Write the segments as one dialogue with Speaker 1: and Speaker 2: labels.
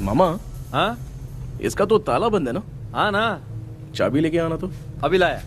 Speaker 1: मामा,
Speaker 2: हाँ
Speaker 1: इसका तो ताला बंद है ना?
Speaker 2: हाँ ना,
Speaker 1: चाबी लेके आना तो।
Speaker 2: अभी लाया।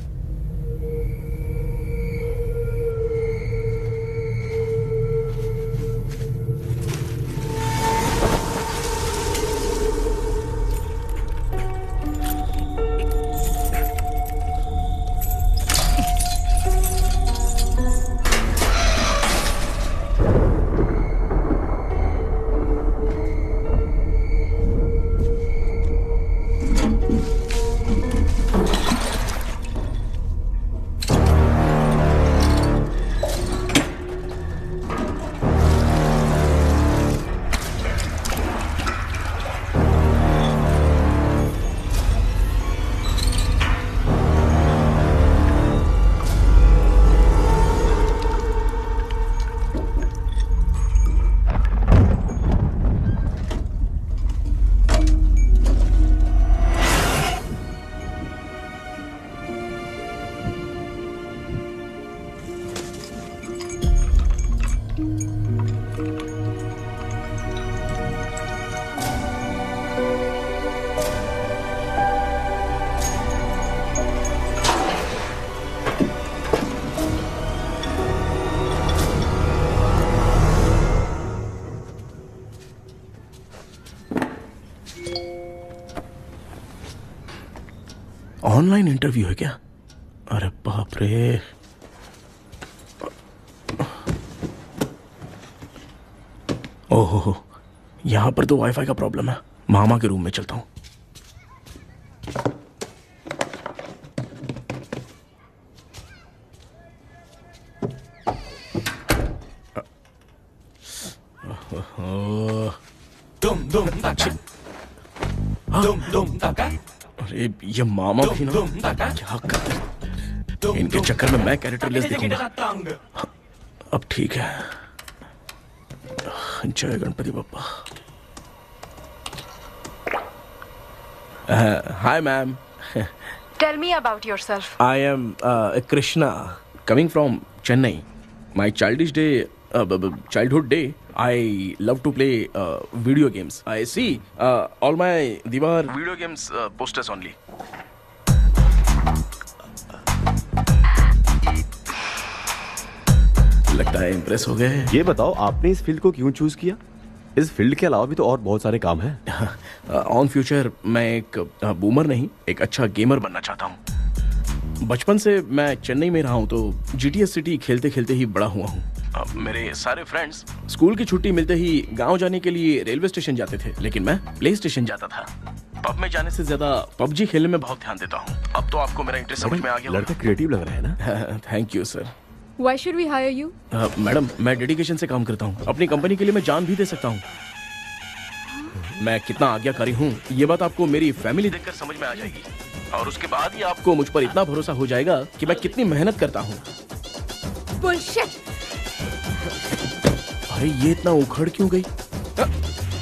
Speaker 1: ऑनलाइन इंटरव्यू है क्या? अरे बाप रे। ओहो, यहां पर तो वाईफाई का प्रॉब्लम है। मामा के रूम में चलता हूं। अरे ये मामा भी ना, क्या कर, इनके चक्कर में मैं कैरेक्टरलेस दिखूंगा। अब ठीक है। जय Ganpati Bappa. Hi ma'am.
Speaker 3: Tell me about yourself.
Speaker 1: I am Krishna, coming from Chennai. My childhood day, I love to play video games. I see all my Diwar video games posters only. लगता है impress हो गए।
Speaker 4: ये बताओ आपने इस field को क्यों चूज किया? इस फील्ड के अलावा भी तो और बहुत सारे काम हैं।
Speaker 1: ऑन फ्यूचर मैं एक बूमर नहीं, एक अच्छा गेमर बनना चाहता हूँ। बचपन से मैं चेन्नई में रहा हूँ तो जीटीएस सिटी खेलते खेलते ही बड़ा हुआ हूँ। मेरे सारे फ्रेंड्स स्कूल की छुट्टी मिलते ही गांव जाने के लिए रेलवे स्टेशन जाते थे, लेकिन मैं प्ले स्टेशन जाता था। पब में जाने से ज्यादा पबजी खेलने में बहुत ध्यान देता हूँ। अब तो आपको मेरा इंटरेस्ट समझ में आ गया।
Speaker 4: लड़का क्रिएटिव लग रहा है ना।
Speaker 1: Thank you sir.
Speaker 3: Why should we hire you?
Speaker 1: Madam, मैं डेडिकेशन से काम करता हूँ। अपनी कंपनी के लिए मैं जान भी दे सकता हूँ। मैं कितना आज्ञाकारी हूँ ये बात आपको मेरी फैमिली देखकर समझ में आ जाएगी, और उसके बाद ही आपको मुझ पर इतना भरोसा हो जाएगा कि मैं कितनी मेहनत करता हूँ।
Speaker 3: Bullshit!
Speaker 1: अरे ये इतना उखड़ क्यों गई?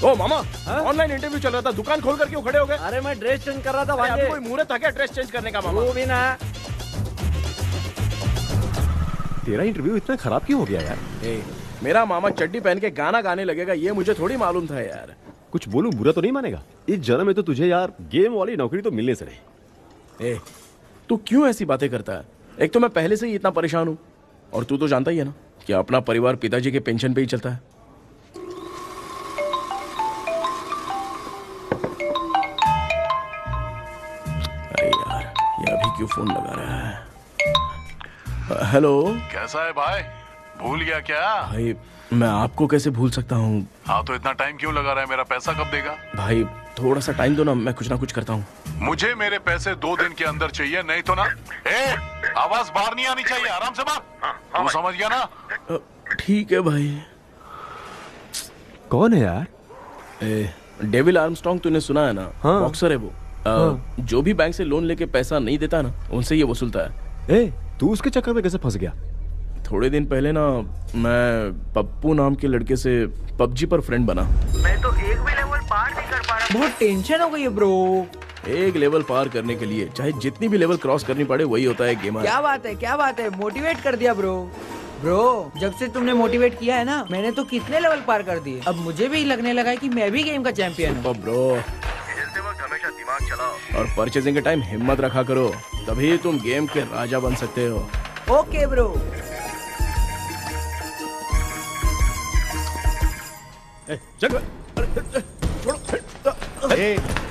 Speaker 1: ओ मामा, ऑनलाइन इंटरव्यू चल रहा था, दुकान खोल कर क्यों खड़े हो गए?
Speaker 2: अरे मैं ड्रेस चेंज कर रहा था
Speaker 1: भाई। कोई मुहूर्त था क्या ड्रेस चेंज करने का मामा?
Speaker 2: वो भी ना।
Speaker 4: तेरा इंटरव्यू इतना खराब क्यों हो गया यार?
Speaker 1: मेरा मामा चड्डी पहन के गाना गाने लगेगा ये मुझे थोड़ी मालूम था यार।
Speaker 4: कुछ बोलूं बुरा तो नहीं मानेगा? इस जन्म में तो तुझे यार गेम वाली नौकरी तो मिलने से नहीं।
Speaker 1: तू क्यों ऐसी बातें करता है? एक तो मैं पहले से ही इतना परेशान हूँ, और तू तो जानता ही है ना कि अपना परिवार पिताजी के पेंशन पे ही चलता है। अरे यार, ये अभी क्यों फोन लगा रहा है? हेलो।
Speaker 5: कैसा है भाई? भूल गया क्या?
Speaker 1: भाई मैं आपको कैसे भूल सकता हूँ?
Speaker 5: हाँ तो इतना टाइम क्यों लगा रहा है? मेरा पैसा कब देगा?
Speaker 1: भाई थोड़ा सा टाइम दो ना, मैं कुछ ना कुछ करता हूँ।
Speaker 5: मुझे मेरे पैसे 2 दिन के अंदर चाहिए, नहीं तो ना आवाज बाहर नहीं आनी चाहिए। आराम से बात। तू समझ गया ना?
Speaker 1: ठीक है भाई।
Speaker 4: कौन है यार?
Speaker 1: डेविल आर्मस्ट्रॉन्ग, तूने सुना है ना?
Speaker 4: हाँ।
Speaker 1: बॉक्सर है वो। जो भी बैंक से लोन लेके पैसा नहीं देता ना, उनसे ये वसूलता है।
Speaker 4: तू उसके चक्कर में कैसे फंस गया?
Speaker 1: थोड़े दिन पहले ना मैं पप्पू नाम के लड़के से पबजी पर फ्रेंड बना।
Speaker 6: मैं तो एक भी लेवल पार नहीं कर पा रहा।
Speaker 2: बहुत टेंशन हो गई है ब्रो।
Speaker 1: एक लेवल पार करने के लिए चाहे जितनी भी लेवल क्रॉस करनी पड़े, वही होता है गेमर।
Speaker 2: क्या बात है, क्या बात है, मोटिवेट कर दिया ब्रो। ब्रो, जब से तुमने मोटिवेट किया है ना, मैंने तो कितने लेवल पार कर दिए। अब मुझे भी लगने लगा है कि मैं भी गेम का चैंपियन हूँ।
Speaker 1: ब्रो,
Speaker 6: खेलते वक्त हमेशा दिमाग चलाओ।
Speaker 1: और परचेजिंग के टाइम हिम्मत रखा करो, तभी तुम गेम के राजा बन सकते हो।
Speaker 2: Okay bro.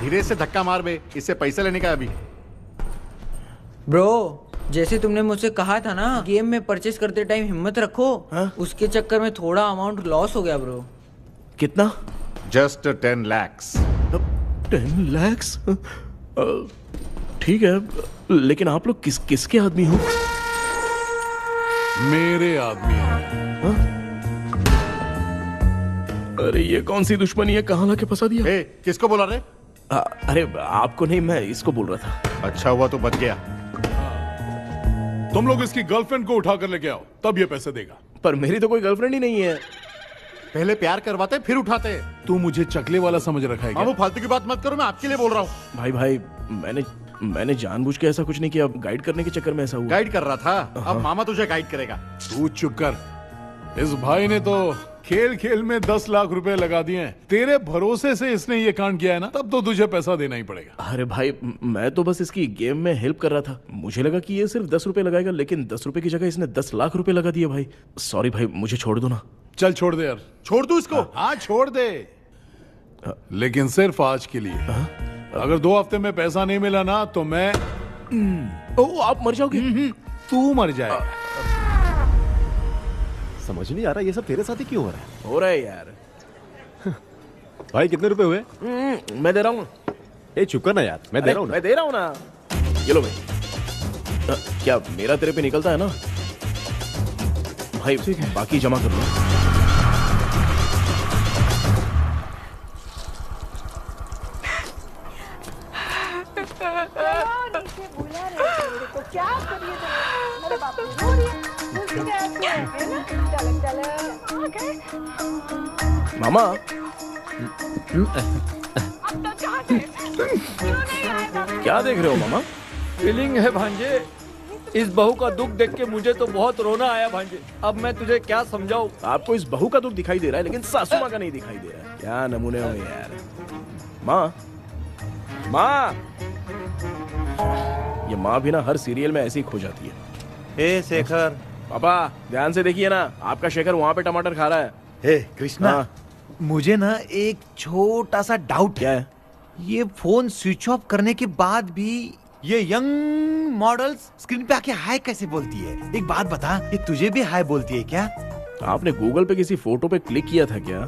Speaker 7: धीरे से धक्का मार बे, इससे पैसा लेने का अभी।
Speaker 2: ब्रो, जैसे तुमने मुझसे कहा था ना, गेम में परचेस करते टाइम हिम्मत रखो, उसके चक्कर में थोड़ा अमाउंट लॉस हो गया ब्रो।
Speaker 1: कितना?
Speaker 7: Just 10 lakhs।
Speaker 1: 10 lakhs? ठीक है, लेकिन आप लोग किसके आदमी हो?
Speaker 5: मेरे आदमी हैं।
Speaker 1: अरे ये कौन सी दुश्मनी है, कहाँ लाके फंसा दिया?
Speaker 7: ए, किसको बोला रे?
Speaker 1: अरे आपको नहीं, मैं इसको बोल रहा था।
Speaker 7: अच्छा हुआ तो बच गया।
Speaker 5: तुम लोग इसकी गर्लफ्रेंड को उठा कर लेके आओ, तब ये पैसे देगा।
Speaker 1: पर मेरी तो कोई गर्लफ्रेंड ही नहीं है।
Speaker 7: पहले प्यार करवाते फिर उठाते।
Speaker 5: तू मुझे चकले वाला समझ रखा है क्या?
Speaker 7: वो फालतू की बात मत करो, मैं आपके लिए बोल रहा हूँ।
Speaker 1: भाई मैंने जानबूझ के ऐसा कुछ नहीं किया, गाइड करने के चक्कर में ऐसा हुआ।
Speaker 7: गाइड कर रहा था, अब मामा तुझे गाइड करेगा।
Speaker 5: तू चुप कर। इस भाई ने तो खेल खेल में 10 लाख रुपए लगा दिए हैं। तेरे भरोसे से इसने ये कांड किया है ना, तब तो तुझे पैसा देना ही पड़ेगा।
Speaker 1: अरे भाई, मैं तो बस इसकी गेम में हेल्प कर रहा था। मुझे लगा कि ये सिर्फ 10 रुपए लगाएगा, लेकिन 10 रुपए की जगह इसने 10 लाख रुपए लगा दिए। भाई सॉरी भाई, मुझे छोड़ दो ना।
Speaker 5: चल छोड़ दे यार।
Speaker 7: छोड़ दूं इसको?
Speaker 5: हाँ छोड़ दे, लेकिन सिर्फ आज के लिए। अगर 2 हफ्ते में पैसा नहीं मिला ना तो मैं
Speaker 1: ओ, आप मर जाओगे।
Speaker 5: तू मर जाए।
Speaker 4: समझ नहीं आ रहा ये सब तेरे साथ ही क्यों हो रहा है?
Speaker 1: हो रहा है यार।
Speaker 4: भाई कितने रुपए हुए?
Speaker 1: मैं दे रहा हूँ।
Speaker 4: ए चुप कर ना यार, मैं दे रहा हूँ ना।
Speaker 1: मैं दे रहा हूँ ना। ये लो भाई। क्या मेरा तेरे पे निकलता है ना भाई? ठीक है, बाकी जमा कर लो। मामा, क्या देख रहे हो मामा?
Speaker 2: फीलिंग है भांजे, इस बहू का दुख देख के मुझे तो बहुत रोना आया भांजे। अब मैं तुझे क्या समझाऊं?
Speaker 1: आपको इस बहू का दुख दिखाई दे रहा है, लेकिन सासू माँ का नहीं दिखाई दे रहा है। क्या नमूने हो यार। माँ, माँ, ये माँ भी ना हर सीरियल में ऐसी ही खो जाती है।
Speaker 8: हे शेखर।
Speaker 1: पापा ध्यान से देखिए ना, आपका शेखर वहाँ पे टमाटर खा रहा है।
Speaker 8: हे कृष्णा,
Speaker 1: हाँ।
Speaker 8: मुझे ना एक छोटा सा डाउट
Speaker 1: क्या है?
Speaker 8: ये फोन स्विच ऑफ करने के बाद भी ये यंग मॉडल्स स्क्रीन पे आके हाय कैसे बोलती है? एक बात बता, ये तुझे भी हाय बोलती है क्या?
Speaker 1: आपने गूगल पे किसी फोटो पे क्लिक किया था क्या?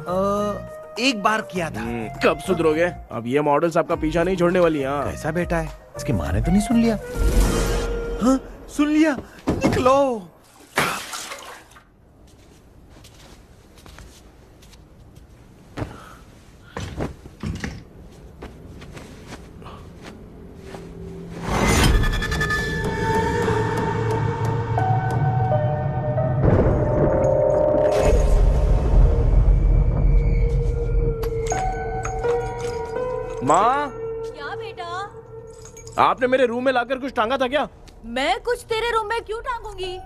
Speaker 8: एक बार किया था।
Speaker 1: कब सुधरोगे? अब ये मॉडल्स आपका पीछा नहीं छोड़ने वाली। हाँ,
Speaker 8: कैसा बेटा है? इसकी माँ ने तो नहीं सुन लिया? हाँ सुन लिया, निकलो।
Speaker 1: माँ,
Speaker 9: क्या बेटा?
Speaker 1: आपने मेरे रूम में लाकर कुछ टांगा था क्या?
Speaker 9: मैं कुछ तेरे रूम में क्यों टांगूंगी?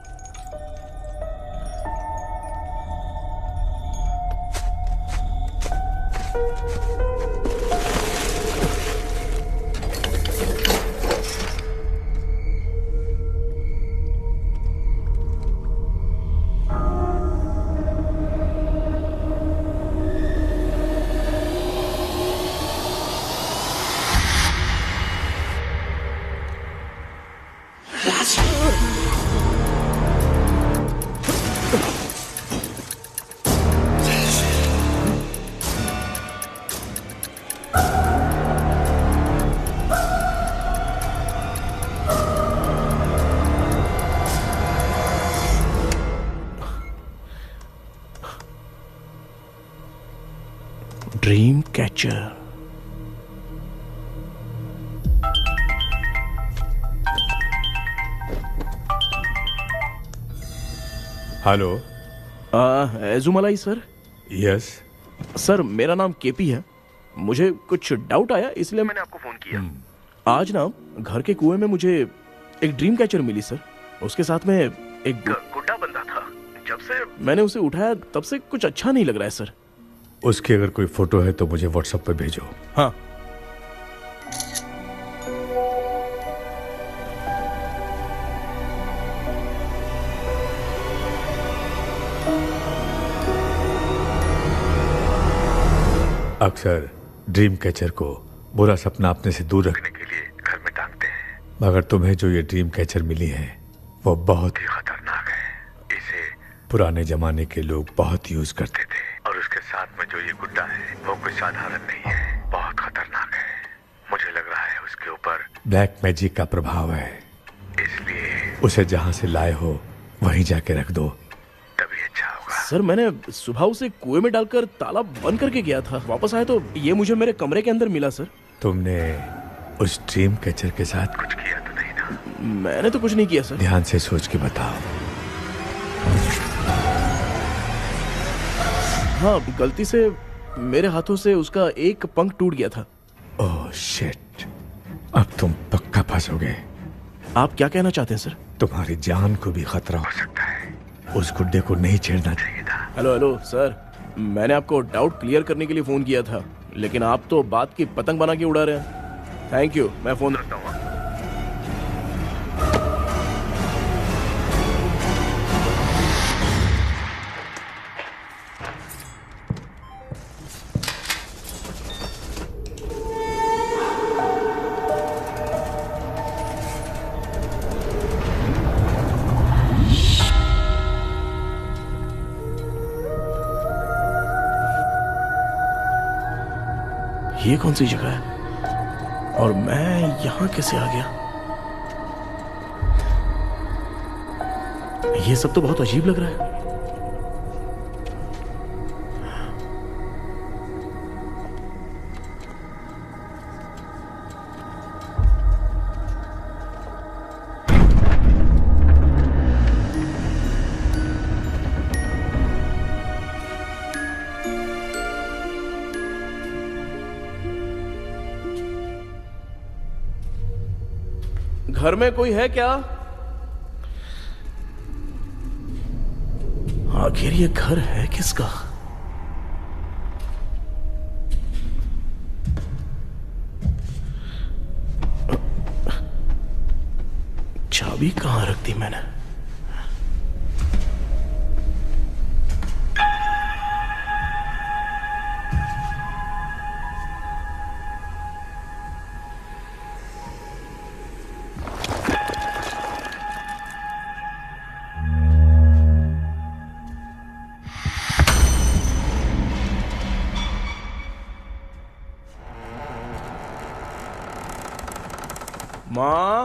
Speaker 9: Dream catcher.
Speaker 5: Hello.
Speaker 1: Ezhumalai sir?
Speaker 5: Yes
Speaker 1: sir, मेरा नाम केपी है। मुझे कुछ डाउट आया, इसलिए मैंने आपको फोन किया। आज ना घर के कुएं में मुझे एक ड्रीम कैचर मिली सर। उसके साथ में एक
Speaker 6: गुड्डा बंदा था जब से
Speaker 1: मैंने उसे उठाया तब से कुछ अच्छा नहीं लग रहा है सर।
Speaker 5: उसकी अगर कोई फोटो है तो मुझे व्हाट्सएप पे भेजो।
Speaker 1: हाँ।
Speaker 5: अक्सर ड्रीम कैचर को बुरा सपना अपने से दूर रखने
Speaker 6: के लिए घर में टांगते हैं,
Speaker 5: मगर तुम्हें जो ये ड्रीम कैचर मिली है वो बहुत ही
Speaker 6: खतरनाक है। इसे
Speaker 5: पुराने जमाने के लोग बहुत यूज करते थे।
Speaker 6: और उसके साथ में जो ये गुड्डा है वो कोई साधारण नहीं है, बहुत खतरनाक है। मुझे लग रहा है उसके ऊपर
Speaker 5: ब्लैक मैजिक का प्रभाव है,
Speaker 6: इसलिए
Speaker 5: उसे जहां से लाए हो वहीं जाके रख दो।
Speaker 6: तभी अच्छा होगा।
Speaker 1: सर मैंने सुबह उसे कुएं में डालकर ताला बंद करके गया था, वापस आया तो ये मुझे मेरे कमरे के अंदर मिला सर।
Speaker 5: तुमने उस ड्रीम कैचर के साथ
Speaker 6: कुछ किया तो नहीं ना?
Speaker 1: मैंने तो कुछ नहीं किया सर।
Speaker 5: ध्यान से सोच के बताओ।
Speaker 1: हाँ, गलती से मेरे हाथों से उसका एक पंख टूट गया था।
Speaker 5: ओह शिट, अब तुम पक्का फंसोगे।
Speaker 1: आप क्या कहना चाहते हैं सर?
Speaker 5: तुम्हारी जान को भी खतरा हो सकता है। उस गुड्डे को नहीं छेड़ना चाहिए था।
Speaker 1: हेलो हेलो सर, मैंने आपको डाउट क्लियर करने के लिए फोन किया था, लेकिन आप तो बात की पतंग बना के उड़ा रहे हैं। थैंक यू, मैं फोन रखता हूँ। ये कौन सी जगह है और मैं यहां कैसे आ गया? ये सब तो बहुत अजीब लग रहा है। घर में कोई है क्या? आखिर ये घर है किसका? चाबी कहां रख दी मैंने? माँ,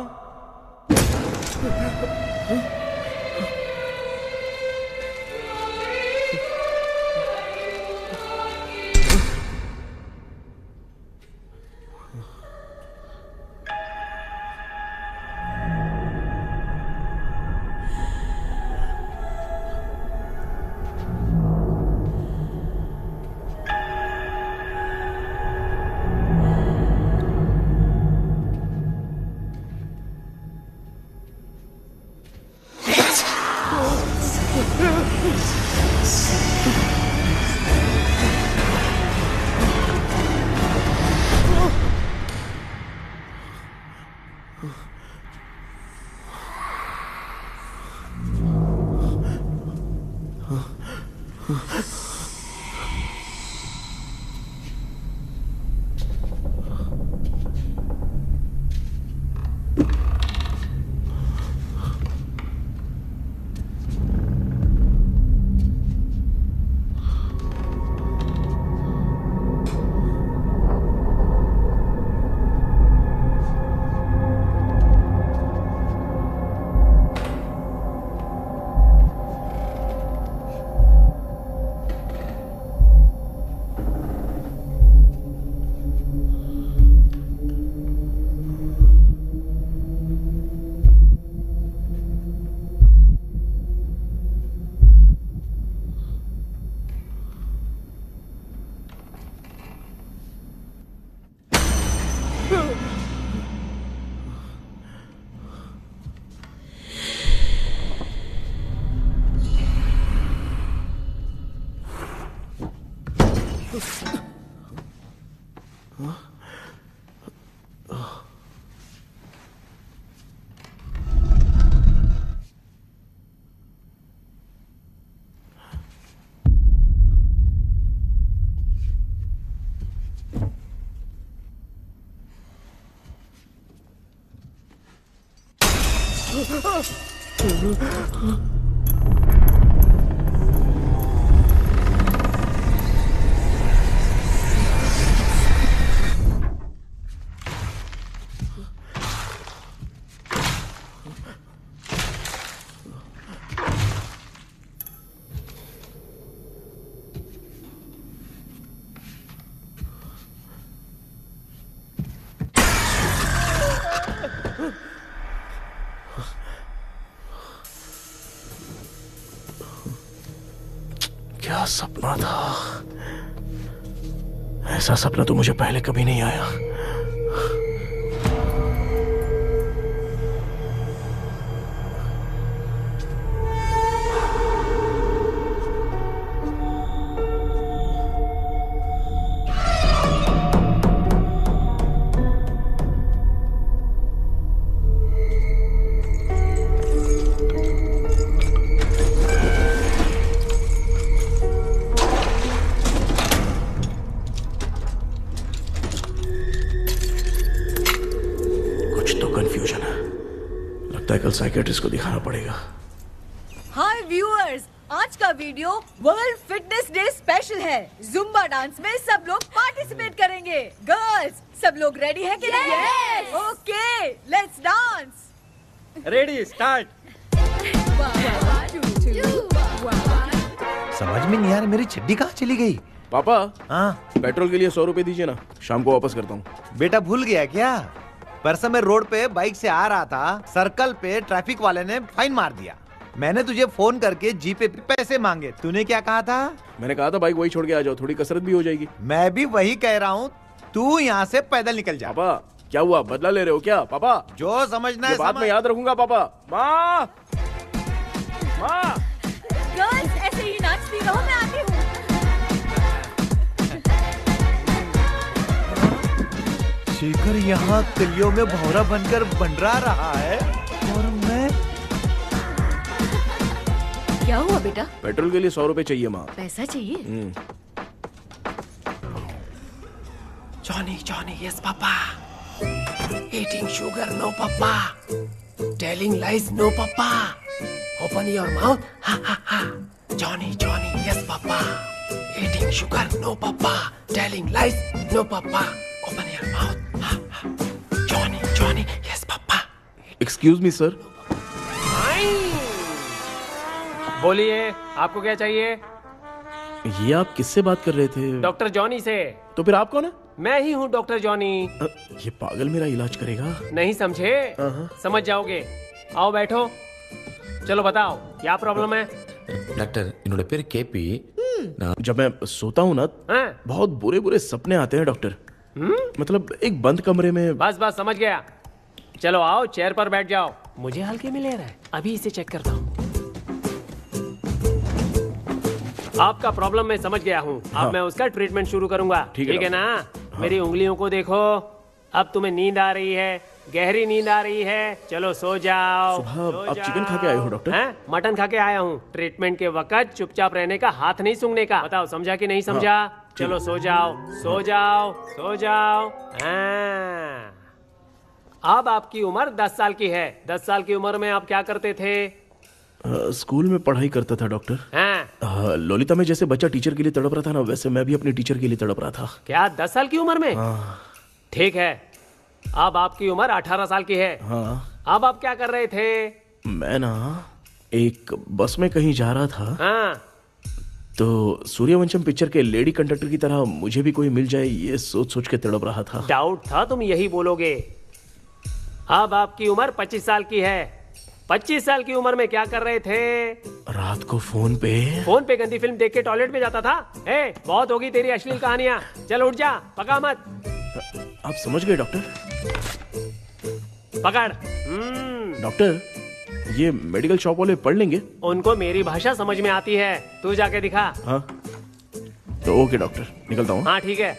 Speaker 1: क्या सपना था? ऐसा सपना तो मुझे पहले कभी नहीं आया। कंफ्यूजन है, लगता है कल साइकियाट्रिस्ट को दिखाना पड़ेगा।
Speaker 9: हाय व्यूअर्स, आज का video world fitness day special है। जुम्बा डांस में सब लोग पार्टिसिपेट करेंगे। गर्ल्स, सब लोग रेडी है कि नहीं? Yes. Okay, let's dance.
Speaker 7: Ready, start.
Speaker 8: समझ में नहीं आ रहा मेरी चड्डी कहाँ चली गई।
Speaker 1: पापा,
Speaker 8: हाँ
Speaker 1: पेट्रोल के लिए 100 रुपए दीजिए ना, शाम को वापस करता हूँ।
Speaker 8: बेटा भूल गया क्या? परसों मैं रोड पे बाइक से आ रहा था, सर्कल पे ट्रैफिक वाले ने फाइन मार दिया। मैंने तुझे फोन करके जीपे पे पैसे मांगे, तूने क्या कहा था?
Speaker 1: मैंने कहा था बाइक वही छोड़ के आ जाओ, थोड़ी कसरत भी हो जाएगी।
Speaker 8: मैं भी वही कह रहा हूँ, तू यहाँ से पैदल निकल जा।
Speaker 1: पापा क्या हुआ, बदला ले रहे हो क्या? पापा
Speaker 8: जो समझना है
Speaker 1: बात में याद रखूंगा। पापा, माँ माँ,
Speaker 9: गर्ल्स ऐसे ही नाचती रहो, मैं आती हूँ।
Speaker 8: शेखर यहाँ कलियों में भौरा बनकर बंडरा रहा है और मैं।
Speaker 3: क्या हुआ बेटा?
Speaker 1: पेट्रोल के लिए 100 रुपए चाहिए माँ।
Speaker 3: पैसा चाहिए?
Speaker 10: Johnny, Johnny, yes, Papa. Eating sugar, no, Papa. Telling lies, no, Papa. Open your mouth, ha, ha, ha. Johnny, Johnny, yes, Papa. Eating sugar, no, Papa. Telling lies, no, Papa. Open your mouth, ha, ha. Johnny, Johnny, yes, Papa.
Speaker 1: Excuse me sir.
Speaker 10: बोलिए, आपको क्या चाहिए?
Speaker 1: ये आप किससे बात कर रहे थे?
Speaker 10: डॉक्टर जॉनी से।
Speaker 1: तो फिर आप कौन है?
Speaker 10: मैं ही हूँ डॉक्टर जॉनी।
Speaker 1: ये पागल मेरा इलाज करेगा?
Speaker 10: नहीं समझे? समझ जाओगे। आओ बैठो। चलो बताओ क्या प्रॉब्लम है?
Speaker 11: டாக்டர் என்னோட பேர் கேபி
Speaker 1: जब मैं सोता हूँ ना, बहुत बुरे बुरे सपने आते हैं डॉक्टर। मतलब एक बंद कमरे में।
Speaker 10: बस बस समझ गया। चलो आओ, चेयर पर बैठ जाओ। मुझे हल्के में ले रहा है, अभी इसे चेक करता हूँ। आपका प्रॉब्लम मैं समझ गया हूँ। अब मैं उसका ट्रीटमेंट शुरू करूंगा। ठीक है ना? मेरी उंगलियों को देखो। अब तुम्हें नींद आ रही है, गहरी नींद आ रही है। चलो सो जाओ।
Speaker 1: सुबह आप चिकन खा के आए हो डॉक्टर?
Speaker 10: हैं? मटन खा के आया हूँ। ट्रीटमेंट के वक्त चुपचाप रहने का, हाथ नहीं सूंघने का। बताओ समझा कि नहीं समझा? चलो सो जाओ, सो जाओ, सो जाओ। हाँ। अब आपकी उम्र 10 साल की है। 10 साल की उम्र में आप क्या करते थे?
Speaker 1: स्कूल में पढ़ाई करता था डॉक्टर।
Speaker 10: हाँ।
Speaker 1: ललिता में जैसे बच्चा टीचर के लिए तड़प रहा था ना, वैसे मैं भी अपने टीचर के लिए तड़प रहा था।
Speaker 10: क्या 10 साल की उम्र में? ठीक है, अब आपकी उम्र 18 साल की है।
Speaker 1: हाँ।
Speaker 10: अब आप क्या कर रहे थे?
Speaker 1: मैं ना एक बस में कहीं जा रहा था।
Speaker 10: हाँ।
Speaker 1: तो सूर्यवंशम पिक्चर के लेडी कंडक्टर की तरह मुझे भी कोई मिल जाए, ये सोच सोच के तड़प रहा था।
Speaker 10: डाउट था तुम यही बोलोगे। अब आपकी उम्र 25 साल की है। 25 साल की उम्र में क्या कर रहे थे?
Speaker 1: रात को फोन पे
Speaker 10: गंदी फिल्म देख के टॉयलेट में जाता था। ए, बहुत होगी तेरी अश्लील कहानियां। चल उठ जा, पका मत।
Speaker 1: आप समझ गए डॉक्टर?
Speaker 10: पकड़।
Speaker 1: डॉक्टर, ये मेडिकल शॉप वाले पढ़ लेंगे?
Speaker 10: उनको मेरी भाषा समझ में आती है, तू जाके दिखा।
Speaker 1: हाँ तो ओके डॉक्टर, निकलता हूँ।
Speaker 10: हाँ ठीक है।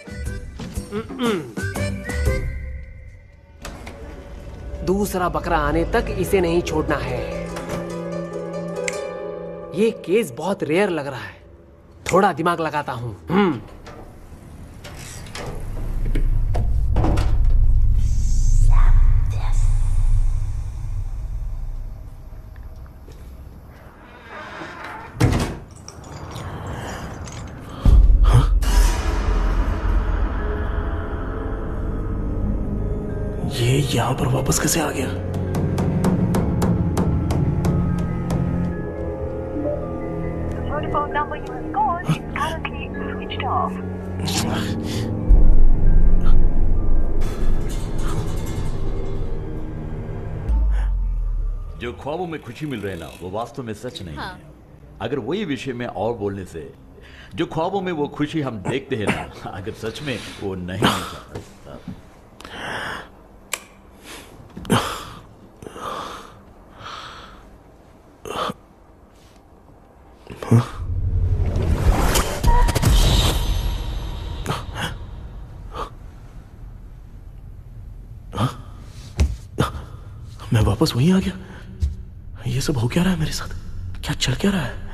Speaker 10: दूसरा बकरा आने तक इसे नहीं छोड़ना है। ये केस बहुत रेयर लग रहा है, थोड़ा दिमाग लगाता हूं।
Speaker 1: ये यहां पर वापस कैसे आ गया?
Speaker 12: जो ख्वाबों में खुशी मिल रही है ना, वो वास्तव में सच नहीं है। अगर वही विषय में और बोलने से, जो ख्वाबों में वो खुशी हम देखते हैं ना, अगर सच में वो नहीं है।
Speaker 1: मैं वापस वहीं आ गया। ये सब हो क्या रहा है मेरे साथ? क्या चल क्या रहा है?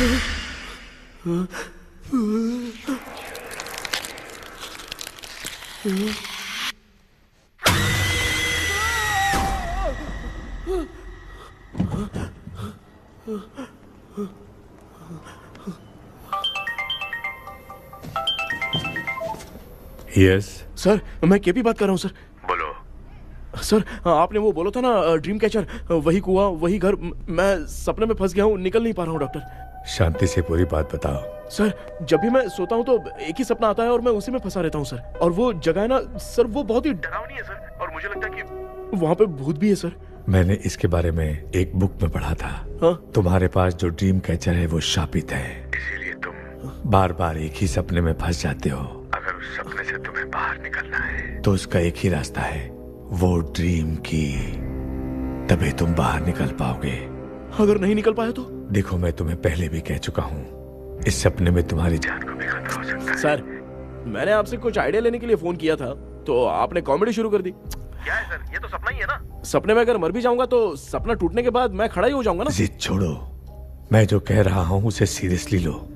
Speaker 5: यस
Speaker 1: सर, मैं केपी बात कर रहा हूँ सर।
Speaker 6: बोलो।
Speaker 1: सर, आपने वो बोला था ना ड्रीम कैचर, वही कुआं, वही घर, मैं सपने में फंस गया हूँ, निकल नहीं पा रहा हूँ डॉक्टर।
Speaker 5: शांति से पूरी बात बताओ।
Speaker 1: सर, जब भी मैं सोता हूँ तो एक ही सपना आता है और मैं उसी में फंसा रहता हूँ सर। और वो जगह है ना सर, वो बहुत ही डरावनी है सर, और मुझे लगता है कि वहाँ पे भूत भी है सर।
Speaker 5: मैंने इसके बारे में एक बुक में पढ़ा था।
Speaker 1: हाँ?
Speaker 5: तुम्हारे पास जो ड्रीम कैचर है वो शापित है,
Speaker 6: इसीलिए तुम
Speaker 5: बार बार एक ही सपने में फंस जाते हो।
Speaker 6: अगर उस सपने से तुम्हें बाहर निकलना है
Speaker 5: तो उसका एक ही रास्ता है, वो ड्रीम की, तभी तुम बाहर निकल पाओगे।
Speaker 1: अगर नहीं निकल पाया तो?
Speaker 5: देखो, मैं तुम्हें पहले भी कह चुका हूँ, इस सपने में तुम्हारी जान
Speaker 6: को भी खतरा हो सकता है।
Speaker 1: सर, मैंने आपसे कुछ आइडिया लेने के लिए फोन किया था तो आपने कॉमेडी शुरू कर दी।
Speaker 6: क्या है सर, ये तो सपना ही है ना।
Speaker 1: सपने में अगर मर भी जाऊंगा तो सपना टूटने के बाद मैं खड़ा ही हो जाऊंगा ना।
Speaker 5: जिद छोड़ो, मैं जो कह रहा हूँ उसे सीरियसली लो।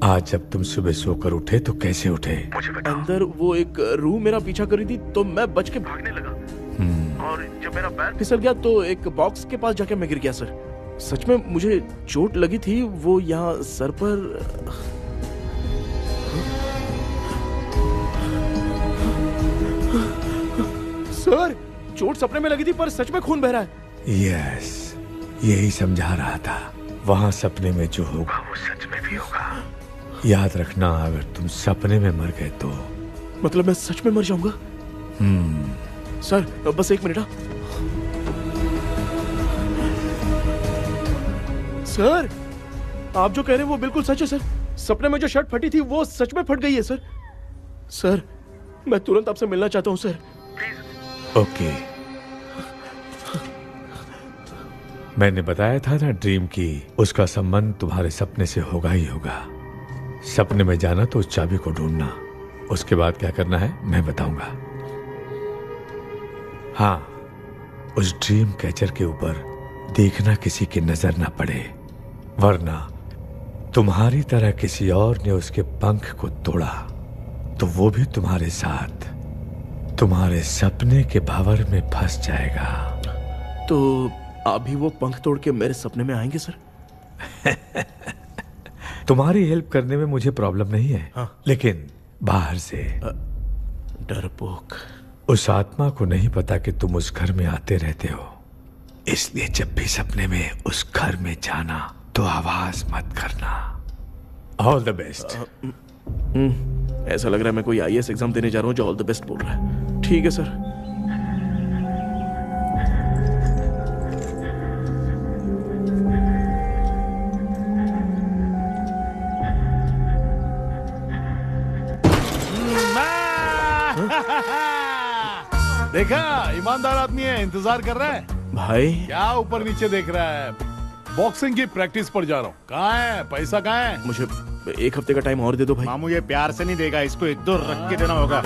Speaker 5: आज जब तुम सुबह सोकर उठे तो कैसे उठे?
Speaker 1: अंदर वो एक रूह मेरा पीछा कर रही थी तो मैं बच के भागने लगा, और जब मेरा पैर फिसल गया तो एक बॉक्स के पास जाके मैं गिर गया सर। सच में मुझे चोट लगी थी, वो यहाँ सर पर। सर, चोट सपने में लगी थी पर सच में खून बह रहा है।
Speaker 5: यस, यही समझा रहा था। वहाँ सपने में जो होगा
Speaker 6: वो सच में भी होगा।
Speaker 5: याद रखना, अगर तुम सपने में मर गए तो
Speaker 1: मतलब मैं सच में मर जाऊंगा? सर, बस एक मिनट। सर, आप जो कह रहे हैं वो बिल्कुल सच है सर। सपने में जो शर्ट फटी थी वो सच में फट गई है सर। सर, मैं तुरंत आपसे मिलना चाहता हूँ सर।
Speaker 5: ओके, मैंने बताया था ना ड्रीम की, उसका संबंध तुम्हारे सपने से होगा ही होगा। सपने में जाना तो उस चाबी को ढूंढना, उसके बाद क्या करना है मैं बताऊंगा। हाँ, उस ड्रीम कैचर के ऊपर देखना किसी की नजर ना पड़े, वरना तुम्हारी तरह किसी और ने उसके पंख को तोड़ा तो वो भी तुम्हारे साथ तुम्हारे सपने के भंवर में फंस जाएगा।
Speaker 1: तो अभी वो पंख तोड़ के मेरे सपने में आएंगे सर?
Speaker 5: तुम्हारी हेल्प करने में मुझे प्रॉब्लम नहीं है।
Speaker 1: हाँ।
Speaker 5: लेकिन बाहर से
Speaker 1: डरपोक,
Speaker 5: उस आत्मा को नहीं पता कि तुम उस घर में आते रहते हो, इसलिए जब भी सपने में उस घर में जाना तो आवाज मत करना। All the best.
Speaker 1: ऐसा लग रहा है मैं कोई आईएएस एग्जाम देने जा रहा हूँ जो ऑल द बेस्ट बोल रहा है। ठीक है सर।
Speaker 5: देखा, ईमानदार आदमी है, इंतजार कर रहा है।
Speaker 1: भाई
Speaker 5: क्या ऊपर नीचे देख रहा है? बॉक्सिंग की प्रैक्टिस पर जा रहा हूँ। कहाँ है पैसा? कहाँ है?
Speaker 1: मुझे एक हफ्ते का टाइम और दे दो भाई।
Speaker 13: मामू ये प्यार से नहीं देगा, इसको एक दो रख के देना होगा।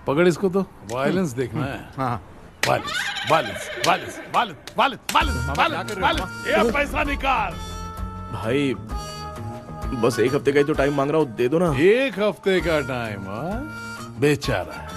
Speaker 5: पकड़ इसको, तो वायलेंस देखना है।
Speaker 13: हाँ,
Speaker 5: violence violence violence violence violence violence violence. ये पैसा निकाल
Speaker 1: भाई, बस एक हफ्ते का ही तो टाइम मांग रहा हूँ, दे दो ना।
Speaker 5: एक हफ्ते का टाइम? बेचारा,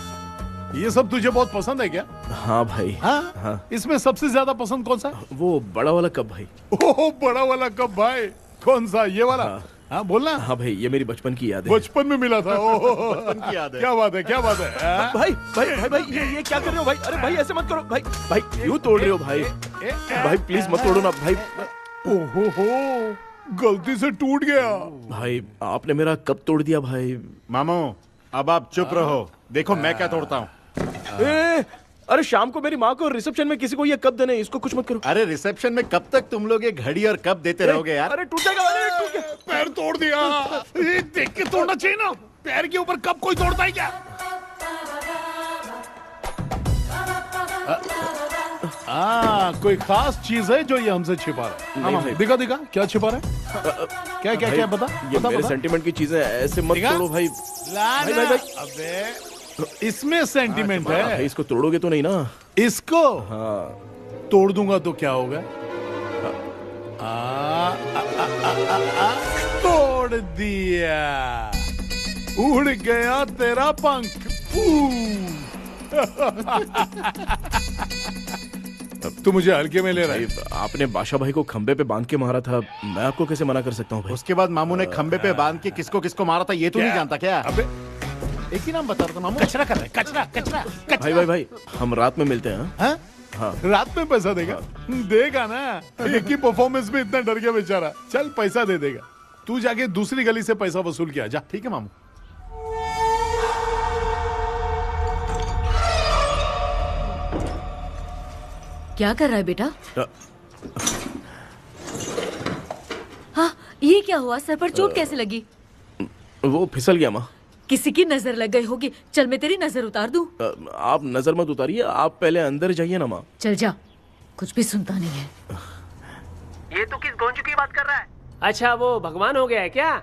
Speaker 5: ये सब तुझे बहुत पसंद है क्या?
Speaker 1: हाँ भाई।
Speaker 5: हाँ? इसमें सबसे ज्यादा पसंद कौन सा?
Speaker 1: वो बड़ा वाला कप भाई।
Speaker 5: ओह, बड़ा वाला कप भाई। कौन सा? ये वाला? हाँ बोलना।
Speaker 1: हाँ भाई, ये मेरी बचपन की याद है।
Speaker 5: बचपन में मिला था? ओह,
Speaker 13: बचपन की याद है।
Speaker 5: क्या बात है, क्या बात है।
Speaker 1: भाई भाई भाई भाई, ये क्या कर रहे हो भाई? अरे भाई ऐसे मत करो भाई। भाई क्यों तोड़ रहे हो भाई? भाई प्लीज मत तोड़ो ना भाई।
Speaker 5: ओहो, गलती से टूट गया।
Speaker 1: भाई आपने मेरा कप तोड़ दिया भाई।
Speaker 13: मामू अब आप चुप रहो, देखो मैं क्या तोड़ता हूँ।
Speaker 1: अरे शाम को मेरी माँ को रिसेप्शन में किसी को ये कप देने, इसको कुछ मत करो।
Speaker 13: अरे रिसेप्शन में कब तक तुम लोग ये घड़ी और कप देते रहोगे यार?
Speaker 1: अरे टूट जाएगा, अरे टूट गया।
Speaker 5: पैर तोड़ दिया। ये देख के तोड़ना चाहिए ना, पैर के ऊपर कप कोई तोड़ता है क्या? कोई खास चीज है जो ये हमसे छिपा रहा है?
Speaker 1: नहीं,
Speaker 5: दिखा दिखा, क्या छिपा रहा है? क्या क्या क्या बता?
Speaker 1: ये
Speaker 5: बता,
Speaker 1: मेरे
Speaker 5: बता।
Speaker 1: सेंटिमेंट की चीजें ऐसे मत
Speaker 5: दिखा?
Speaker 1: तोड़ो भाई।
Speaker 5: भाई भाई भाई, अबे इसमें सेंटिमेंट है।
Speaker 1: भाई इसको तोड़ोगे तो नहीं ना?
Speaker 5: इसको
Speaker 1: हाँ
Speaker 5: तोड़ दूंगा तो क्या होगा?
Speaker 14: तोड़ दिया, उड़ गया तेरा पंख। तू मुझे हल्के में ले रहा है।
Speaker 1: आपने बादशाह भाई को खंबे पे बांध के मारा था, मैं आपको कैसे मना कर सकता हूँ भाई?
Speaker 13: उसके बाद मामू ने खंबे पे बांध के किसको किसको मारा था ये तो नहीं जानता क्या?
Speaker 14: अबे
Speaker 13: एक ही नाम बता रहा था मामू। कचरा कर रहा है, कचरा कचरा
Speaker 1: भाई भाई भाई, हम रात में मिलते हैं।
Speaker 14: हाँ?
Speaker 1: हाँ।
Speaker 14: रात में पैसा देगा? देगा ना, एक ही परफॉर्मेंस में इतना डर गया बेचारा। चल पैसा दे देगा, तू जाके दूसरी गली से पैसा वसूल किया जा।
Speaker 13: ठीक है मामू।
Speaker 3: क्या कर रहा है बेटा? हाँ, ये क्या हुआ? सर पर चोट कैसे लगी?
Speaker 1: वो फिसल गया माँ।
Speaker 3: किसी की नजर लग गई होगी। चल मैं तेरी नजर उतार दूं।
Speaker 1: आप नजर मत उतारिए, आप पहले अंदर जाइए ना माँ।
Speaker 3: चल जा, कुछ भी सुनता नहीं है।
Speaker 10: ये तू किस गोंजू की बात कर रहा है? अच्छा, वो भगवान हो गया है क्या?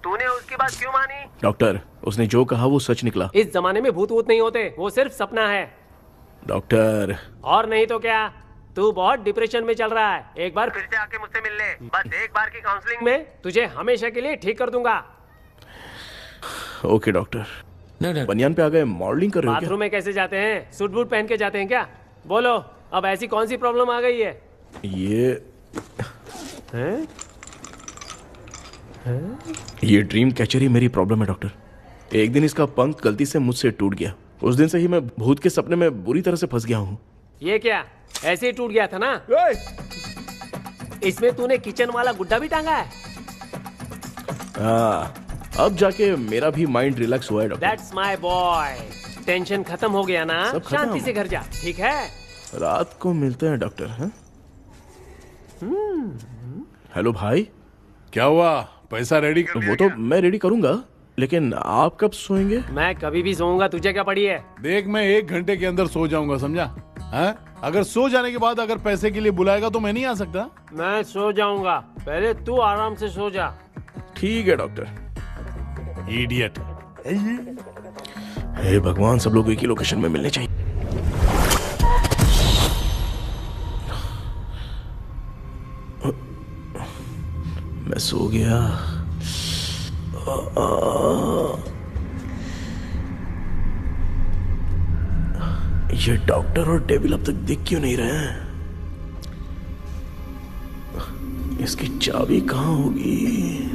Speaker 10: तूने उसकी बात क्यों मानी?
Speaker 1: डॉक्टर, उसने जो कहा वो सच निकला।
Speaker 10: इस जमाने में भूत वूत नहीं होते, वो सिर्फ सपना है।
Speaker 1: डॉक्टर,
Speaker 10: और नहीं तो क्या, तू बहुत डिप्रेशन में चल रहा है। एक बार फिर से आके मुझसे मिल ले, बस एक बार की काउंसलिंग में तुझे हमेशा के लिए ठीक कर दूंगा।
Speaker 1: Okay doctor. बनियान पे आ गए, मॉडलिंग कर रहे हो क्या?
Speaker 10: बाथरूम में कैसे जाते हैं? सूट बूट पहन के जाते हैं क्या? बोलो, अब ऐसी कौन सी प्रॉब्लम आ गई है?
Speaker 1: ये ड्रीम कैचर ही मेरी प्रॉब्लम है डॉक्टर। एक दिन इसका पंख गलती से मुझसे टूट गया। उस दिन से ही मैं भूत के सपने में बुरी तरह से फंस गया हूँ।
Speaker 10: ये क्या, ऐसे ही टूट गया था ना? इसमें तूने किचन वाला गुड्डा भी टांगा है?
Speaker 1: अब जाके मेरा भी माइंड रिलैक्स हुआ है doctor.
Speaker 10: That's my boy। Tension खत्म हो गया ना? शांति से घर जा, ठीक है?
Speaker 1: रात को मिलते हैं डॉक्टर। हेलो भाई,
Speaker 14: क्या हुआ? पैसा रेडी कर?
Speaker 1: वो तो मैं रेडी करूंगा, लेकिन आप कब सोएंगे?
Speaker 10: मैं कभी भी सोऊंगा, तुझे क्या पड़ी है?
Speaker 14: देख, मैं 1 घंटे के अंदर सो जाऊंगा, समझा? अगर सो जाने के बाद अगर पैसे के लिए बुलाएगा तो मैं नहीं आ सकता।
Speaker 10: मैं सो जाऊंगा, पहले तू आराम से सो जा।
Speaker 1: ठीक है डॉक्टर।
Speaker 14: इडियट।
Speaker 1: हे भगवान, सब लोग एक ही लोकेशन में मिलने चाहिए। मैं सो गया। ये डॉक्टर और डेविल अब तक दिख क्यों नहीं रहे हैं? इसकी चाबी कहाँ होगी?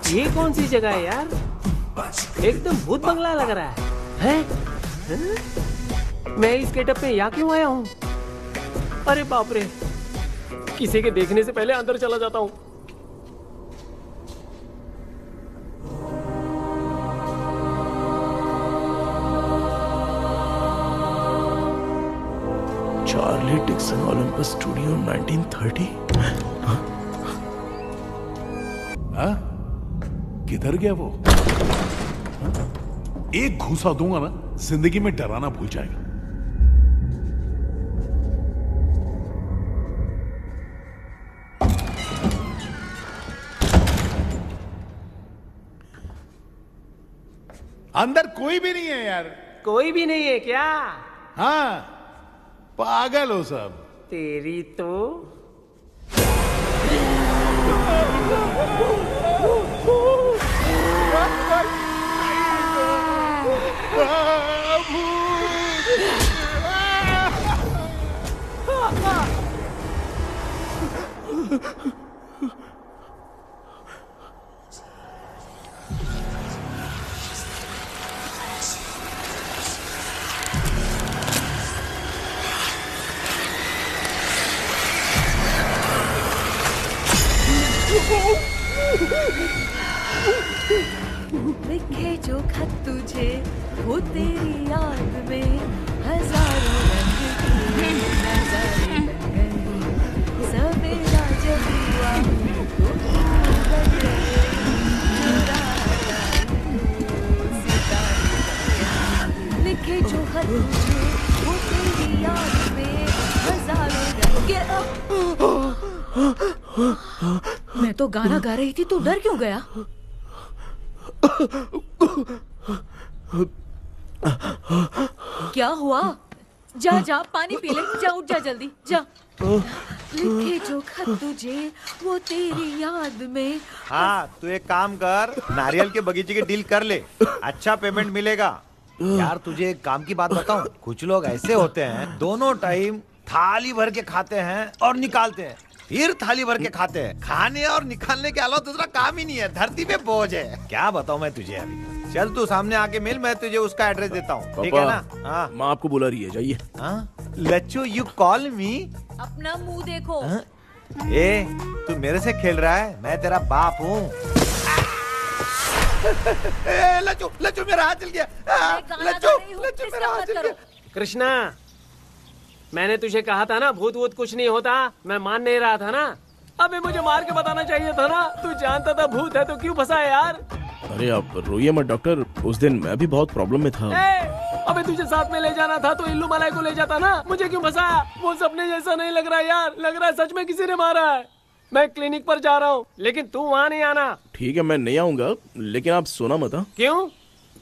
Speaker 10: ये कौन सी जगह है यार? एकदम भूत बंगला लग रहा है? मैं इस गेटअप में यहाँ क्यों आया हूँ? अरे बाप रे, किसी के देखने से पहले अंदर चला जाता हूँ।
Speaker 1: Charlie Dixon Olympus studio 1930।
Speaker 14: किधर गया वो? एक घूसा दूंगा ना, जिंदगी में डराना भूल जाएगा। अंदर कोई भी नहीं है यार।
Speaker 10: कोई भी नहीं है क्या?
Speaker 14: हाँ, पागल हो सब।
Speaker 10: तेरी तो
Speaker 9: लिखे जो खत तुझे वो तेरी याद में हजारों रंग की नजारे बन गए सवेरा जब हुआ तो बन गए लिखे जो खत तुझे वो तेरी याद में हजारों रंग मैं तो गाना गा रही थी, तू डर क्यों गया? क्या हुआ? जा जा पानी पी ले, जा उठ जा जल्दी जा। लिखे जो खत तुझे वो तेरी याद में।
Speaker 8: हाँ तू एक काम कर, नारियल के बगीचे की डील कर ले, अच्छा पेमेंट मिलेगा। यार तुझे एक काम की बात बताऊं, कुछ लोग ऐसे होते हैं दोनों टाइम थाली भर के खाते हैं और निकालते हैं, फिर थाली भर के खाते हैं। खाने और निकालने के अलावा दूसरा काम ही नहीं है, धरती पे बोझ है। क्या बताऊं मैं तुझे अभी। चल तू सामने आके मिल, मैं तुझे उसका एड्रेस देता हूँ, ठीक है ना? हाँ
Speaker 1: माँ आपको बुला रही है, जाइए।
Speaker 8: लच्चू यू कॉल मी?
Speaker 9: अपना मुंह देखो।
Speaker 8: ए तू मेरे से खेल रहा है, मैं तेरा बाप हूँ। लच्चू लच्चू मेरा हाथ चल गया। लच्चू लच्चू मेरा हाथ चल गया।
Speaker 10: कृष्णा, मैंने तुझे कहा था ना भूत वूत कुछ नहीं होता, मैं मान नहीं रहा था ना। अबे मुझे मार के बताना चाहिए था ना, तू जानता था भूत है तो क्यों फंसा है यार?
Speaker 1: अरे आप रोइए मत डॉक्टर, उस दिन मैं भी बहुत प्रॉब्लम में था।
Speaker 10: अबे तुझे साथ में ले जाना था तो इल्लू मलाई को ले जाता ना, मुझे क्यों फंसाया? वो सपने जैसा नहीं लग रहा यार, लग रहा है सच में किसी ने मारा है। मैं क्लिनिक पर जा रहा हूँ, लेकिन तू वहाँ नहीं आना।
Speaker 1: ठीक है मैं नहीं आऊंगा, लेकिन आप सोना मत।
Speaker 10: क्यों?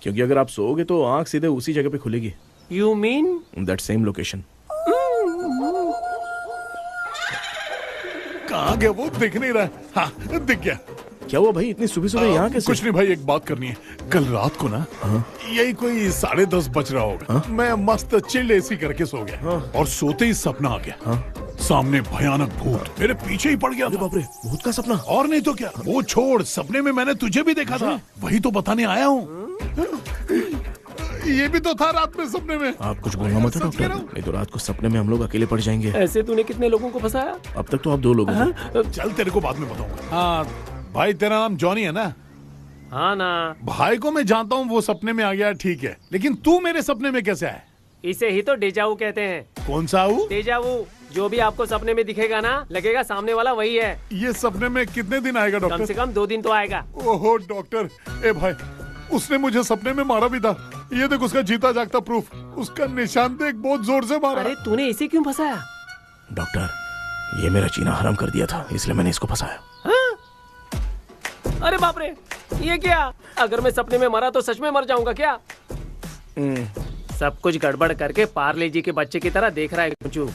Speaker 1: क्योंकि अगर आप सोओगे तो आंख सीधे उसी जगह पे खुलेगी।
Speaker 10: You mean
Speaker 1: that same location.
Speaker 14: कहाँ गया वो, दिख नहीं रहा। हाँ दिख गया।
Speaker 1: क्या हुआ भाई, इतनी सुबह सुबह यहाँ कैसे?
Speaker 14: कुछ नहीं भाई, एक बात करनी है। कल रात को ना यही कोई 10:30 बज रहा होगा, मैं मस्त चिल्ड एसी करके सो गया और सोते ही सपना आ गया। सामने भयानक भूत मेरे पीछे ही पड़ गया।
Speaker 1: बाप रे, भूत का सपना?
Speaker 14: और नहीं तो क्या। वो छोड़, सपने में मैंने तुझे भी देखा था, वही तो बताने आया हूँ। ये भी तो था रात में सपने में।
Speaker 1: आप कुछ बोलना मत डॉक्टर, नहीं तो रात को सपने में हम लोग अकेले पड़ जाएंगे।
Speaker 10: ऐसे तूने कितने लोगों को फंसाया?
Speaker 1: अब तक तो आप 2 लोगों को।
Speaker 14: चल तेरे को बाद में बताऊंगा। हाँ भाई, तेरा नाम जॉनी है ना?
Speaker 10: हाँ ना।
Speaker 14: भाई को मैं जानता हूँ, वो सपने में आ गया ठीक है, लेकिन तू मेरे सपने में कैसे आया?
Speaker 10: इसे ही तो डेजावू कहते हैं।
Speaker 14: कौन सा वो?
Speaker 10: डेजावू, जो भी आपको सपने में दिखेगा ना, लगेगा सामने वाला वही है।
Speaker 14: ये सपने में कितने दिन आएगा डॉक्टर?
Speaker 10: कम से कम 2 दिन तो आएगा।
Speaker 14: ओहो डॉक्टर, ए भाई उसने मुझे सपने में मारा भी था। ये देख उसका जीता जागता प्रूफ, उसका निशान देख, बहुत जोर से मारा।
Speaker 10: अरे तूने इसे क्यों फंसाया?
Speaker 1: डॉक्टर, ये मेरा जीना हराम कर दिया था, इसलिए मैंने इसको फंसाया।
Speaker 10: अरे बाप रे, ये क्या? अगर मैं सपने में मरा तो सच में मर जाऊंगा क्या? सब कुछ गड़बड़ करके पार्ले जी के बच्चे की तरह देख रहा है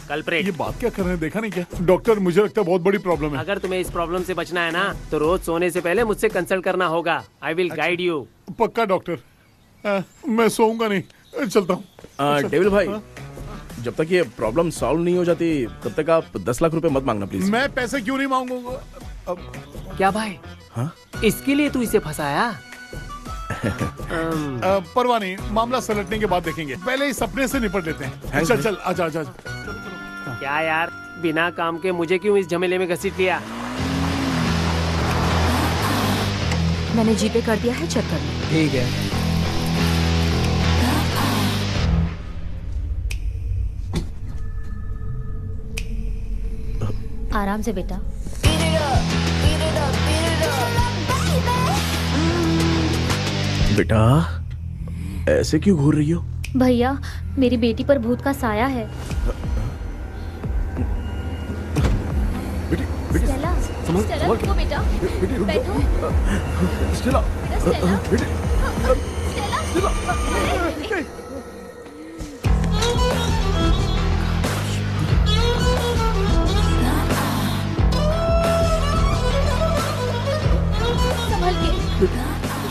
Speaker 10: कल्प्रेट।
Speaker 14: ये बात क्या कर रहे हैं, देखा नहीं क्या? डॉक्टर मुझे लगता है बहुत बड़ी प्रॉब्लम है।
Speaker 10: अगर तुम्हें इस प्रॉब्लम से बचना है ना, तो रोज सोने से पहले मुझसे कंसल्ट करना होगा। I will guide you.
Speaker 14: पक्का डॉक्टर, मैं सोऊंगा नहीं, चलता हूँ।
Speaker 1: डेविल भाई, जब तक ये प्रॉब्लम सॉल्व नहीं हो जाती तब तक आप 10 लाख रुपए मत मांगना प्लीज।
Speaker 14: मैं पैसे क्यों नहीं मांगूंगा?
Speaker 10: क्या भाई?
Speaker 1: हाँ?
Speaker 10: इसके लिए तू इसे फंसाया?
Speaker 14: परवाह नहीं, मामला सलटने के बाद देखेंगे, पहले इस सपने से निपट लेते हैं। चल चल, आजा आजा।
Speaker 10: क्या यार, बिना काम के मुझे क्यों इस झमेले में घसीट लिया?
Speaker 9: मैंने जीपे कर दिया है, चेक कर लो।
Speaker 2: ठीक है।
Speaker 3: आराम से बेटा।
Speaker 1: बेटा ऐसे क्यों घूर रही हो?
Speaker 3: भैया, मेरी बेटी पर भूत का साया है। स्टेला, स्टेला रुको बेटा, बैठो।
Speaker 14: स्टेला,
Speaker 3: संभल के।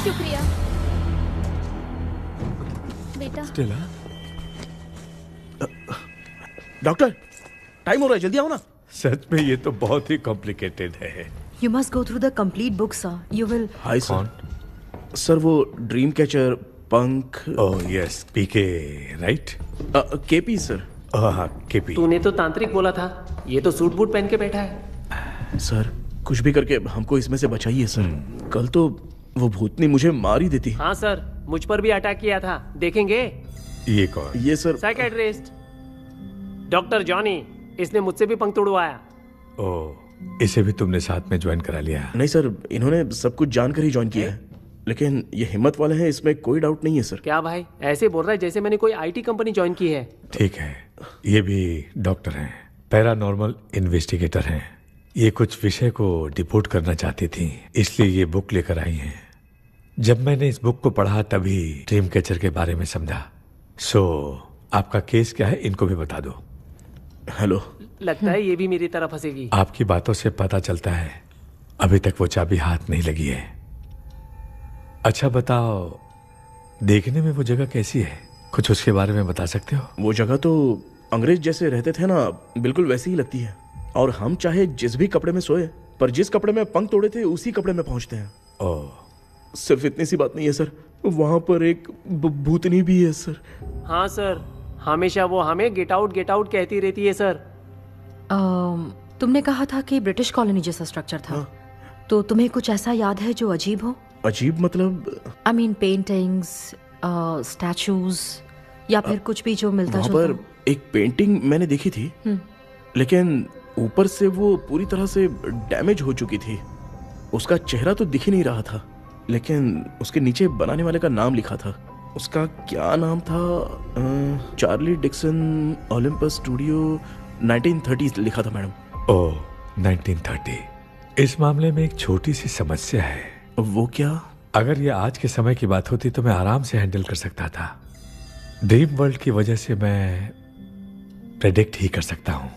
Speaker 3: शुक्रिया बेटा।
Speaker 1: स्टेला, डॉक्टर टाइम हो रहा है, जल्दी आओ ना।
Speaker 5: सच में ये तो बहुत ही कॉम्प्लिकेटेड है।
Speaker 9: You must go through the complete book, sir. You will.
Speaker 1: Hi sir. Sir वो ड्रीम कैचर पंख।
Speaker 5: ओह यस, पीके राइट?
Speaker 1: KP sir.
Speaker 5: हाँ केपी।
Speaker 10: तूने तो तांत्रिक बोला था, ये तो सूट बूट पहन के बैठा है।
Speaker 1: सर कुछ भी करके हमको इसमें से बचाइए सर। कल तो वो भूतनी मुझे मार ही देती।
Speaker 10: हाँ सर, मुझ पर भी अटैक किया था, देखेंगे?
Speaker 5: ये कौन?
Speaker 1: ये सर
Speaker 10: साइकेट्रिस्ट डॉक्टर जॉनी, इसने मुझसे भी पंख तोड़वाया।
Speaker 5: ओह, इसे भी तुमने साथ में ज्वाइन करा लिया?
Speaker 1: नहीं सर, इन्होंने सब कुछ जानकर ही ज्वाइन किया है, लेकिन ये हिम्मत वाले हैं, इसमें कोई डाउट नहीं है सर।
Speaker 10: क्या भाई, ऐसे बोल रहा है जैसे मैंने कोई आईटी कंपनी ज्वाइन की है।
Speaker 5: ठीक है, ये भी डॉक्टर हैं, पैरानॉर्मल इन्वेस्टिगेटर हैं। ये कुछ विषय को डिपोर्ट करना चाहती थी, इसलिए ये बुक लेकर आई हैं। जब मैंने इस बुक को पढ़ा तभी ड्रीम कैचर के बारे में समझा। सो आपका केस क्या है, इनको भी बता दो।
Speaker 1: हेलो।
Speaker 10: लगता है ये भी मेरी तरफ फंसेगी।
Speaker 5: आपकी बातों से पता चलता है अभी तक वो चाबी हाथ नहीं लगी है। अच्छा बताओ, देखने में वो जगह कैसी है, कुछ उसके बारे में बता सकते हो?
Speaker 1: वो जगह तो अंग्रेज जैसे रहते थे ना, बिल्कुल वैसी ही लगती है। और हम चाहे जिस भी कपड़े में सोए, पर जिस कपड़े में पंख तोड़े थे उसी कपड़े में पहुंचते हैं।
Speaker 5: ओह।
Speaker 1: सिर्फ इतनी सी बात नहीं है सर, वहां पर एक भूतनी भी है सर।
Speaker 10: हाँ सर, हमेशा वो हमें गेट आउट कहती रहती है सर।
Speaker 15: तुमने कहा था कि ब्रिटिश कॉलोनी जैसा स्ट्रक्चर था। तो तुम्हें कुछ ऐसा याद है जो अजीब हो?
Speaker 1: अजीब मतलब?
Speaker 15: आई मीन पेंटिंग्स, स्टैचूज या फिर कुछ भी जो मिलता
Speaker 1: जुलता। वहाँ पर एक पेंटिंग मैंने देखी थी, लेकिन ऊपर से वो पूरी तरह से डैमेज हो चुकी थी। उसका चेहरा तो दिख ही नहीं रहा था, लेकिन उसके नीचे बनाने वाले का नाम लिखा था। उसका क्या नाम था? चार्ली डिक्सन ओलंपस स्टूडियो 1930 लिखा था मैडम।
Speaker 5: ओह, 1930। इस मामले में एक छोटी सी समस्या है।
Speaker 1: वो क्या?
Speaker 5: अगर ये आज के समय की बात होती तो मैं आराम से हैंडल कर सकता था। ड्रीम वर्ल्ड की वजह से मैं प्रेडिक्ट ही कर सकता हूं।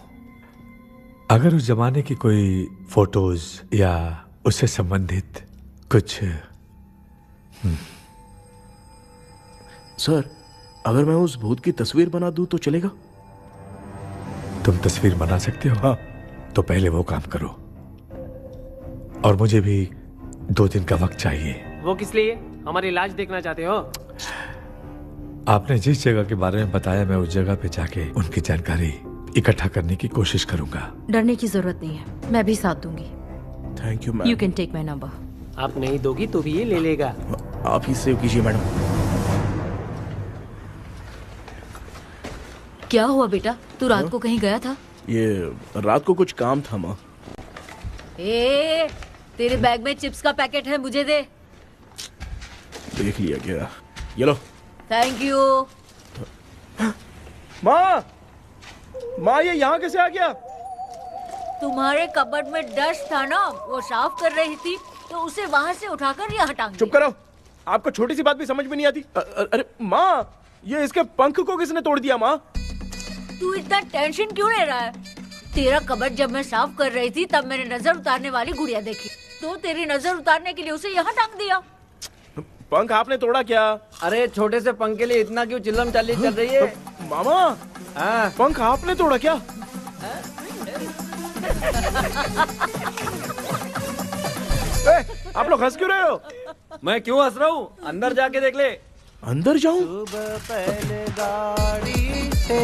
Speaker 5: अगर उस जमाने की कोई फोटोज या उससे संबंधित कुछ।
Speaker 1: सर, अगर मैं उस भूत की तस्वीर बना दूं तो चलेगा?
Speaker 5: तुम तस्वीर बना सकते हो?
Speaker 1: हाँ।
Speaker 5: तो पहले वो काम करो, और मुझे भी 2 दिन का वक्त चाहिए।
Speaker 10: वो किस लिए? हमारी इलाज देखना चाहते हो?
Speaker 5: आपने जिस जगह के बारे में बताया, मैं उस जगह पे जाके उनकी जानकारी इकट्ठा करने की कोशिश करूंगा।
Speaker 15: डरने की जरूरत नहीं है, मैं भी साथ दूंगी।
Speaker 1: Thank you ma'am.
Speaker 15: You can take my number.
Speaker 10: आप नहीं दोगी तो भी ये ले लेगा।
Speaker 1: आप ही सेव कीजिए मैडम।
Speaker 3: क्या हुआ बेटा, तू रात को कहीं गया था?
Speaker 1: ये रात को कुछ काम था माँ।
Speaker 3: तेरे बैग में चिप्स का पैकेट है, मुझे दे।
Speaker 1: देख लिया क्या? ये लो।
Speaker 3: Thank you.
Speaker 1: माँ, माँ ये यहाँ कैसे आ गया?
Speaker 3: तुम्हारे कबर्ड में डस्ट था ना, वो साफ कर रही थी तो उसे वहाँ से उठाकर यहाँ टांग दिया।
Speaker 1: चुप करो, आपको छोटी सी बात भी समझ में नहीं आती। अरे माँ, ये इसके पंख को किसने तोड़ दिया? माँ
Speaker 3: तू इतना टेंशन क्यों ले रहा है? तेरा कबर्ड जब मैं साफ कर रही थी तब मैंने नजर उतारने वाली गुड़िया देखी, तो तेरी नजर उतारने के लिए उसे यहाँ टांग दिया।
Speaker 1: पंख आपने तोड़ा क्या?
Speaker 2: अरे छोटे से पंख के लिए इतना क्यों चिल्लम चाली चल रही है?
Speaker 1: मामा, पंख आपने तोड़ा क्या? आप लोग हंस क्यों रहे हो?
Speaker 2: मैं क्यों हंस रहा हूँ? अंदर जाके देख ले।
Speaker 1: अंदर जाऊं?
Speaker 8: सुबह पहले गाड़ी से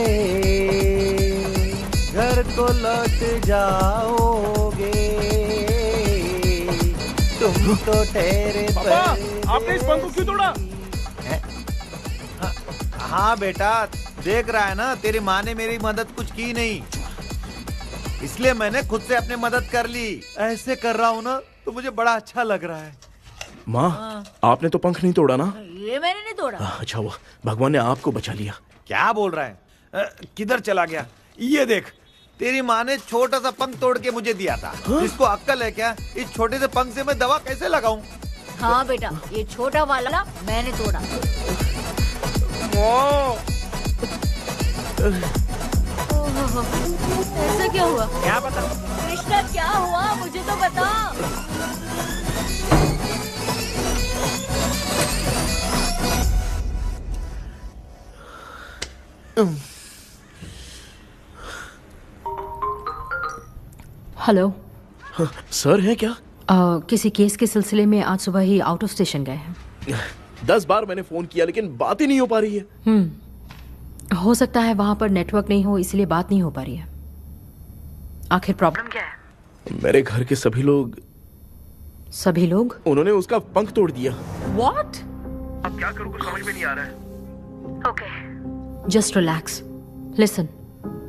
Speaker 8: घर को लौट जाओगे, तुम तो ठहरे।
Speaker 1: पापा, आपने इस पंख को क्यों तोड़ा?
Speaker 8: हाँ बेटा, देख रहा है ना, तेरी माँ ने मेरी मदद कुछ की नहीं, इसलिए मैंने खुद से अपनी मदद कर ली। ऐसे कर रहा हूँ ना तो मुझे बड़ा अच्छा लग रहा है।
Speaker 1: माँ, आपने तो पंख नहीं तोड़ा ना?
Speaker 3: ये मैंने नहीं तोड़ा।
Speaker 1: अच्छा हुआ भगवान ने आपको बचा लिया।
Speaker 8: क्या बोल रहा है? किधर चला गया? ये देख, तेरी माँ ने छोटा सा पंख तोड़ के मुझे दिया था। इसको अक्ल है क्या? इस छोटे से पंख से मैं दवा कैसे लगाऊं?
Speaker 3: हाँ बेटा, ये छोटा वाला मैंने तोड़ा। ऐसा क्या हुआ?
Speaker 10: क्या पता?
Speaker 3: कृष्णा क्या हुआ, मुझे तो बता।
Speaker 15: हेलो।
Speaker 1: सर है क्या?
Speaker 15: किसी केस के सिलसिले में आज सुबह ही आउट ऑफ स्टेशन गए हैं।
Speaker 1: 10 बार मैंने फोन किया लेकिन बात ही नहीं हो पा रही है।
Speaker 15: हो सकता है वहां पर नेटवर्क नहीं हो, इसलिए बात नहीं हो पा रही है। आखिर प्रॉब्लम क्या है?
Speaker 1: मेरे घर के सभी लोग
Speaker 15: सभी लोग?
Speaker 1: उन्होंने उसका पंख तोड़ दिया।
Speaker 15: What?
Speaker 6: अब क्या करूं, कुछ समझ में नहीं आ रहा है।
Speaker 15: Okay, just relax. लिसन,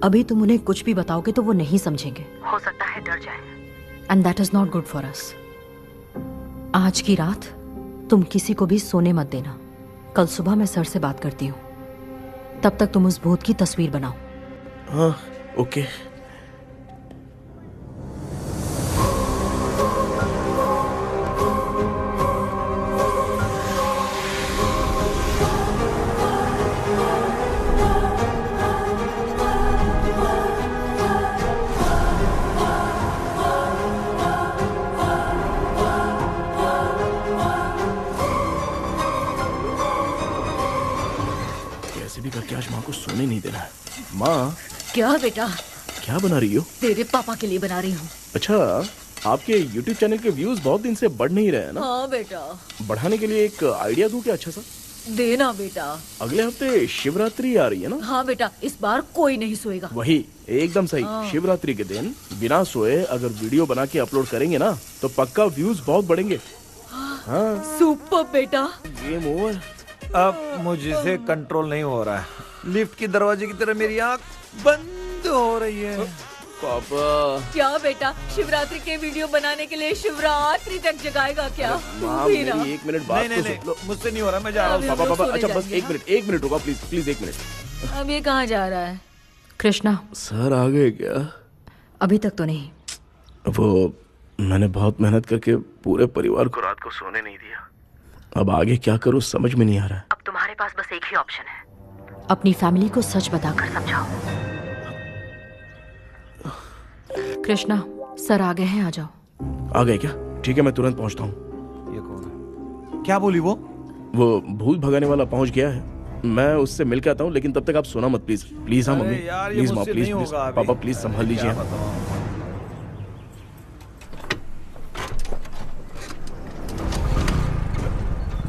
Speaker 15: अभी तुम उन्हें कुछ भी बताओगे तो वो नहीं समझेंगे।
Speaker 16: हो सकता है डर जाए।
Speaker 15: And that is not good for us. आज की रात तुम किसी को भी सोने मत देना। कल सुबह मैं सर से बात करती हूँ। तब तक तुम उस भूत की तस्वीर बनाओ।
Speaker 1: हाँ, ओके। करके आज माँ को सोने नहीं देना है। माँ,
Speaker 3: क्या बेटा?
Speaker 1: क्या बना रही हो?
Speaker 3: तेरे पापा के लिए बना रही हूँ।
Speaker 1: अच्छा, आपके YouTube चैनल के व्यूज बहुत दिन से बढ़ नहीं रहे हैं ना?
Speaker 3: हाँ बेटा।
Speaker 1: बढ़ाने के लिए एक आइडिया दूं क्या अच्छा सा?
Speaker 3: देना बेटा।
Speaker 1: अगले हफ्ते शिवरात्रि आ रही है ना?
Speaker 3: हाँ बेटा, इस बार कोई नहीं सोएगा।
Speaker 1: वही, एकदम सही।
Speaker 3: हाँ।
Speaker 1: शिवरात्रि के दिन बिना सोए अगर वीडियो बना के अपलोड करेंगे ना तो पक्का व्यूज बहुत बढ़ेंगे। हाँ।
Speaker 3: सुपर बेटा।
Speaker 1: Game over.
Speaker 8: अब मुझसे कंट्रोल नहीं हो रहा है। लिफ्ट की दरवाजे की तरह मेरी आंख बंद हो रही है।
Speaker 1: पापा।
Speaker 3: क्या बेटा, शिवरात्रि के वीडियो बनाने के लिए शिवरात्रि तक जगाएगा क्या?
Speaker 1: माँ, मेरी एक मिनट बात
Speaker 8: नहीं,
Speaker 1: तो सुन लो।
Speaker 8: मुझसे नहीं हो रहा, मैं जा रहा हूँ।
Speaker 1: पापा, अच्छा बस एक मिनट रुको प्लीज, प्लीज एक मिनट।
Speaker 3: अब ये कहाँ जा रहा है?
Speaker 15: कृष्णा,
Speaker 1: सर आ गए क्या?
Speaker 15: अभी तक तो नहीं।
Speaker 1: वो मैंने बहुत मेहनत करके पूरे परिवार को रात को सोने नहीं दिया। अब आगे क्या करूँ समझ में नहीं आ रहा है।
Speaker 16: अब तुम्हारे पास बस एक ही ऑप्शन है,
Speaker 15: अपनी फैमिली को सच बताकर समझाओ। कृष्णा, सर आ गए हैं, आ जाओ।
Speaker 1: आ गए क्या? ठीक है, मैं तुरंत पहुंचता हूँ।
Speaker 8: ये कौन है? क्या बोली वो?
Speaker 1: वो भूत भगाने वाला पहुंच गया है। मैं उससे मिल के आता हूँ, लेकिन तब तक आप सोना मत प्लीज। प्लीज हाँ मम्मी, प्लीज माँ, प्लीज प्लीज। पापा प्लीज संभाल लीजिए।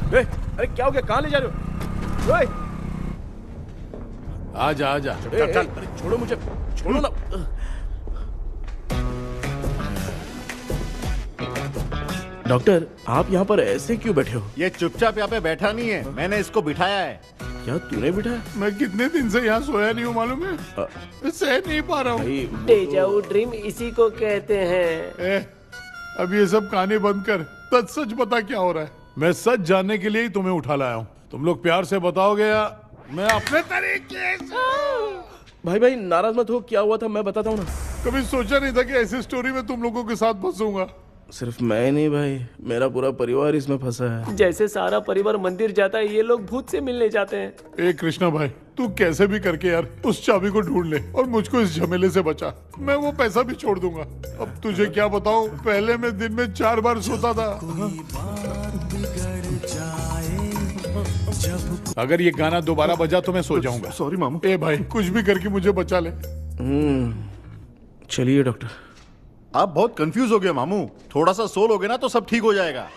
Speaker 1: अरे क्या हो गया, कहाँ ले जा रहे हो?
Speaker 14: आजा आजा,
Speaker 1: चल चल, अरे छोड़ो मुझे, छोड़ो ना। डॉक्टर, आप यहाँ पर ऐसे क्यों बैठे हो?
Speaker 13: ये चुपचाप यहाँ पे बैठा नहीं है, मैंने इसको बिठाया है।
Speaker 1: क्या तूने बिठाया?
Speaker 14: मैं कितने दिन से यहाँ सोया नहीं हूँ मालूम है? सह नहीं पा रहा हूँ।
Speaker 10: डेजाऊ ड्रीम इसी को कहते हैं।
Speaker 14: अब ये सब कहानी बंद कर, सच बता क्या हो रहा है। मैं सच जानने के लिए ही तुम्हें उठा लाया हूँ। तुम लोग प्यार से बताओगे या मैं अपने तरीके से?
Speaker 1: भाई नाराज मत हो, क्या हुआ था मैं बताता हूँ ना।
Speaker 14: कभी सोचा नहीं था कि ऐसी स्टोरी में तुम लोगों के साथ फंसूंगा।
Speaker 1: सिर्फ मैं नहीं भाई, मेरा पूरा परिवार इसमें फंसा है।
Speaker 10: जैसे सारा परिवार मंदिर जाता है, ये लोग भूत से मिलने जाते हैं।
Speaker 14: ए कृष्णा भाई, तू कैसे भी करके यार उस चाबी को ढूंढ ले और मुझको इस झमेले से बचा। मैं वो पैसा भी छोड़ दूंगा। अब तुझे क्या बताऊं, पहले मैं दिन में 4 बार सोता था। अगर ये गाना दोबारा बजा तो मैं सो जाऊंगा।
Speaker 13: सॉरी मामू।
Speaker 14: ए भाई, कुछ भी करके मुझे बचा ले।
Speaker 1: चलिए डॉक्टर।
Speaker 13: आप बहुत कंफ्यूज हो गए मामू, थोड़ा सा सो लोगे ना तो सब ठीक हो जाएगा।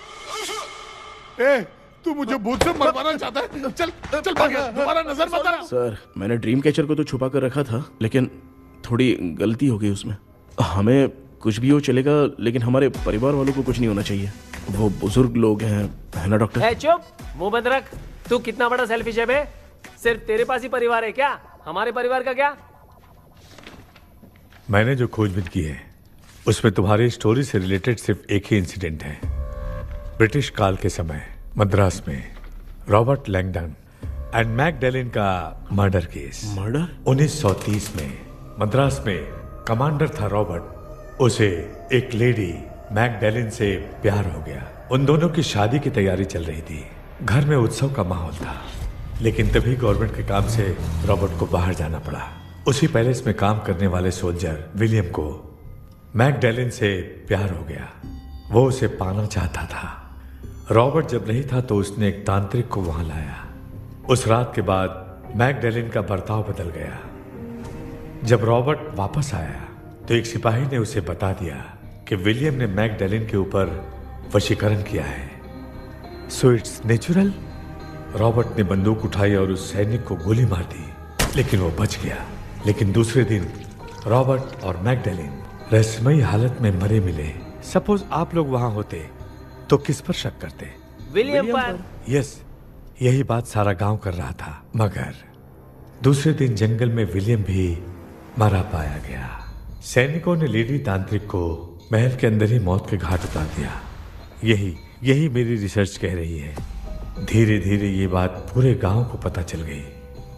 Speaker 14: ए, तू मुझे भूत से मरवाना चाहता है? चल चल भाग, दोबारा नजर मत आना।
Speaker 1: सर, मैंने ड्रीम कैचर को तो छुपा कर रखा था, लेकिन थोड़ी गलती हो गई उसमें। हमें कुछ भी हो चलेगा, लेकिन हमारे परिवार वालों को कुछ नहीं होना चाहिए। वो बुजुर्ग लोग हैं, है ना डॉक्टर?
Speaker 10: चुप, मुंह बंद रख। तू कितना बड़ा सेल्फिश है बे? सिर्फ तेरे पास ही परिवार है क्या? हमारे परिवार का क्या?
Speaker 5: मैंने जो खोजबीन की है उसमें तुम्हारी स्टोरी से रिलेटेड सिर्फ एक ही इंसिडेंट है। ब्रिटिश काल के समय मद्रास में रॉबर्ट लैंगडन एंड मैकडैलिन का मर्डर केस।
Speaker 1: मर्डर?
Speaker 5: 1930 में मद्रास में कमांडर था रॉबर्ट, उसे एक लेडी मैकडैलिन से प्यार हो गया। उन दोनों की शादी की तैयारी चल रही थी, घर में उत्सव का माहौल था। लेकिन तभी गवर्नमेंट के काम से रॉबर्ट को बाहर जाना पड़ा। उसी पैलेस में काम करने वाले सोल्जर विलियम को मैकडैलिन से प्यार हो गया। वो उसे पाना चाहता था। रॉबर्ट जब नहीं था तो उसने एक तांत्रिक को वहां लाया। उस रात के बाद मैकडैलिन का बर्ताव बदल गया। जब रॉबर्ट वापस आया तो एक सिपाही ने उसे बता दिया कि विलियम ने मैकडैलिन के ऊपर वशीकरण किया है। So it's natural. रॉबर्ट ने बंदूक उठाई और उस सैनिक को गोली मार दी, लेकिन वो बच गया। लेकिन दूसरे दिन रॉबर्ट और मैकडैलिन रहस्यमयी हालत में मरे मिले। सपोज आप लोग वहां होते तो किस पर शक करते?
Speaker 2: विलियम पर।
Speaker 5: यस, यही बात सारा गांव कर रहा था। मगर दूसरे दिन जंगल में विलियम भी मारा पाया गया। सैनिकों ने लेडी तांत्रिक को महल के अंदर ही मौत के घाट उतार दिया। यही मेरी रिसर्च कह रही है। धीरे धीरे ये बात पूरे गांव को पता चल गई।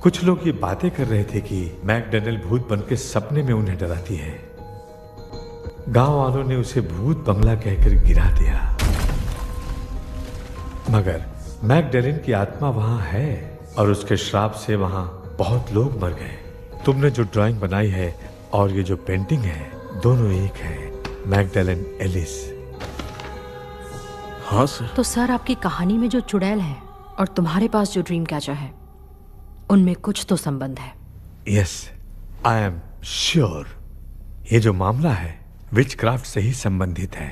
Speaker 5: कुछ लोग ये बातें कर रहे थे कि मैकडॉनल्ड भूत बनकर सपने में उन्हें डराती है। गांव वालों ने उसे भूत बंगला कहकर गिरा दिया। मगर मैकडॉनल्ड की आत्मा वहां है और उसके श्राप से वहां बहुत लोग मर गए। तुमने जो ड्राइंग बनाई है और ये जो पेंटिंग है, दोनों एक है। McDonald Ellis.
Speaker 1: हाँ सर।
Speaker 15: तो सर, आपकी कहानी में जो चुड़ैल है और तुम्हारे पास जो ड्रीम कैचर है, उनमें कुछ तो संबंध है।
Speaker 5: Yes, I am sure. ये जो मामला है विचक्राफ्ट से ही संबंधित है।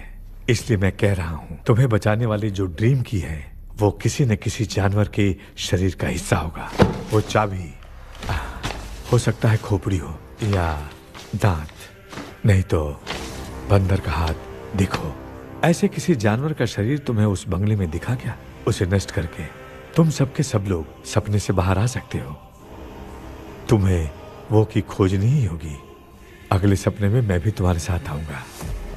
Speaker 5: इसलिए मैं कह रहा हूं, तुम्हें बचाने वाली जो ड्रीम की है वो किसी न किसी जानवर के शरीर का हिस्सा होगा। वो चाबी हो सकता है खोपड़ी हो या दांत, नहीं तो बंदर का हाथ। देखो, ऐसे किसी जानवर का शरीर तुम्हें उस बंगले में दिखा क्या? उसे नष्ट करके तुम सबके सब लोग सपने से बाहर आ सकते हो। तुम्हें वो की खोजनी ही होगी। अगले सपने में मैं भी तुम्हारे साथ आऊंगा।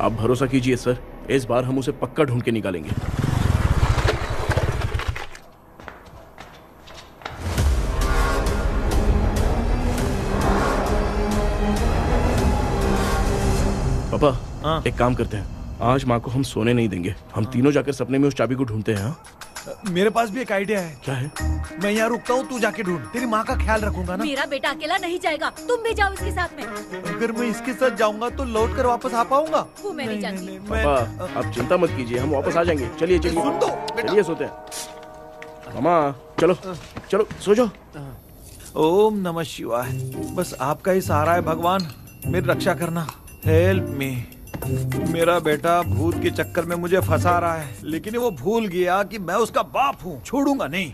Speaker 1: आप भरोसा कीजिए सर, इस बार हम उसे पक्का ढूंढ के निकालेंगे। पापा, एक काम करते हैं, आज माँ को हम सोने नहीं देंगे। हम तीनों जाकर सपने में उस चाबी को ढूंढते हैं।
Speaker 8: मेरे पास भी एक आइडिया है।
Speaker 1: क्या है?
Speaker 8: मैं यहाँ रुकता हूँ, तू जाके ढूंढ। तेरी माँ का ख्याल रखूंगा ना।
Speaker 3: मेरा बेटा अकेला नहीं जाएगा, तुम भी जाओ इसके साथ में।
Speaker 8: अगर मैं इसके साथ जाऊंगा तो लौट कर वापस आ पाऊंगा?
Speaker 3: वो मैं नहीं जानती।
Speaker 1: पापा, आप चिंता मत कीजिए, हम वापस आ जाएंगे। चलिए चलिए सोते हैं। मामा चलो चलो सो जाओ।
Speaker 8: ओम नमः शिवाय। बस आपका ही सहारा है भगवान, मेरी रक्षा करना। Help me. मेरा बेटा भूत के चक्कर में मुझे फंसा रहा है, लेकिन वो भूल गया कि मैं उसका बाप हूँ। छोड़ूंगा नहीं।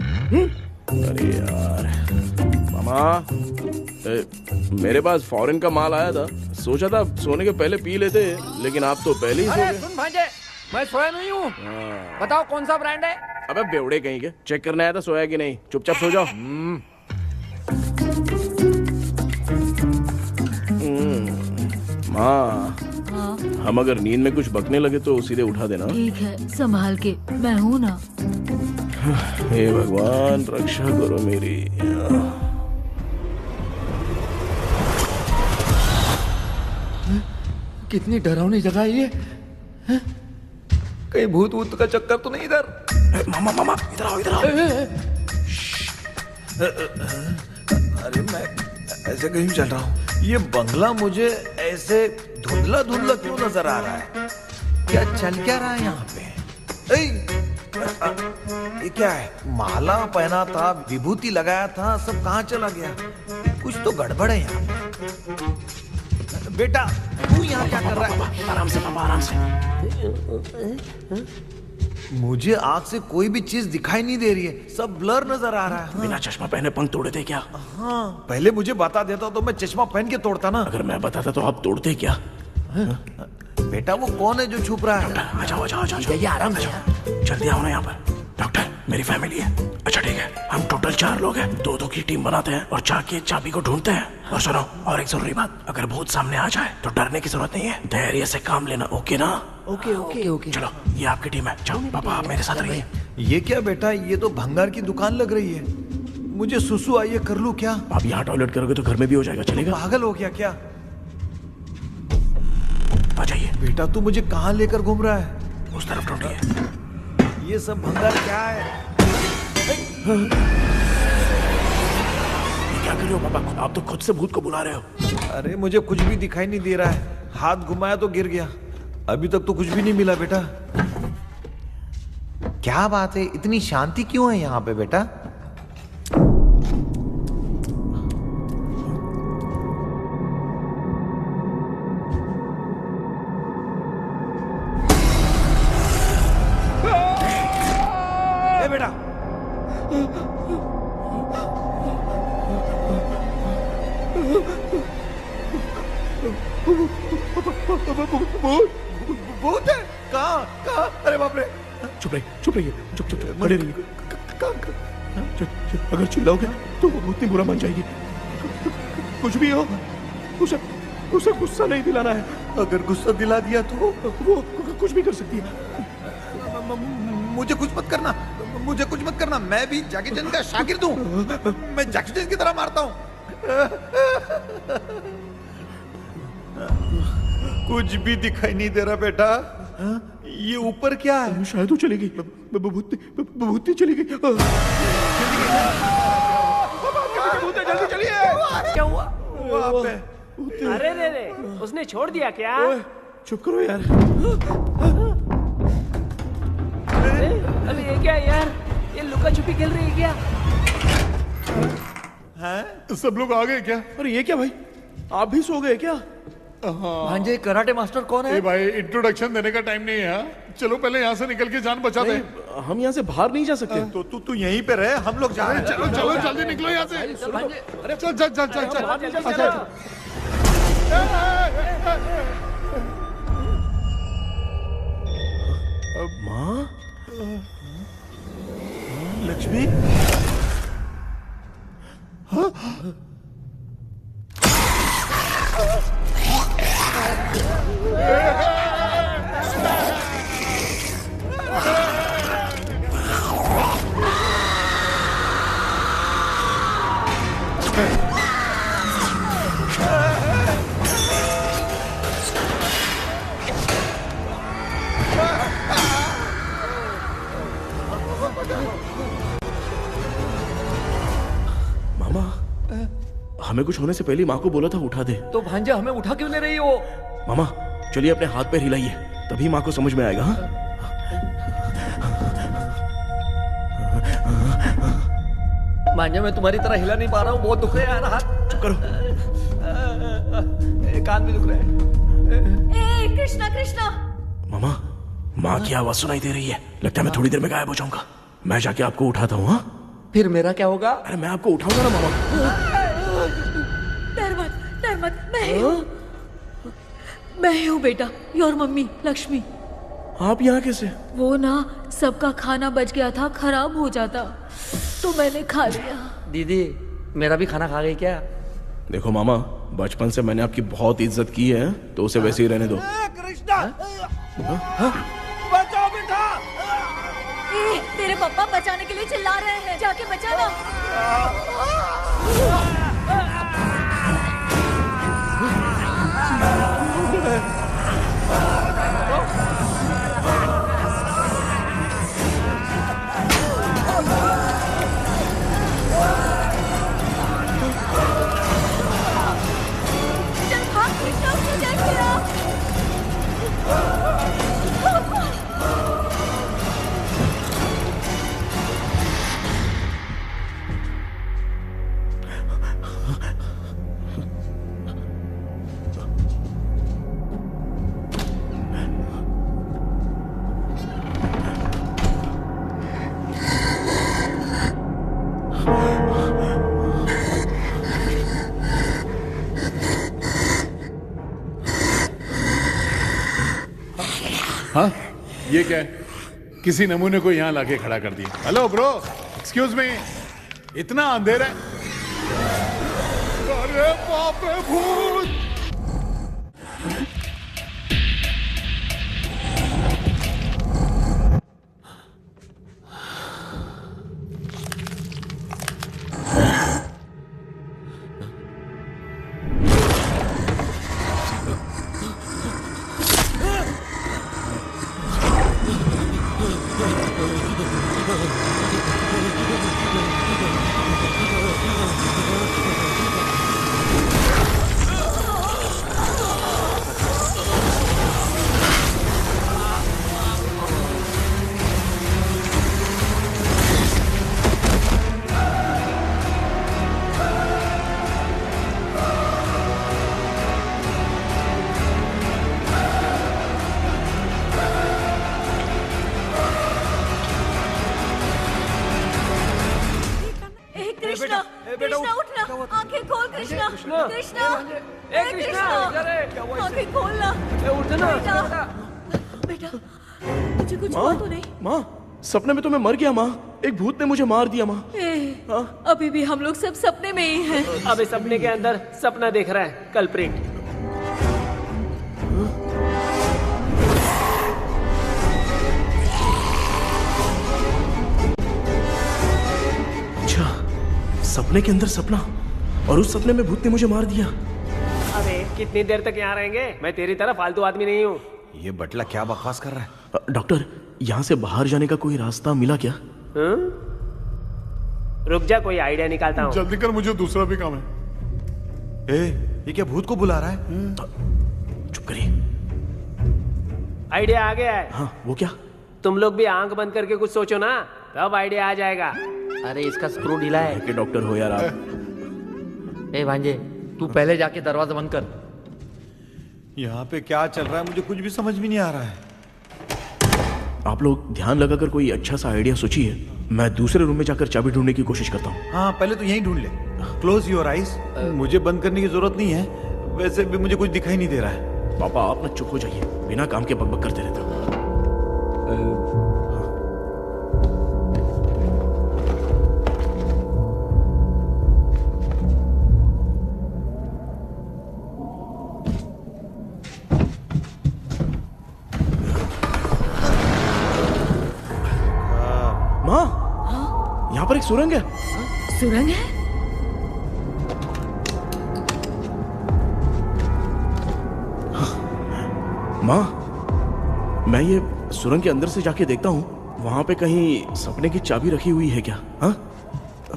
Speaker 1: अरे यार मामा, मेरे पास फॉरेन का माल आया था, सोचा था सोने के पहले पी लेते, लेकिन आप तो पहले ही सो गए।
Speaker 10: सुन भांजे, मैं सोया नहीं हूँ। बताओ कौन सा ब्रांड है?
Speaker 1: अबे बेवड़े कहीं के, चेक करने आया था सोया कि नहीं। चुपचाप सो जाओ। माँ, हम अगर नींद में कुछ बकने लगे तो सीधे उठा देना।
Speaker 3: ठीक है, संभाल के, मैं हूँ ना।
Speaker 1: हे भगवान, रक्षा करो मेरी।
Speaker 10: कितनी डरावनी जगह है ये। कहीं भूत वूत का चक्कर तो नहीं इधर?
Speaker 1: मामा मामा इधर आओ, इधर आओ।
Speaker 8: अरे मैं ऐसे कहीं चल रहा हूँ। ये बंगला मुझे ऐसे धुंधला धुंधला क्यों नजर आ रहा है? क्या चल क्या रहा है यहाँ पे? ये क्या है? माला पहना था, विभूति लगाया था, सब कहाँ चला गया? कुछ तो गड़बड़ है यहाँ पे। बेटा तू यहाँ क्या कर रहा है?
Speaker 1: आराम से पापा, आराम से।
Speaker 8: मुझे आँख से कोई भी चीज दिखाई नहीं दे रही है, सब ब्लर नजर आ रहा है।
Speaker 1: बिना चश्मा पहने पंख तोड़े थे क्या?
Speaker 8: हाँ, पहले मुझे बता देता तो मैं चश्मा पहन के तोड़ता ना।
Speaker 1: अगर मैं बताता तो आप तोड़ते क्या?
Speaker 8: बेटा वो कौन है जो छुप रहा है?
Speaker 1: आ जाओ आ जाओ आ जाओ, ये आराम से। जल्दी आओ ना यहाँ पर। डॉक्टर, मेरी फैमिली है। अच्छा ठीक है, हम टोटल 4 लोग हैं। 2-2 की टीम बनाते हैं और जाके चाबी को ढूंढते हैं। और सुनो, और एक जरूरी बात, अगर भूत सामने आ जाए तो डरने की जरूरत नहीं है, धैर्य से काम लेना। ओके ना?
Speaker 8: Okay okay okay.
Speaker 1: चलो, ये आपकी टीम है। जाओ पापा, आप मेरे साथ रहिए।
Speaker 8: ये क्या बेटा, ये तो भंगार की दुकान लग रही है। मुझे सुसु आई है, कर लूं क्या?
Speaker 1: आप यहाँ टॉयलेट करोगे तो घर में भी हो जाएगा, चलेगा?
Speaker 8: पागल हो गया क्या?
Speaker 1: आ जाइए।
Speaker 8: बेटा तू मुझे कहाँ लेकर घूम रहा है?
Speaker 1: उस तरफ ढूंढिए।
Speaker 8: ये सब भंगार क्या है?
Speaker 1: क्या कर रहे हो पापा? आप तो खुद से भूत को बुला रहे हो।
Speaker 8: अरे मुझे कुछ भी दिखाई नहीं दे रहा है, हाथ घुमाया तो गिर गया। अभी तक तो कुछ भी नहीं मिला बेटा। क्या बात है, इतनी शांति क्यों है यहाँ पे बेटा? बेटा भूत है? कहाँ? अरे बाप रे,
Speaker 1: चुप रहिए, चुप रहिए, चुप चुप चुप खड़े रहिए। अगर चिल्लाओगे तो वो उतनी बुरा मान जाएगी। कुछ भी हो, उसे गुस्सा नहीं दिलाना है। अगर गुस्सा दिला दिया तो वो कुछ भी कर सकती है।
Speaker 8: मुझे कुछ मत करना, मुझे कुछ मत करना। मैं भी जैकी चैन का शागिर्द हूँ। मैं जैकी चैन की तरह मारता हूँ। कुछ भी दिखाई नहीं दे रहा बेटा। ये ऊपर क्या है?
Speaker 1: शायद वो चली गई, भूतनी चली गई।
Speaker 8: जल्दी चलिए।
Speaker 10: क्या हुआ?
Speaker 8: वहाँ पे।
Speaker 10: अरे रे, उसने छोड़ दिया क्या?
Speaker 1: चुप करो यार।
Speaker 10: अरे ये क्या यार? ये लुका छुपी खेल रही है क्या?
Speaker 14: हैं? सब लोग आ गए क्या?
Speaker 1: अरे ये क्या भाई, आप भी सो गए क्या?
Speaker 8: भांजे कराटे मास्टर कौन है?
Speaker 14: भाई इंट्रोडक्शन देने का टाइम नहीं है। चलो पहले यहाँ से निकल के जान बचा दे।
Speaker 1: हम यहाँ से बाहर नहीं जा सकते।
Speaker 8: तो तू यहीं पे रहे, हम लोग जा रहे हैं।
Speaker 14: चलो चलो जल्दी निकलो यहाँ से।
Speaker 8: अरे
Speaker 14: चल चल चल चल चल।
Speaker 1: माँ,
Speaker 8: लक्ष्मी,
Speaker 1: मामा, हमें कुछ होने से पहले माँ को बोला था उठा दे।
Speaker 10: तो भांजा हमें उठा क्यों ले रही हो?
Speaker 1: मामा चलिए अपने हाथ पैर हिलाइए, तभी माँ को समझ में आएगा। हाँ?
Speaker 10: भांजा मैं तुम्हारी तरह हिला नहीं पा रहा हूँ, बहुत दुख रहे हैं यार हाथ।
Speaker 1: चुप करो।
Speaker 10: कान भी दुख रहे हैं।
Speaker 9: ए कृष्णा कृष्णा।
Speaker 1: मामा, माँ की आवाज सुनाई दे रही है। लगता है मैं थोड़ी देर में गायब हो जाऊंगा। मैं जाके आपको उठाता हूँ। हाँ?
Speaker 10: फिर मेरा क्या होगा?
Speaker 1: अरे मैं आपको उठाऊंगा ना मामा।
Speaker 9: डर मत, मैं हूँ बेटा, योर मम्मी लक्ष्मी।
Speaker 1: आप यहाँ कैसे?
Speaker 9: वो ना सबका खाना बच गया था, खराब हो जाता तो मैंने खा लिया।
Speaker 10: दीदी मेरा भी खाना खा गई क्या?
Speaker 1: देखो मामा, बचपन से मैंने आपकी बहुत इज्जत की है, तो उसे वैसे ही रहने दो।
Speaker 8: कृष्णा, बचाओ बेटा।
Speaker 9: तेरे पापा बचाने के लिए चिल्ला रहे हैं, जाके बचाना। चल भाग कृष्णा, उसे देख लिया।
Speaker 14: हाँ, ये क्या है? किसी नमूने को यहाँ लाके खड़ा कर दिया। हेलो ब्रो, एक्सक्यूज मी, इतना अंधेरा है। अरे बाप रे, भूत!
Speaker 9: कृष्णा उठना, आंखें खोल कृष्णा, कृष्णा, ए कृष्णा, आंखें खोलना,
Speaker 10: उठना
Speaker 9: बेटा। मुझे कुछ
Speaker 1: माँ,
Speaker 9: हुआ तो नहीं?
Speaker 1: माँ, सपने में तो मैं मर गया माँ। एक भूत ने मुझे मार दिया माँ।
Speaker 9: अभी भी हम लोग सब सपने में ही हैं।
Speaker 10: अब इस सपने के अंदर सपना देख रहा है कल्प्रिट।
Speaker 1: अच्छा, सपने के अंदर सपना, और उस सपने में भूत ने मुझे मार दिया।
Speaker 10: अबे कितनी देर तक यहाँ रहेंगे? मैं तेरी तरह फालतू आदमी नहीं हूँ।
Speaker 8: ये बटला क्या बकवास कर रहा है?
Speaker 1: डॉक्टर, यहाँ से बाहर जाने का कोई रास्ता मिला क्या?
Speaker 10: रुक जा, कोई आइडिया निकालता हूँ।
Speaker 14: जल्दी कर, मुझे दूसरा भी काम है।
Speaker 8: ये क्या भूत को बुला रहा है?
Speaker 1: चुप करिए।
Speaker 10: आइडिया आ गया है।
Speaker 1: हाँ, वो क्या?
Speaker 10: तुम लोग भी आंख बंद करके कुछ सोचो ना, तब आइडिया आ जाएगा।
Speaker 2: अरे इसका स्क्रू ढीला है।
Speaker 1: कि डॉक्टर हो यार आप।
Speaker 2: ए भांजे, तू पहले जाके दरवाजा बंद कर।
Speaker 8: यहाँ पे क्या चल रहा है मुझे कुछ भी समझ में नहीं आ रहा है।
Speaker 1: आप लोग ध्यान लगाकर कोई अच्छा सा आइडिया सोचिए। मैं दूसरे रूम में जाकर चाबी ढूंढने की कोशिश करता हूँ।
Speaker 8: हाँ, पहले तो यहीं ढूंढ ले। Close your eyes. मुझे बंद करने की जरूरत नहीं है, वैसे भी मुझे कुछ दिखाई नहीं दे रहा है।
Speaker 1: पापा, आप ना चुप हो जाइए, बिना काम के बकबक करते रहते हो। माँ, यहाँ पर एक सुरंग है।
Speaker 9: सुरंग है?
Speaker 1: माँ, मैं ये सुरंग के अंदर से जाके देखता हूँ, वहाँ पे कहीं सपने की चाबी रखी हुई है क्या? हाँ?